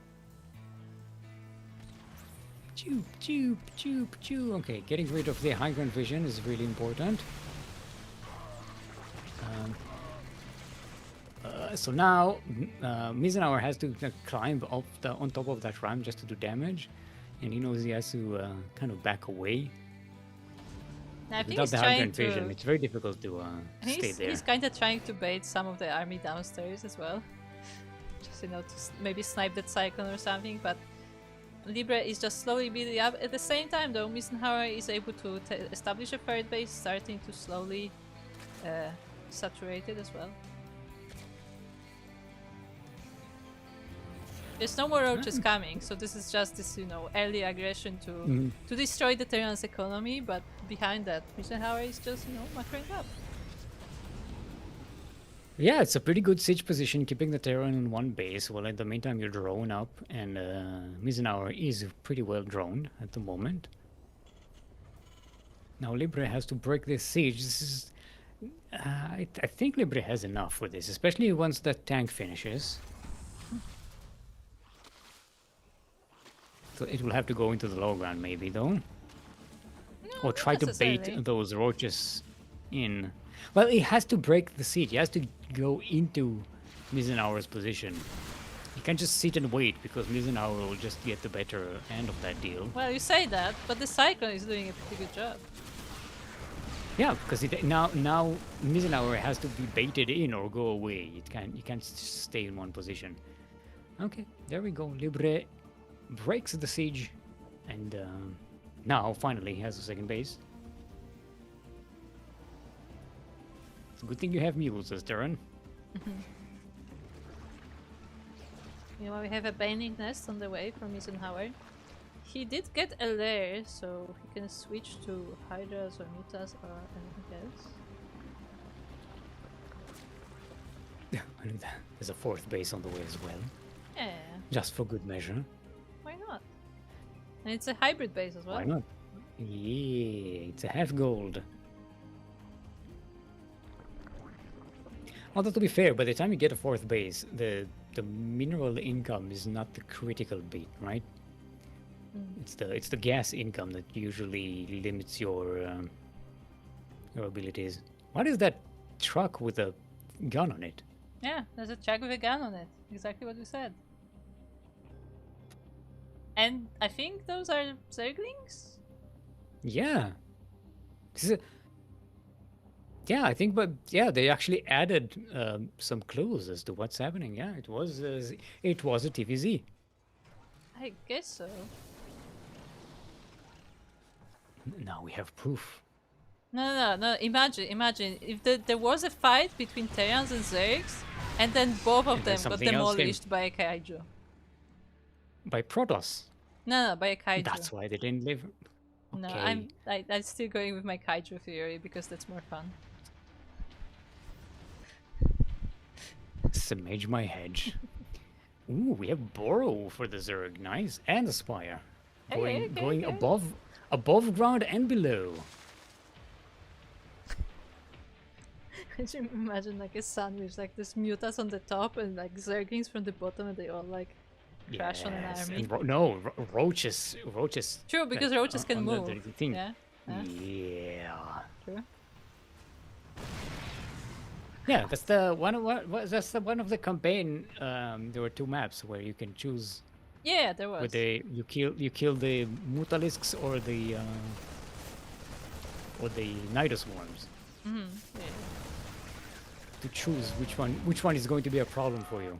S2: Choop, choop, choop, choop. Okay, getting rid of the high ground vision is really important. So now Mizunauer has to climb up on top of that ramp just to do damage, and he knows he has to kind of back away.
S1: I think
S2: Without
S1: he's
S2: the high
S1: trying
S2: ground vision,
S1: to.
S2: it's very difficult to stay there.
S1: He's kind of trying to bait some of the army downstairs as well. Just, you know, to maybe snipe that cyclone or something, but Libre is just slowly building up. At the same time, though, Eisenhower is able to establish a third base, starting to slowly saturate it as well. There's no more roaches coming, so this is just this, you know, early aggression to destroy the Terran's economy, but behind that, Eisenhower is just, you know, muckering up.
S2: Yeah, it's a pretty good siege position, keeping the Terran in one base, while in the meantime you're drone up, and Mizunauer is pretty well droned at the moment. Now Libre has to break this siege. This is, I think Libre has enough for this, especially once that tank finishes. So it will have to go into the low ground maybe, though.
S1: No,
S2: Or try
S1: not
S2: to bait
S1: necessarily.
S2: those roaches in. Well, it has to break the siege. It has to go into Mizunauer's position. You can't just sit and wait, because Mizunauer will just get the better end of that deal.
S1: Well, you say that, but the Cyclone is doing a pretty good job.
S2: Yeah, because now Mizunauer has to be baited in or go away. You can't just stay in one position. Okay, there we go. Libre breaks the siege, and now finally he has a second base. It's a good thing you have mules, Terran.
S1: You know, we have a Binding Nest on the way from Eisenhower. He did get a lair, so he can switch to Hydras or Mutas or anything else.
S2: There's a fourth base on the way as well,
S1: Yeah,
S2: just for good measure.
S1: why not? And it's a hybrid base as well.
S2: Why not? Yeah, it's a half gold. Although to be fair, by the time you get a fourth base, the mineral income is not the critical bit, right? It's the gas income that usually limits your abilities. What is that truck with a gun on it?
S1: Yeah, there's a truck with a gun on it. Exactly what we said. And I think those are Zerglings?
S2: Yeah. This is Yeah, I think, but yeah, they actually added some clues as to what's happening. Yeah, it was a TVZ.
S1: I guess so.
S2: Now we have proof.
S1: No. Imagine if there was a fight between Terrans and Zergs, and then both of
S2: And then
S1: them got
S2: something else came
S1: demolished by a kaiju.
S2: by Protoss.
S1: No, by a kaiju.
S2: That's why they didn't live.
S1: No,
S2: Okay,
S1: I'm still going with my kaiju theory because that's more fun.
S2: smudge my hedge. Ooh, we have Burrow for the Zerg. Nice, and the Spire, going
S1: Okay.
S2: above ground and below.
S1: Could you imagine like a sandwich, like this mutas on the top and like Zerglings from the bottom, and they all like crash on an
S2: Yes,
S1: army?
S2: and no, roaches.
S1: True, because roaches can
S2: On
S1: move.
S2: the thing.
S1: Yeah.
S2: Yeah.
S1: True.
S2: Yeah, that's the one. That's the one of the campaign. There were two maps where you can choose
S1: Yeah, there was.
S2: whether you kill the Mutalisks or the Nidus worms.
S1: Yeah.
S2: To choose which one is going to be a problem for you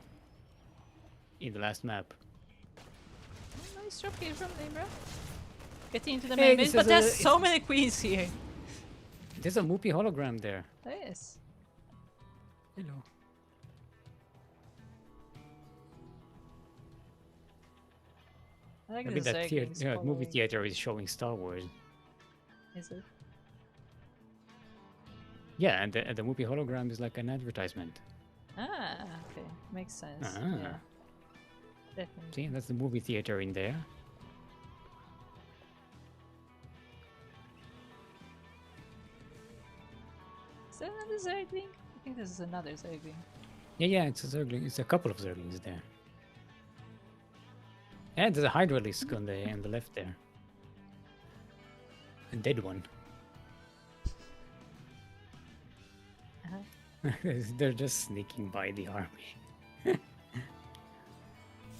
S2: in the last map.
S1: Nice drop here from Libra. Getting into the
S2: Hey,
S1: main
S2: this
S1: base, but
S2: is
S1: there's
S2: a-
S1: so many queens here.
S2: There's a Moopy hologram there.
S1: Yes.
S2: Hello.
S1: I like
S2: Maybe
S1: the
S2: that
S1: Zerglings
S2: movie
S1: following.
S2: theater is showing Star Wars.
S1: Is it?
S2: Yeah, and the Moopy hologram is like an advertisement.
S1: Ah, okay. Makes sense.
S2: Ah.
S1: Yeah. Definitely.
S2: See, that's the movie theater in there.
S1: Is there another Zergling? I think this is another Zergling.
S2: Yeah, it's a Zergling. It's a couple of Zerglings there. And there's a Hydralisk on the left there. A dead one. They're just sneaking by the army.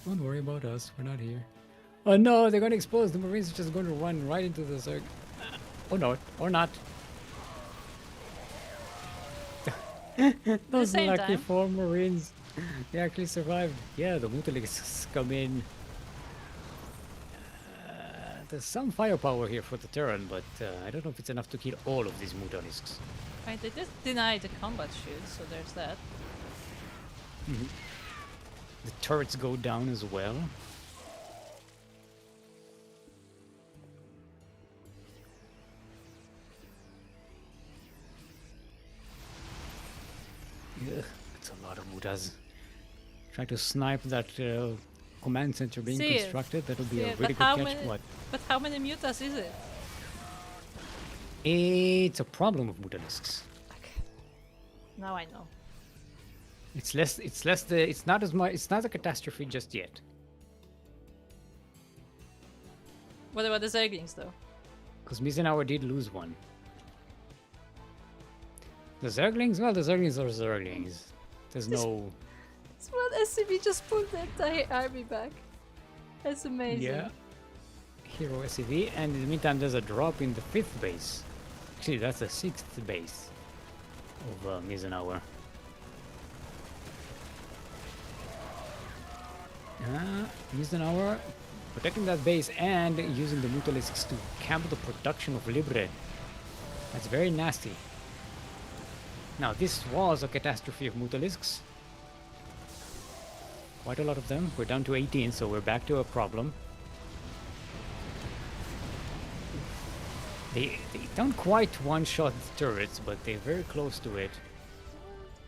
S2: Don't worry about us. We're not here. Oh no, they're going to expose. The Marines are just going to run right into the Zerg. Or not. Or not. Those
S1: same
S2: lucky
S1: time.
S2: 4 Marines. They actually survived. Yeah, the Mutalisks come in. There's some firepower here for the Terran, but I don't know if it's enough to kill all of these Mutalisks.
S1: Right, they just denied the combat shield, so there's that.
S2: The turrets go down as well. Ugh, that's a lot of mutas. Trying to snipe that command center being
S1: See it.
S2: constructed. That'll be
S1: See
S2: a
S1: it,
S2: really
S1: but
S2: good
S1: how
S2: catch.
S1: many-
S2: What?
S1: But how many mutas is it?
S2: It's a problem of Mutalisks.
S1: Okay. Now I know.
S2: It's less. It's not as much. It's not a catastrophe just yet.
S1: What about the Zerglings though?
S2: Because Mizenauer did lose one. The Zerglings? Well, the Zerglings are Zerglings. There's no...
S1: It's what SCV just pulled the entire army back. That's amazing.
S2: Yeah. Hero SCV. And in the meantime, there's a drop in the 5th base. Actually, that's the 6th base of Mizenauer. Mizenauer protecting that base and using the Mutalisks to camp the production of Libre. That's very nasty. Now, this was a catastrophe of Mutalisks. Quite a lot of them. We're down to 18, so we're back to a problem. They don't quite one-shot the turrets, but they're very close to it.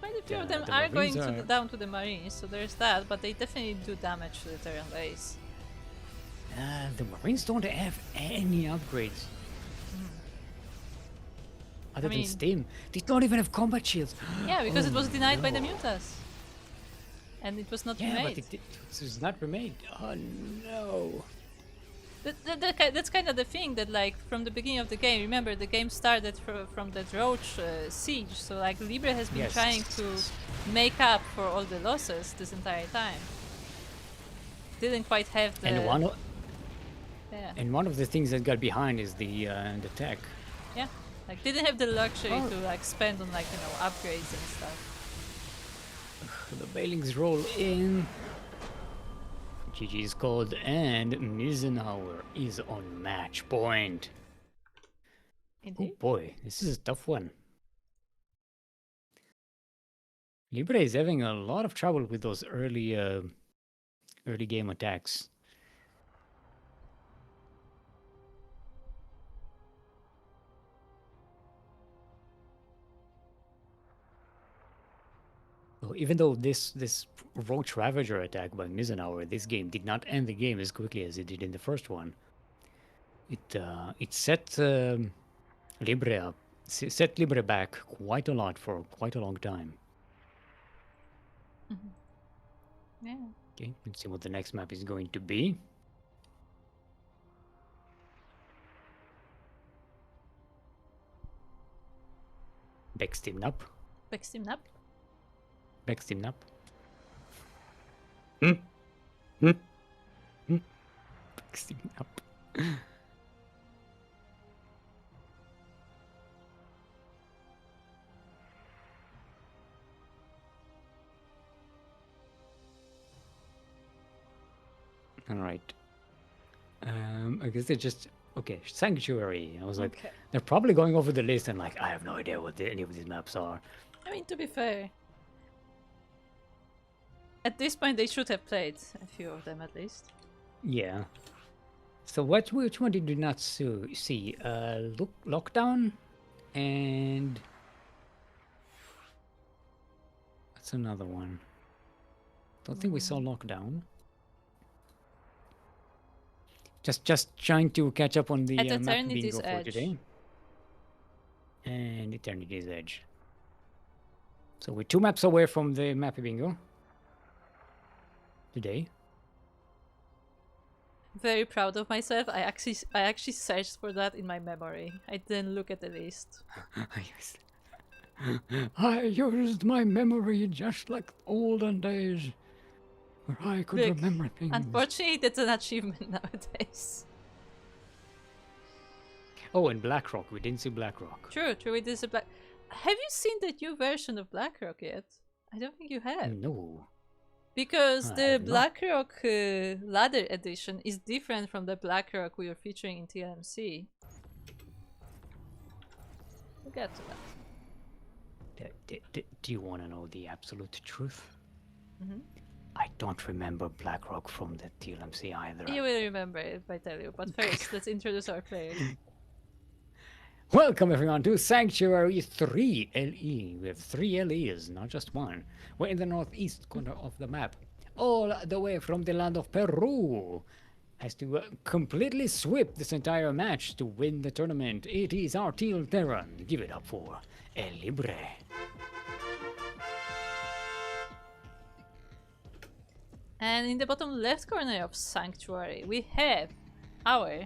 S1: Quite a few of
S2: Yeah,
S1: them
S2: the
S1: are going
S2: Marines
S1: down to the Marines, so there's that, but they definitely do damage to the Terran base.
S2: The Marines don't have any upgrades. Other than
S1: mean-
S2: Steam. They don't even have combat shields.
S1: Yeah, because it was
S2: Oh,
S1: denied by the
S2: no.
S1: mutas. And it was not
S2: Yeah,
S1: remade.
S2: but it's not remade. Oh no.
S1: That's kind of the thing that, like, from the beginning of the game, remember, the game started from the Roach siege, so, like, Libre has been
S2: Yes.
S1: trying to make up for all the losses this entire time. Didn't quite have the...
S2: And
S1: Yeah.
S2: one of the things that got behind is the tech.
S1: Yeah. Like, didn't have the luxury
S2: Oh.
S1: to like spend on like, you know, upgrades and stuff.
S2: The Bailings roll in. GG is called, and Misenhauer is on match point. Oh
S1: Indeed.
S2: boy, this is a tough one. Libre is having a lot of trouble with those early game attacks. So even though this Roach Ravager attack by Misenhauer, this game did not end the game as quickly as it did in the first one. It set Libre up, set Libre back quite a lot for quite a long time.
S1: Yeah.
S2: Okay, let's see what the next map is going to be. Backsteam up.
S1: Backsteam up.
S2: Backsteam up. Backsteam up. All right. I guess they just okay. Sanctuary. I was like,
S1: Okay.
S2: they're probably going over the list and like, I have no idea what any of these maps are.
S1: I mean, to be fair, at this point they should have played a few of them at least.
S2: Yeah. So which one did you not see? Lockdown, and that's another one. Don't think we saw Lockdown. Just trying to catch up on the
S1: At
S2: map
S1: Eternity's
S2: bingo for
S1: Edge.
S2: today. And Eternity's Edge. So we're 2 maps away from the map bingo today.
S1: Very proud of myself. I actually searched for that in my memory. I didn't look at the list.
S2: I used my memory just like olden days, where I could
S1: Look,
S2: remember things.
S1: Unfortunately, that's an achievement nowadays.
S2: Oh, and Blackrock. We didn't see Blackrock.
S1: True, it is a black. Have you seen the new version of Blackrock yet? I don't think you have.
S2: No.
S1: Because
S2: I
S1: the
S2: have not.
S1: Blackrock ladder edition is different from the Blackrock we are featuring in TLMC. We'll get to that.
S2: Do you want to know the absolute truth?
S1: Mm-hmm.
S2: I don't remember Blackrock from the TLMC either.
S1: You will remember it if I tell you, but first, let's introduce our players.
S2: Welcome everyone to Sanctuary 3 LE. We have 3 LEs, not just one. We're in the northeast corner of the map, all the way from the land of Peru. Has to completely sweep this entire match to win the tournament. It is our Teal Terran. Give it up for El Libre.
S1: And in the bottom left corner of Sanctuary, we have our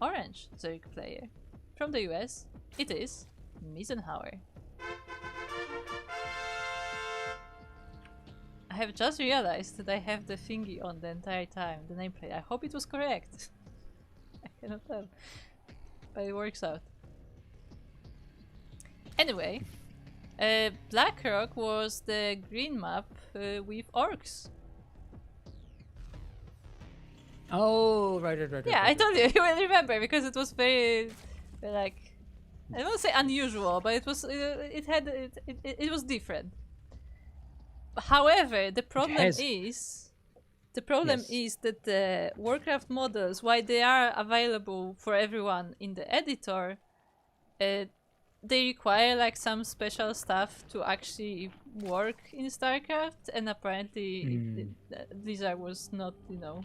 S1: orange Zerg player. From the US, it is Misenhauer. I have just realized that I have the thingy on the entire time, the nameplate. I hope it was correct. I cannot tell, but it works out. Anyway, Blackrock was the green map with orcs.
S2: Oh, right.
S1: Yeah, I told you, you will remember because it was very, like, I won't say unusual, but it was it was different. However, the problem is that the Warcraft models, while they are available for everyone in the editor, they require like some special stuff to actually work in StarCraft, and apparently Blizzard was not, you know,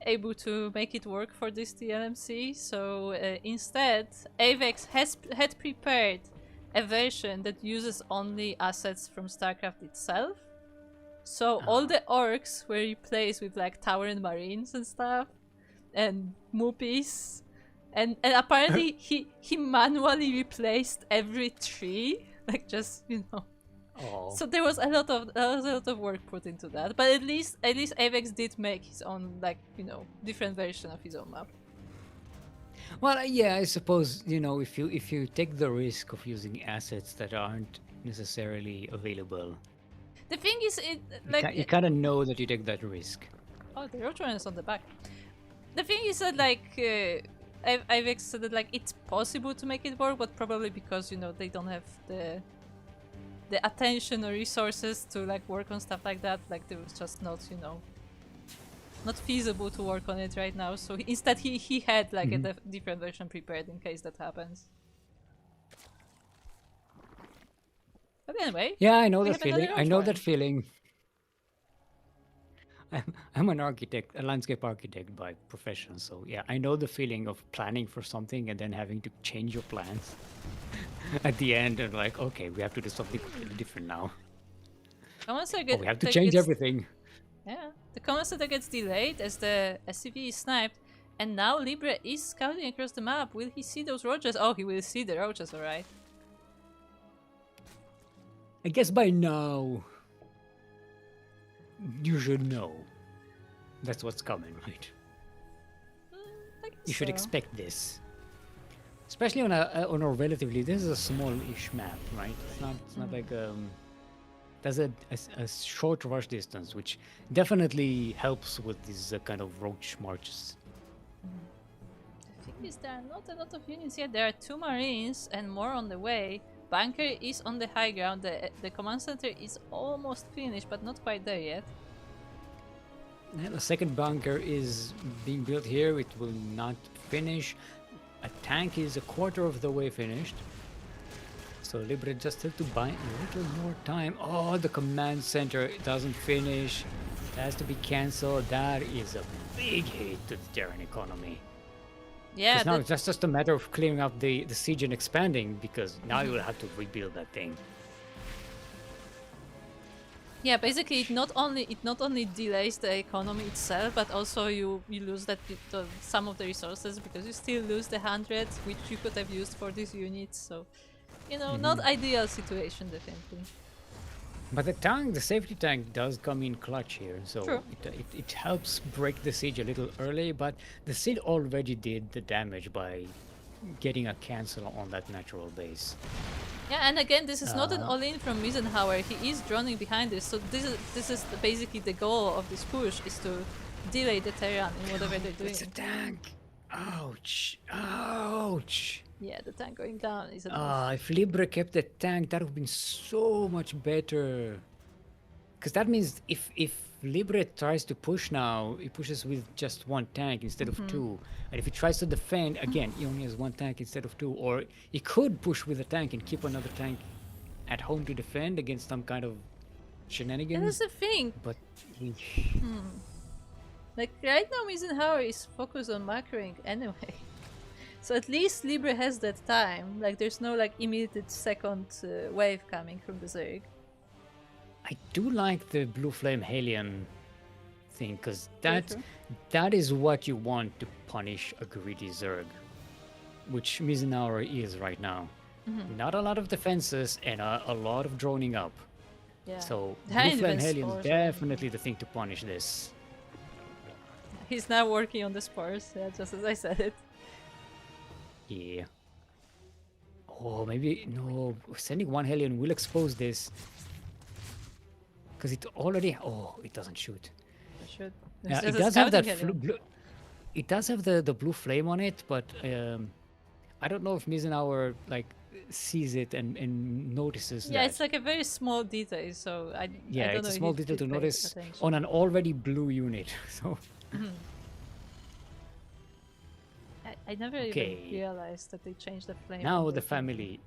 S1: able to make it work for this TLMC, so instead Avex had prepared a version that uses only assets from StarCraft itself. So all the orcs were replaced with like Tower and Marines and stuff, and Moopies, and apparently he manually replaced every tree, like just, you know.
S2: Oh.
S1: So there was a lot of work put into that, but at least Avex did make his own, like, you know, different version of his own map.
S2: Well, yeah, I suppose if you take the risk of using assets that aren't necessarily available,
S1: The thing is, it
S2: you kind of know that you take that risk.
S1: oh, the Roadrunner is on the back. The thing is that like I've accepted like it's possible to make it work, but probably because they don't have the attention or resources to like work on stuff like that. Like it was just not feasible to work on it right now. So instead he had like a different version prepared in case that happens. But anyway,
S2: Yeah, I know
S1: we
S2: that
S1: have another
S2: feeling. I know that
S1: Roadrunner.
S2: feeling. I'm an architect, a landscape architect by profession. So yeah, I know the feeling of planning for something and then having to change your plans at the end and like, okay, we have to do something completely different now.
S1: Command Center
S2: Oh, we have to
S1: that
S2: change
S1: gets
S2: everything.
S1: yeah, the Command Center gets delayed as the SCV is sniped, and now Libre is scouting across the map. Will he see those roaches? Oh, he will see the roaches, alright.
S2: I guess by now you should know that's what's coming, right?
S1: I guess
S2: You should
S1: so.
S2: expect this, especially on a relatively. This is a small-ish map, right? It's not like there's a short rush distance, which definitely helps with these kind of roach marches.
S1: The thing is, there are not a lot of units yet. There are 2 Marines and more on the way. Bunker is on the high ground. The Command Center is almost finished, but not quite there yet.
S2: And a second bunker is being built here. It will not finish. A tank is a quarter of the way finished. So Libre just have to buy a little more time. Oh, the command center doesn't finish. It has to be cancelled. That is a big hit to the Terran economy.
S1: Yeah,
S2: Because now it's just a matter of clearing up the siege and expanding, because now you will have to rebuild that thing.
S1: yeah. Basically, it not only delays the economy itself, but also you lose some of the resources because you still lose the 100 which you could have used for these units. So, not ideal situation definitely.
S2: But the safety tank does come in clutch here, so
S1: True.
S2: it helps break the siege a little early, but the siege already did the damage by getting a cancel on that natural base.
S1: Yeah, and again, this is not an all-in from Eisenhower. He is droning behind this, so this is basically the goal of this push is to delay the Terran in whatever they're doing.
S2: It's a tank! Ouch! Ouch!
S1: Yeah, the tank going down is enough.
S2: If Libre kept the tank, that would have been so much better. Because that means if Libre tries to push now, he pushes with just one tank instead of two. And if he tries to defend, again, he only has one tank instead of two. Or he could push with a tank and keep another tank at home to defend against some kind of shenanigans.
S1: That's the thing.
S2: But he...
S1: Like right now, Eisenhower is focused on macroing anyway. So at least Libre has that time. Like there's no like immediate second wave coming from the Zerg.
S2: I do like the Blue Flame Helion thing, because that is what you want to punish a greedy Zerg, which Mizenauer is right now. Not a lot of defenses and a lot of droning up.
S1: Yeah.
S2: So
S1: High
S2: Blue Flame
S1: defense
S2: Helion
S1: spores,
S2: is definitely the thing to punish this.
S1: He's now working on the spores, yeah, just as I said it.
S2: Yeah. Oh, maybe no. Sending one Helion will expose this. Because it already. Oh, it doesn't shoot.
S1: It should.
S2: Yeah,
S1: It's
S2: it
S1: just a
S2: does have that.
S1: scouting helium.
S2: It does have the blue flame on it, but I don't know if Mizenauer like sees it and notices
S1: Yeah,
S2: that.
S1: it's like a very small detail, so I
S2: Yeah,
S1: don't
S2: it's
S1: know
S2: a
S1: if
S2: small
S1: he
S2: detail to
S1: paid
S2: notice
S1: attention.
S2: on an already blue unit. So
S1: I never
S2: Okay.
S1: even realized that they changed the flame.
S2: now
S1: on
S2: the family,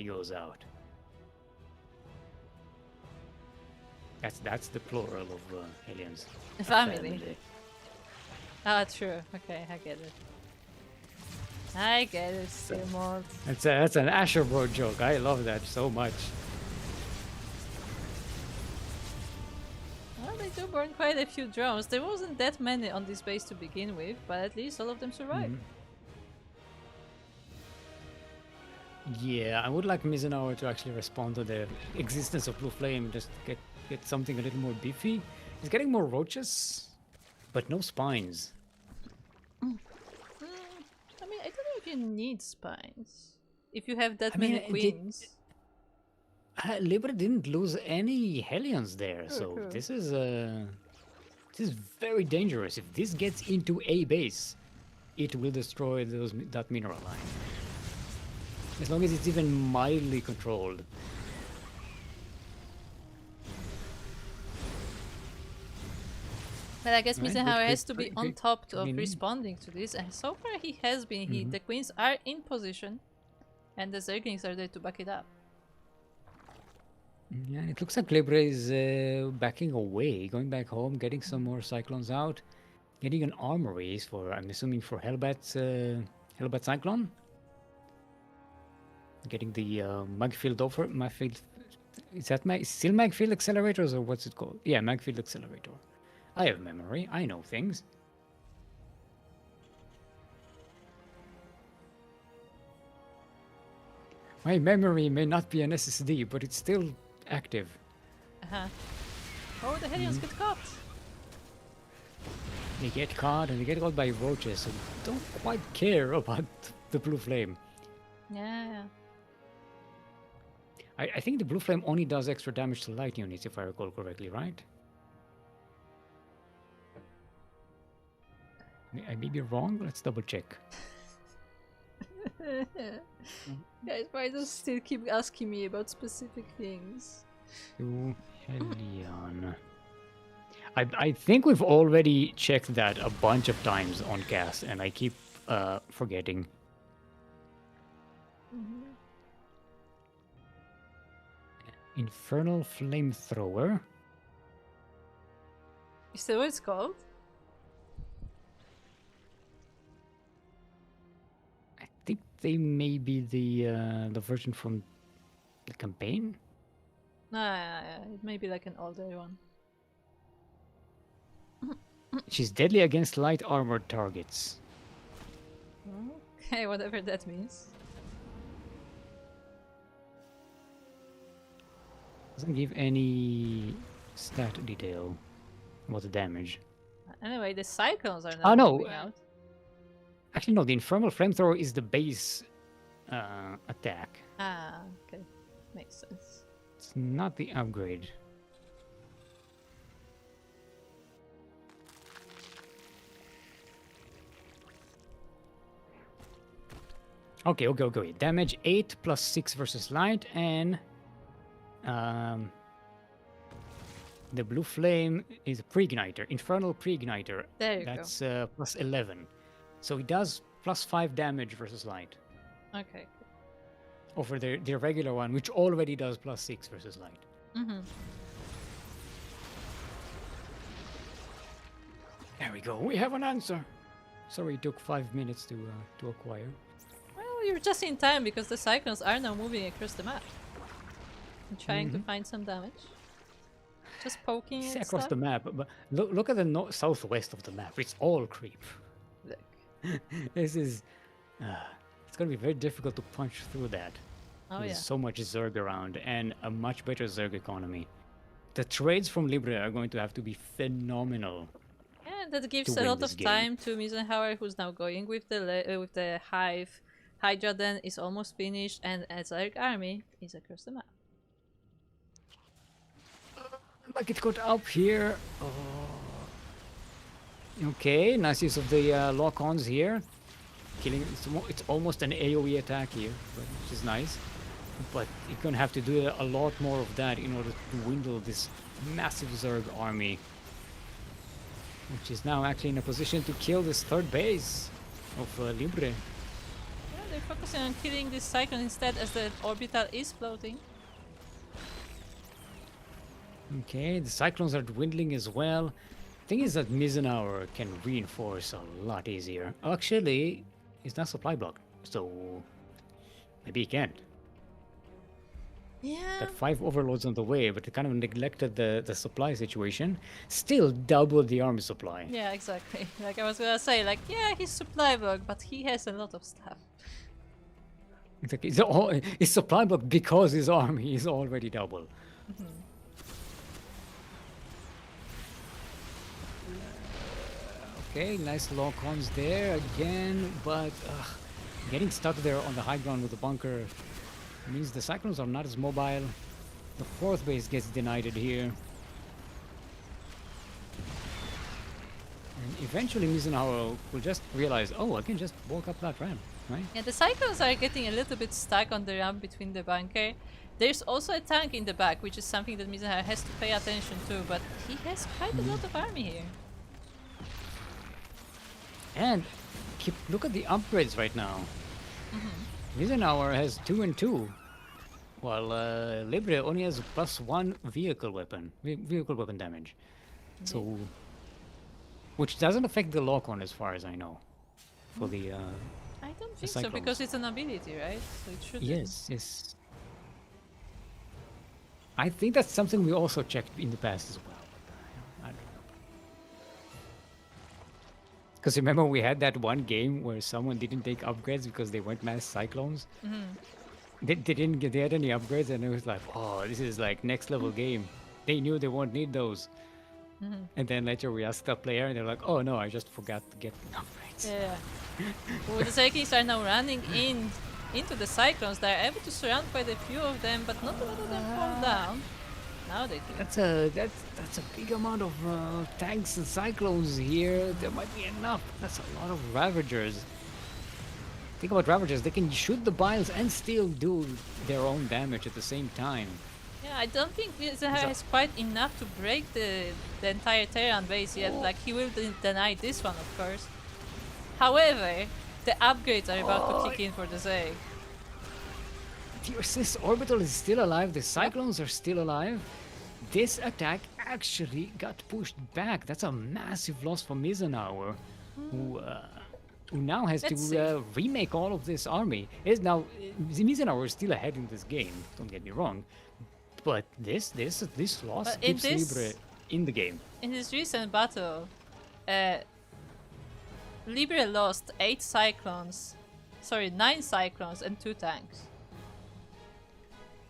S2: goes out. That's the plural of aliens.
S1: The family. Ah, true. Okay, I get it. I get it, still more.
S2: That's an Asherbro joke. I love that so much.
S1: Well, they do burn quite a few drones. There wasn't that many on this base to begin with, but at least all of them survived.
S2: Yeah, I would like Mizenauer to actually respond to the existence of Blue Flame, just get something a little more beefy. He's getting more roaches, but no spines.
S1: you need spines if you have that
S2: I
S1: many
S2: mean,
S1: queens?
S2: Libra didn't lose any Hellions there, so
S1: True.
S2: this is very dangerous. If this gets into a base, it will destroy that mineral line. As long as it's even mildly controlled.
S1: But I guess
S2: Right,
S1: Misenhauer has to be on top of
S2: mean,
S1: responding to this, and so far he has been. The queens are in position, and the Zerglings are there to back it up.
S2: yeah, it looks like Libra is backing away, going back home, getting some more Cyclones out, getting an armory for, I'm assuming, for Hellbat Cyclone. Getting the Magfield over, Magfield, is that still Magfield Accelerators or what's it called? Yeah, Magfield Accelerator. I have memory, I know things. My memory may not be an SSD, but it's still active.
S1: Oh, the Hellions get caught!
S2: They get caught and they get caught by roaches, so don't quite care about the blue flame.
S1: Yeah.
S2: I think the blue flame only does extra damage to light units, if I recall correctly, right? I may be wrong. Let's double check.
S1: Guys, why does still keep asking me about specific things?
S2: To Hellion. I think we've already checked that a bunch of times on cast, and I keep forgetting. Infernal Flamethrower.
S1: Is that what it's called?
S2: I think they may be the version from the campaign.
S1: It may be like an older one.
S2: She's deadly against light armored targets.
S1: Okay, whatever that means.
S2: Doesn't give any stat detail about the damage.
S1: Anyway, the Cyclones are now moving out.
S2: Actually, no, the Infernal Flamethrower is the base attack.
S1: Okay. Makes sense.
S2: It's not the upgrade. Okay. Damage 8 plus 6 versus light, and the blue flame is a pre-igniter, Infernal pre-igniter.
S1: There you
S2: That's plus 11. So it does plus 5 damage versus light.
S1: Okay.
S2: Over the regular one, which already does plus 6 versus light. There we go. We have an answer. Sorry, it took 5 minutes to acquire.
S1: Well, you're just in time because the Cyclones are now moving across the map. And trying to find some damage. Just poking
S2: It's
S1: and
S2: across
S1: stuff.
S2: the map, but look at the southwest of the map. It's all creep.
S1: Look.
S2: This is... it's going to be very difficult to punch through that.
S1: Oh,
S2: There's
S1: yeah.
S2: so much Zerg around and a much better Zerg economy. The trades from Libra are going to have to be phenomenal.
S1: Yeah, that gives
S2: to
S1: a
S2: win
S1: lot
S2: this
S1: of
S2: game.
S1: time to Misenhauer, who's now going with the Hive. Hydra then is almost finished, and a Zerg army is across the map.
S2: Like it got up here. Oh. Okay, nice use of the lock-ons here. Killing. It's almost an AoE attack here, which is nice. But you're gonna have to do a lot more of that in order to dwindle this massive Zerg army, which is now actually in a position to kill this third base of Libre.
S1: Yeah, they're focusing on killing this Cyclone instead, as the orbital is floating.
S2: Okay, the Cyclones are dwindling as well. Thing is that Misenhauer can reinforce a lot easier. Actually, it's not supply blocked, so maybe he can't.
S1: Yeah.
S2: Got 5 overloads on the way, but they kind of neglected the supply situation. Still doubled the army supply.
S1: Yeah, exactly. Like I was gonna say, like, yeah, he's supply block, but he has a lot of stuff.
S2: Exactly. It's supply blocked because his army is already double. Okay, nice lock-ons there again, but Getting stuck there on the high ground with the bunker means the Cyclones are not as mobile. The fourth base gets denied here. And eventually Mizunawa will just realize, oh, I can just walk up that ramp, right?
S1: Yeah, the Cyclones are getting a little bit stuck on the ramp between the bunker. There's also a tank in the back, which is something that Mizunawa has to pay attention to, but he has quite a lot of army here.
S2: And look at the upgrades right now. Mizunawa has 2 and 2, while Libre only has +1 vehicle weapon damage. So, which doesn't affect the lock-on as far as I know. For the
S1: I don't think so, because it's an ability, right? So it should.
S2: Yes. I think that's something we also checked in the past as well. But, I don't know. Because remember we had that one game where someone didn't take upgrades because they went mass Cyclones? They didn't get any upgrades, and it was like, oh, this is like next level game. They knew they won't need those. And then later we asked the player, and they're like, oh no, I just forgot to get upgrades.
S1: Yeah. Well, the Cyclings are now running into the Cyclones. They're able to surround quite a few of them, but not a lot of them fall down. Now they do.
S2: That's a big amount of tanks and Cyclones here. There might be enough. That's a lot of Ravagers. Think about Ravagers. They can shoot the biles and still do their own damage at the same time.
S1: Yeah, I don't think Mizunawa has quite enough to break the entire Terran base yet. Like, he will deny this one, of course. However, the upgrades are about to kick in for the Zerg.
S2: The assist orbital is still alive. The Cyclones are still alive. This attack actually got pushed back. That's a massive loss for Mizunawa, who now has to remake all of this army. Mizunawa is still ahead in this game. Don't get me wrong, but this loss keeps Libre in the game.
S1: In this recent battle, Libre lost 9 Cyclones and 2 tanks.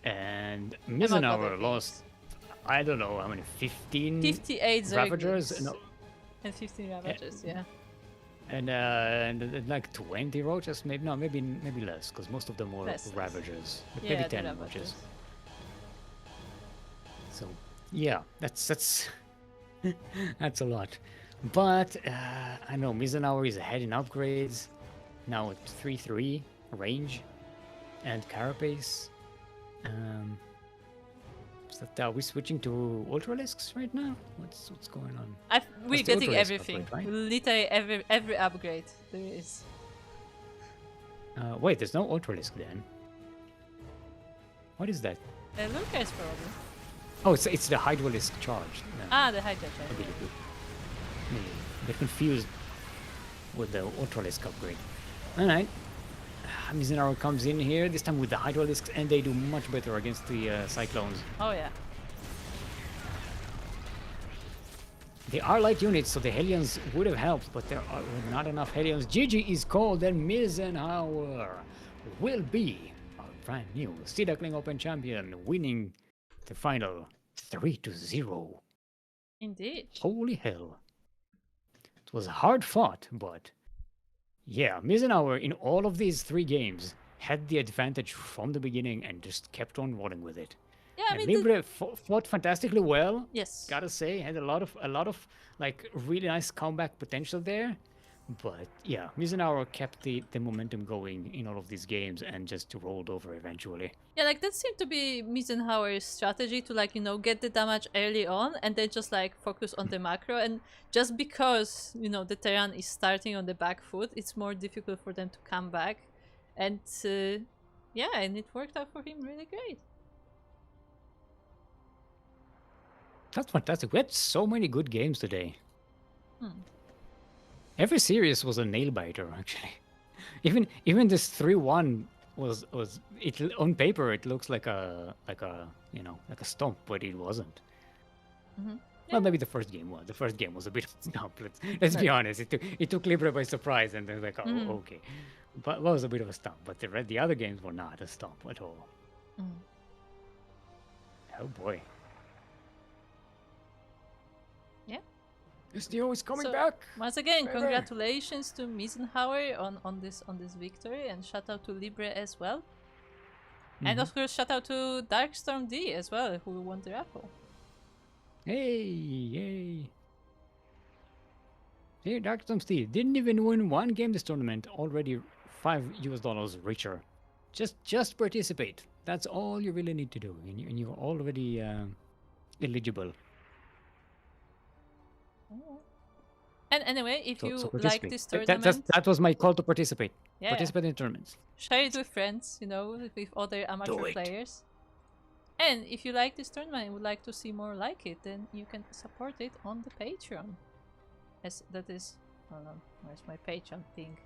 S2: And Mizunawa lost, I don't know how many,
S1: 58
S2: Ravagers?
S1: And 15 Ravagers, yeah.
S2: And like 20 Roaches, maybe less, because most of them were Ravagers. But maybe 10 Roaches. So, yeah, that's that's a lot. But I know Mizunawa is ahead in upgrades, now at 3-3 range and carapace. Are we switching to Ultralisks right now? What's going on?
S1: We're getting everything.
S2: Upgrade, right?
S1: Literally every upgrade there is.
S2: Wait, there's no Ultralisk then. What is that?
S1: Lucas probably.
S2: Oh, it's the Hydralisk charge.
S1: The Hydra charge.
S2: Ability. Get confused with the Ultralisk upgrade. Alright. Mizunawa comes in here, this time with the Hydralisks, and they do much better against the Cyclones.
S1: Oh yeah.
S2: They are light units, so the Hellions would have helped, but there are not enough Hellions. GG is called, and Mizunawa will be a brand new Duckling Open champion, winning the final 3-0.
S1: Indeed.
S2: Holy hell. It was hard fought, but yeah, Mizunawa in all of these 3 games had the advantage from the beginning and just kept on rolling with it.
S1: Yeah, I mean,
S2: Libre fought fantastically well.
S1: Yes.
S2: Gotta say, had a lot of like really nice comeback potential there. But yeah, Mizunawa kept the momentum going in all of these games and just rolled over eventually.
S1: Yeah, like that seemed to be Mizunawa's strategy to get the damage early on and then just focus on the macro. And just because, the Terran is starting on the back foot, it's more difficult for them to come back. And yeah, and it worked out for him really great.
S2: That's fantastic. We had so many good games today. Every series was a nail biter, actually. Even this 3-1 was it on paper it looks like a stomp, but it wasn't.
S1: Yeah.
S2: Well, maybe the first game was. The first game was a bit of a stomp. Let's be honest. It took Libre by surprise, and they're like, oh, okay. But it was a bit of a stomp. But the other games were not a stomp at all. Oh boy.
S1: Yeah.
S2: STO is coming
S1: So,
S2: back.
S1: once again,
S2: Baby.
S1: congratulations to Miesenhauer on this victory, and shout out to Libre as well. And of course, shout out to Darkstorm D as well, who won the raffle.
S2: Hey, yay. Hey, Darkstorm Steve didn't even win one game this tournament, already $5 richer. Just participate. That's all you really need to do, and you're already eligible.
S1: And anyway, if you like
S2: participate.
S1: this tournament,
S2: That was my call to participate.
S1: yeah,
S2: Participate in tournaments.
S1: share it with friends, you know, with other amateur players. And if you like this tournament and would like to see more like it, then you can support it on the Patreon. As that is, oh no, where's my Patreon thing?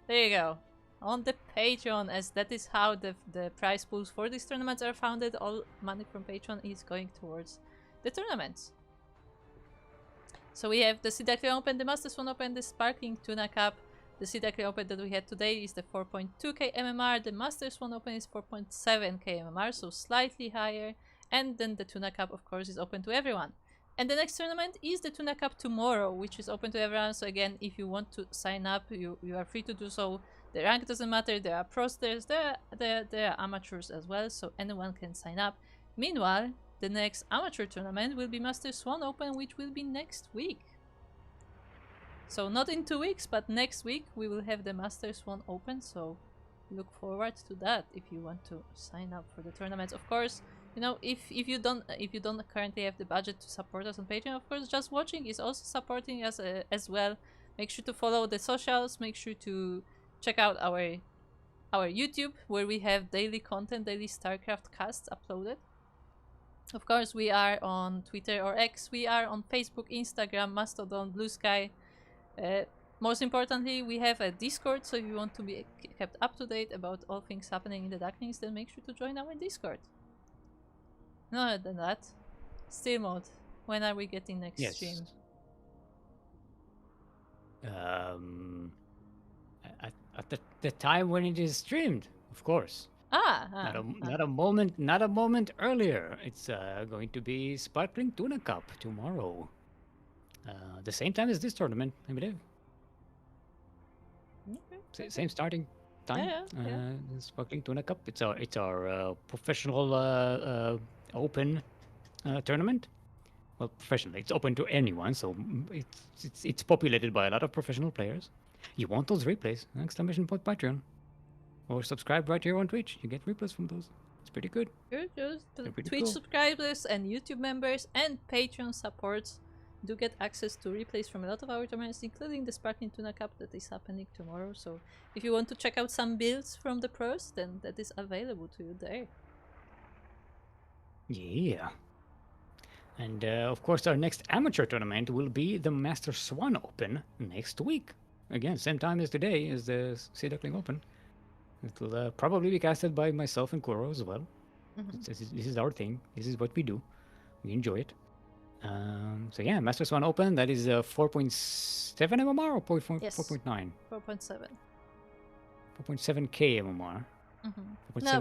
S1: There you go. On the Patreon, as that is how the prize pools for these tournaments are founded. All money from Patreon is going towards the tournaments. So we have the Duckling Open, the Masters 1 Open, the Sparkling Tuna Cup. The Duckling Open that we had today is the 4.2k MMR. The Masters 1 Open is 4.7k MMR, so slightly higher. And then the Tuna Cup, of course, is open to everyone. And the next tournament is the Tuna Cup tomorrow, which is open to everyone. So again, if you want to sign up, you are free to do so. The rank doesn't matter. There are pros, there are amateurs as well, so anyone can sign up. Meanwhile, the next amateur tournament will be Masters 1 Open, which will be next week. So not in 2 weeks, but next week we will have the Masters 1 Open, so look forward to that if you want to sign up for the tournaments. Of course, you know, if you don't currently have the budget to support us on Patreon, of course, just watching is also supporting us as well. Make sure to follow the socials, make sure to check out our YouTube, where we have daily content, daily StarCraft casts uploaded. Of course, we are on Twitter or X, we are on Facebook, Instagram, Mastodon, Blue Sky. Most importantly, we have a Discord, so if you want to be kept up to date about all things happening in the Ducklings, then make sure to join our Discord. No other than that, Steel Mode, when are we getting next stream?
S2: At the time when it is streamed, of course. Not a moment earlier. It's going to be Sparkling Tuna Cup tomorrow. The same time as this tournament, I believe. Okay. Same starting time.
S1: Yeah.
S2: Sparkling Tuna Cup. It's our professional open tournament. Well, professional. It's open to anyone, so it's populated by a lot of professional players. You want those replays? Exclamation point Patreon. Or subscribe right here on Twitch. You get replays from those. It's pretty good.
S1: Good. Twitch subscribers and YouTube members and Patreon supports do get access to replays from a lot of our tournaments, including the Sparkling Tuna Cup that is happening tomorrow. So if you want to check out some builds from the pros, then that is available to you there.
S2: Yeah. And of course, our next amateur tournament will be the Masters 1 Open next week. Again, same time as today is the Duckling Open. It will probably be casted by myself and Kuro as well. This is our thing. This is what we do. We enjoy it. So yeah, Masters 1 Open, that is 4.7 MMR or 4.9?
S1: 4.7.
S2: 4.7k MMR.
S1: No,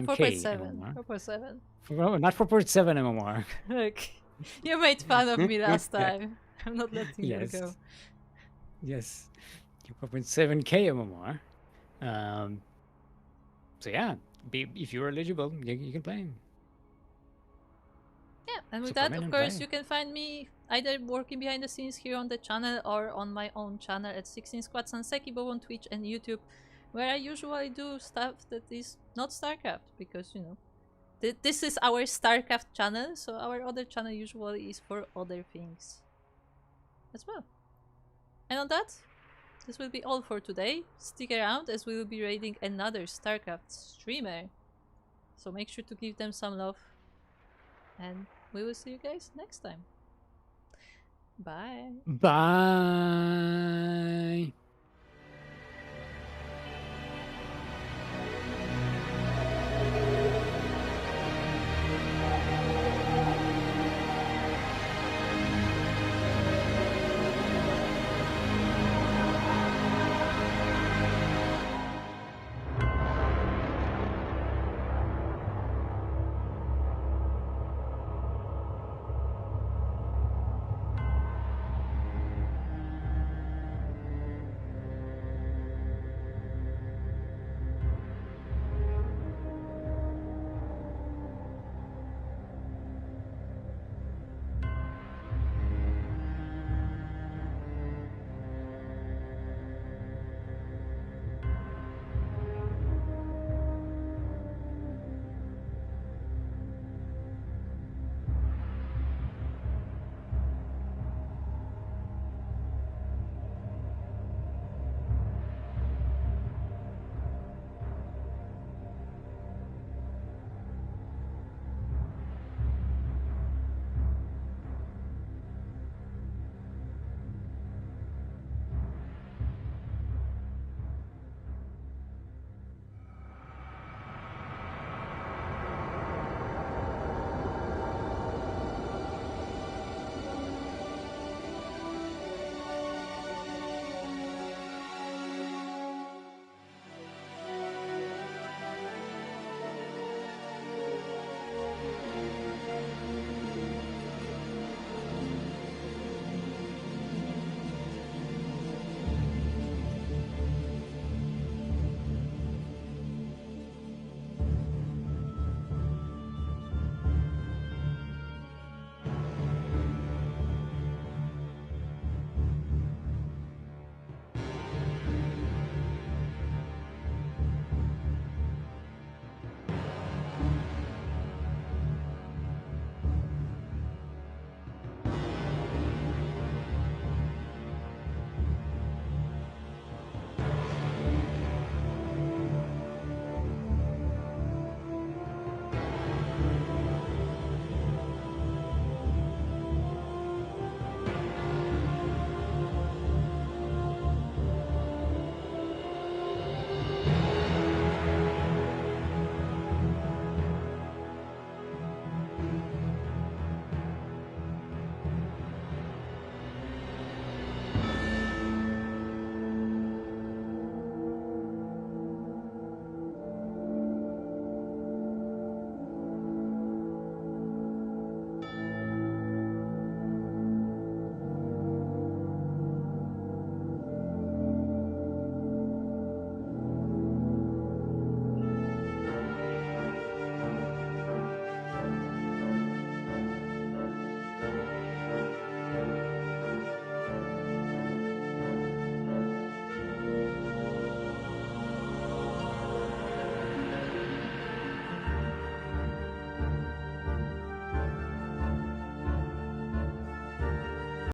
S1: 4.7. 4.7.
S2: Not 4.7 MMR.
S1: Look, you made fun of me last time. I'm not letting you go.
S2: Yes. 4.7k MMR. So yeah, if you're eligible, you can play.
S1: Yeah, and with that, of course, you can find me either working behind the scenes here on the channel or on my own channel at 16 Squad Sanseki, both on Twitch and YouTube, where I usually do stuff that is not StarCraft, because, you know, this is our StarCraft channel, so our other channel usually is for other things as well. And on that, this will be all for today. Stick around as we will be raiding another StarCraft streamer. So make sure to give them some love. And we will see you guys next time. Bye.
S2: Bye.